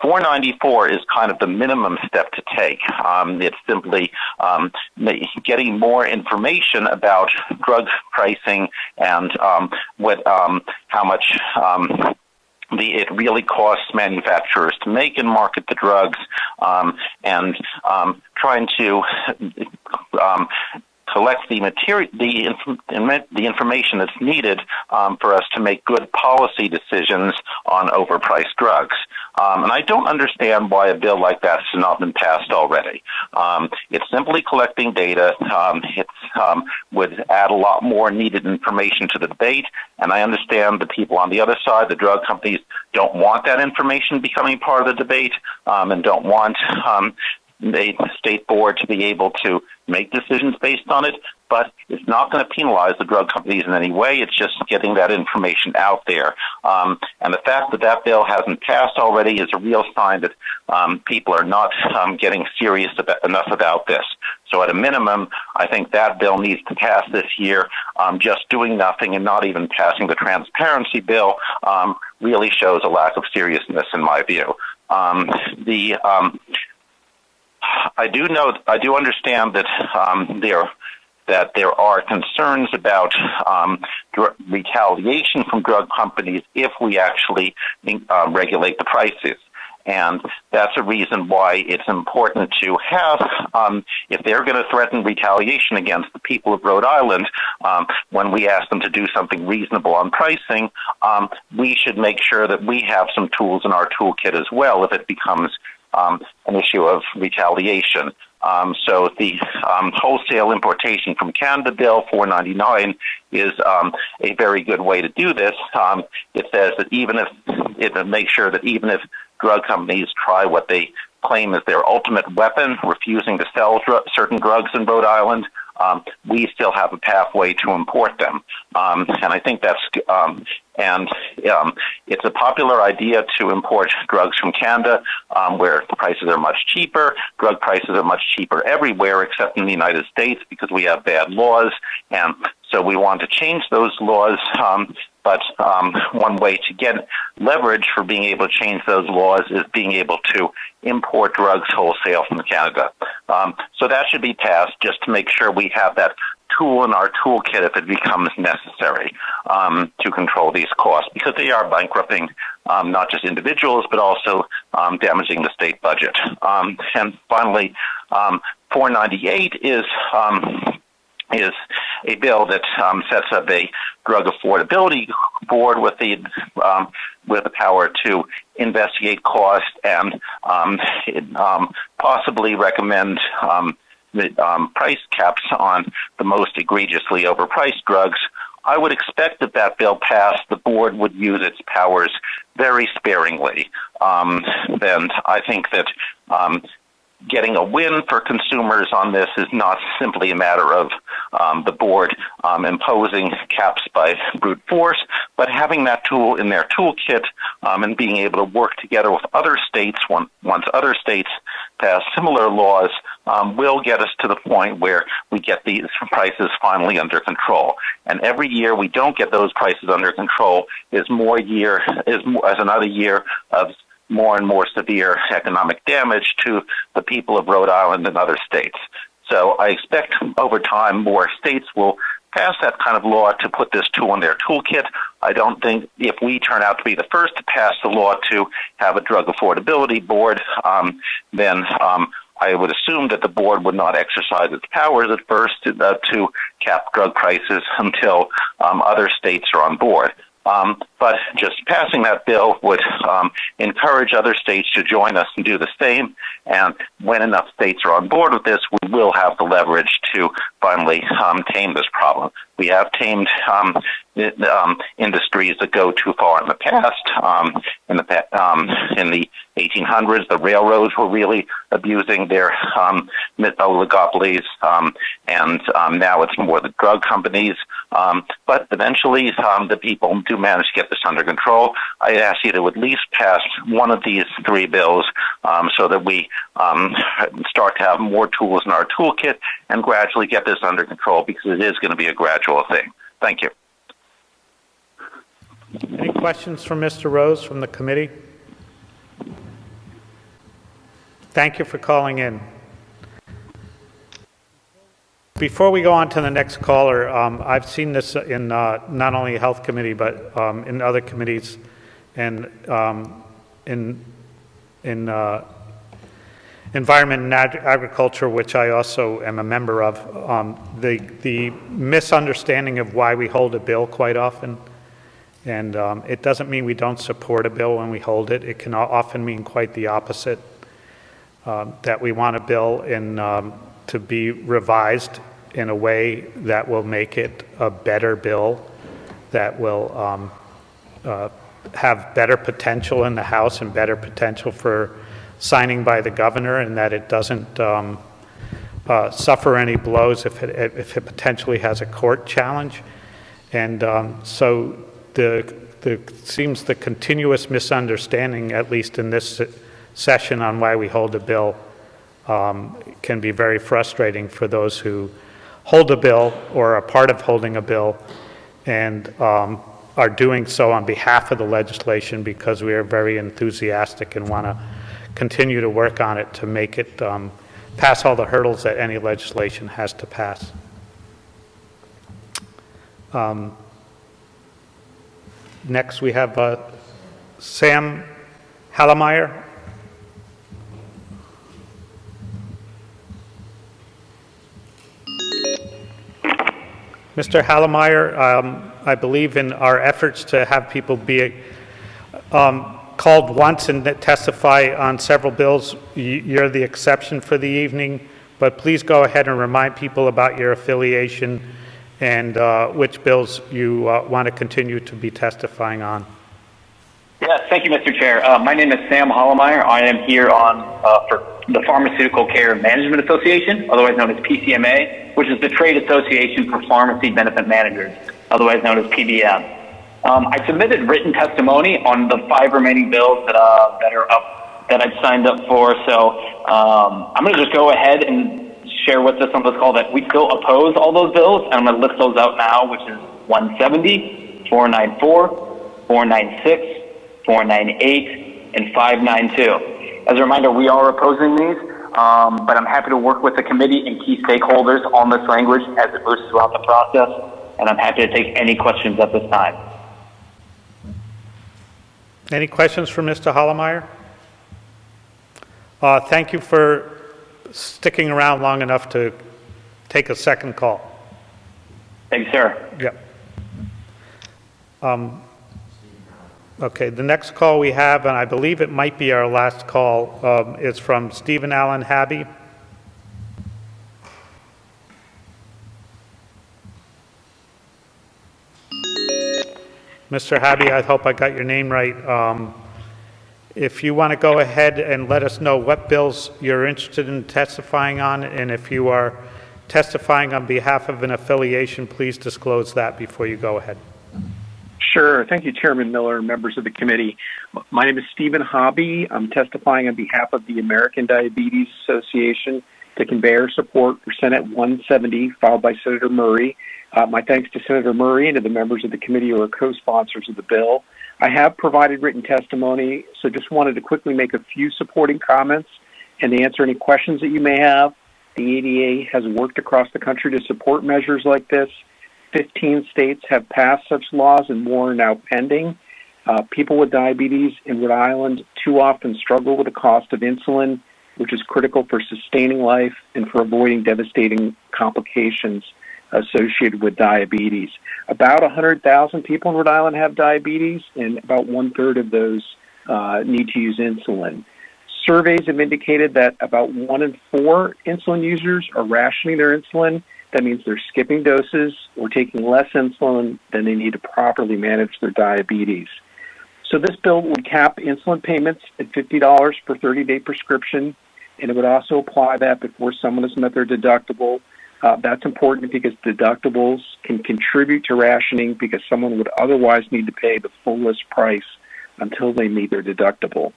494 is kind of the minimum step to take. It's simply getting more information about drug pricing and how much it really costs manufacturers to make and market the drugs, and trying to collect the information that's needed for us to make good policy decisions on overpriced drugs. And I don't understand why a bill like that has not been passed already. It's simply collecting data. It would add a lot more needed information to the debate, and I understand the people on the other side, the drug companies, don't want that information becoming part of the debate, and don't want the state board to be able to make decisions based on it, but it's not going to penalize the drug companies in any way. It's just getting that information out there. And the fact that that bill hasn't passed already is a real sign that people are not getting serious enough about this. So at a minimum, I think that bill needs to pass this year. Just doing nothing and not even passing the transparency bill really shows a lack of seriousness in my view. I do understand that there are concerns about retaliation from drug companies if we actually regulate the prices. And that's a reason why it's important to have, if they're going to threaten retaliation against the people of Rhode Island, when we ask them to do something reasonable on pricing, we should make sure that we have some tools in our toolkit as well if it becomes an issue of retaliation. So the wholesale importation from Canada bill 499 is a very good way to do this. It says that it makes sure that even if drug companies try what they claim is their ultimate weapon, refusing to sell certain drugs in Rhode Island, we still have a pathway to import them. And I think that's, it's a popular idea to import drugs from Canada, where the prices are much cheaper. Drug prices are much cheaper everywhere except in the United States because we have bad laws. And so we want to change those laws. But one way to get leverage for being able to change those laws is being able to import drugs wholesale from Canada. So that should be passed just to make sure we have that tool in our toolkit if it becomes necessary to control these costs, because they are bankrupting not just individuals but also damaging the state budget. And finally, 498 is a bill that sets up a drug affordability board with the power to investigate cost and possibly recommend price caps on the most egregiously overpriced drugs. I would expect that that bill passed, the board would use its powers very sparingly. And I think that getting a win for consumers on this is not simply a matter of the board imposing caps by brute force, but having that tool in their toolkit and being able to work together with other states once other states pass similar laws will get us to the point where we get these prices finally under control. And every year we don't get those prices under control is another year of more and more severe economic damage to the people of Rhode Island and other states. So I expect over time more states will pass that kind of law to put this tool in their toolkit. I don't think if we turn out to be the first to pass the law to have a drug affordability board, then I would assume that the board would not exercise its powers at first to cap drug prices until other states are on board. But just passing that bill would encourage other states to join us and do the same. And when enough states are on board with this, we will have the leverage to finally tame this problem. We have tamed industries that go too far in the past. In the 1800s, the railroads were really abusing their oligopolies, and now it's more the drug companies. But eventually, the people do manage to get this under control. I ask you to at least pass one of these three bills so that we start to have more tools in our toolkit and gradually get this under control, because it is going to be a gradual thing. Thank you. Any questions from Mr. Rose from the committee? Thank you for calling in. Before we go on to the next caller, I've seen this in not only Health Committee, but in other committees and in Environment and Agriculture, which I also am a member of, the misunderstanding of why we hold a bill quite often. And it doesn't mean we don't support a bill when we hold it. It can often mean quite the opposite, that we want a bill to be revised in a way that will make it a better bill, that will have better potential in the House and better potential for signing by the governor, and that it doesn't suffer any blows if it potentially has a court challenge. And so seems the continuous misunderstanding, at least in this session, on why we hold a bill can be very frustrating for those who hold a bill or are part of holding a bill and are doing so on behalf of the legislation because we are very enthusiastic and want to continue to work on it to make it pass all the hurdles that any legislation has to pass. Next, we have Sam Halemeyer. Mr. Halemeyer, I believe in our efforts to have people be called once and testify on several bills, you're the exception for the evening, but please go ahead and remind people about your affiliation and which bills you want to continue to be testifying on. Yes, thank you, Mr. Chair. My name is Sam Halemeyer. I am here on for the Pharmaceutical Care Management Association, otherwise known as PCMA, which is the Trade Association for Pharmacy Benefit Managers, otherwise known as PBM. I submitted written testimony on the 5 remaining bills that are up that I've signed up for. So I'm going to just go ahead and share with us on this call that we still oppose all those bills, and I'm going to list those out now, which is 170, 494, 496, 498, and 592. As a reminder, we are opposing these, but I'm happy to work with the committee and key stakeholders on this language as it moves throughout the process, and I'm happy to take any questions at this time. Any questions for Mr. Halemeyer? Thank you for sticking around long enough to take a second call. Thank you, sir. Yep. Okay, the next call we have, and I believe it might be our last call, is from Stephen Allen Habby. Mr. Habby, I hope I got your name right. If you want to go ahead and let us know what bills you're interested in testifying on, and if you are testifying on behalf of an affiliation, please disclose that before you go ahead. Sure. Thank you, Chairman Miller and members of the committee. My name is Stephen Hobby. I'm testifying on behalf of the American Diabetes Association to convey our support for Senate 170, filed by Senator Murray. My thanks to Senator Murray and to the members of the committee who are co-sponsors of the bill. I have provided written testimony, so just wanted to quickly make a few supporting comments and to answer any questions that you may have. The ADA has worked across the country to support measures like this. 15 states have passed such laws and more are now pending. People with diabetes in Rhode Island too often struggle with the cost of insulin, which is critical for sustaining life and for avoiding devastating complications associated with diabetes. About 100,000 people in Rhode Island have diabetes, and about 1/3 of those need to use insulin. Surveys have indicated that about 1 in 4 insulin users are rationing their insulin. That means they're skipping doses or taking less insulin than they need to properly manage their diabetes. So this bill would cap insulin payments at $50 per 30-day prescription, and it would also apply that before someone has met their deductible. That's important because deductibles can contribute to rationing because someone would otherwise need to pay the full list price until they meet their deductible.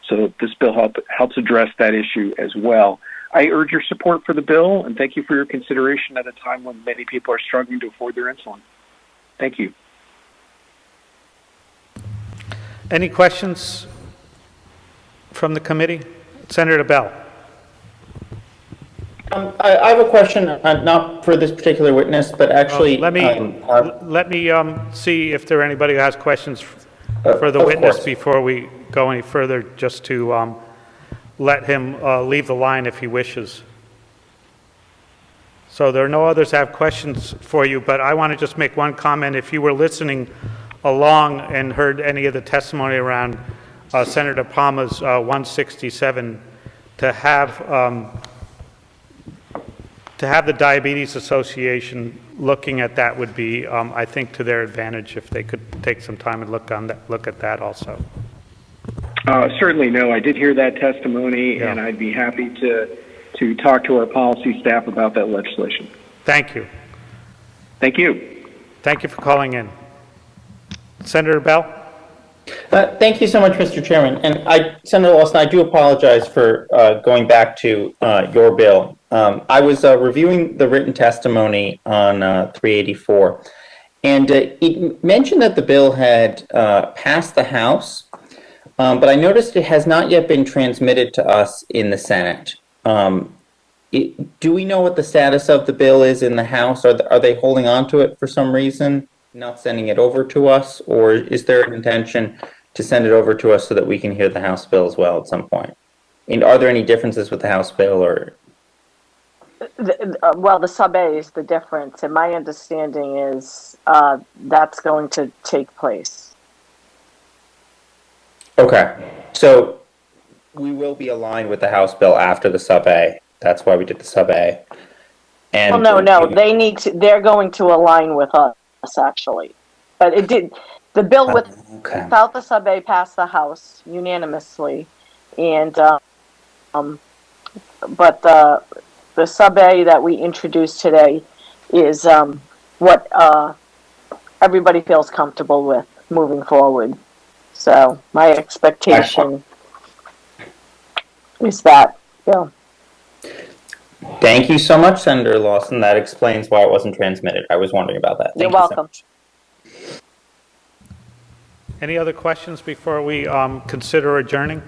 So this bill helps address that issue as well. I urge your support for the bill, and thank you for your consideration at a time when many people are struggling to afford their insulin. Thank you. Any questions from the committee? Senator Bell. I have a question, not for this particular witness, but actually... let me see if there are anybody who has questions for the witness before we go any further, just to let him leave the line if he wishes. So there are no others that have questions for you, but I want to just make one comment. If you were listening along and heard any of the testimony around Senator Palmer's 167, to have the Diabetes Association looking at that would be, I think, to their advantage if they could take some time and look at that also. Certainly, no. I did hear that testimony, and I'd be happy to talk to our policy staff about that legislation. Thank you. Thank you. Thank you for calling in. Senator Bell? Thank you so much, Mr. Chairman. And Senator Lawson, I do apologize for going back to your bill. I was reviewing the written testimony on 384, and it mentioned that the bill had passed the House, but I noticed it has not yet been transmitted to us in the Senate. Do we know what the status of the bill is in the House? Are they holding on to it for some reason, not sending it over to us, or is there an intention to send it over to us so that we can hear the House bill as well at some point? And are there any differences with the House bill, or? Well, the sub-A is the difference, and my understanding is that's going to take place. Okay, so we will be aligned with the House bill after the sub-A. That's why we did the sub-A. And well, no, they're going to align with us, actually. But it did, the bill without the sub-A passed the House unanimously, and but the sub A that we introduced today is what everybody feels comfortable with moving forward. So my expectation is that, yeah. Thank you so much, Senator Lawson. That explains why it wasn't transmitted. I was wondering about that. You're Thank you so welcome. much. Any other questions before we consider adjourning?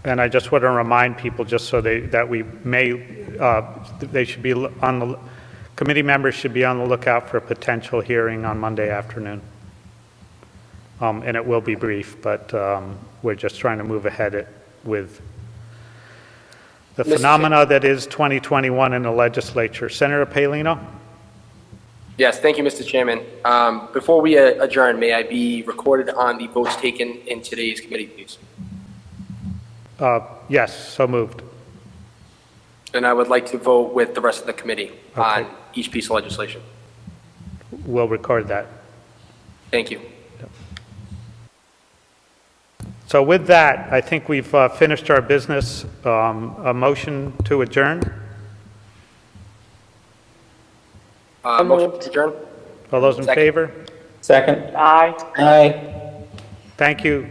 And I just want to remind people, just so that we may, they should be on the, committee members should be on the lookout for a potential hearing on Monday afternoon. And it will be brief, but we're just trying to move ahead with the phenomena that is 2021 in the legislature. Senator Palino? Yes, thank you, Mr. Chairman. Before we adjourn, may I be recorded on the votes taken in today's committee, please? Yes, so moved. And I would like to vote with the rest of the committee on each piece of legislation. We'll record that. Thank you. So with that, I think we've finished our business. A motion to adjourn? Motion to adjourn? All those in favor? Second. Aye. Aye. Thank you.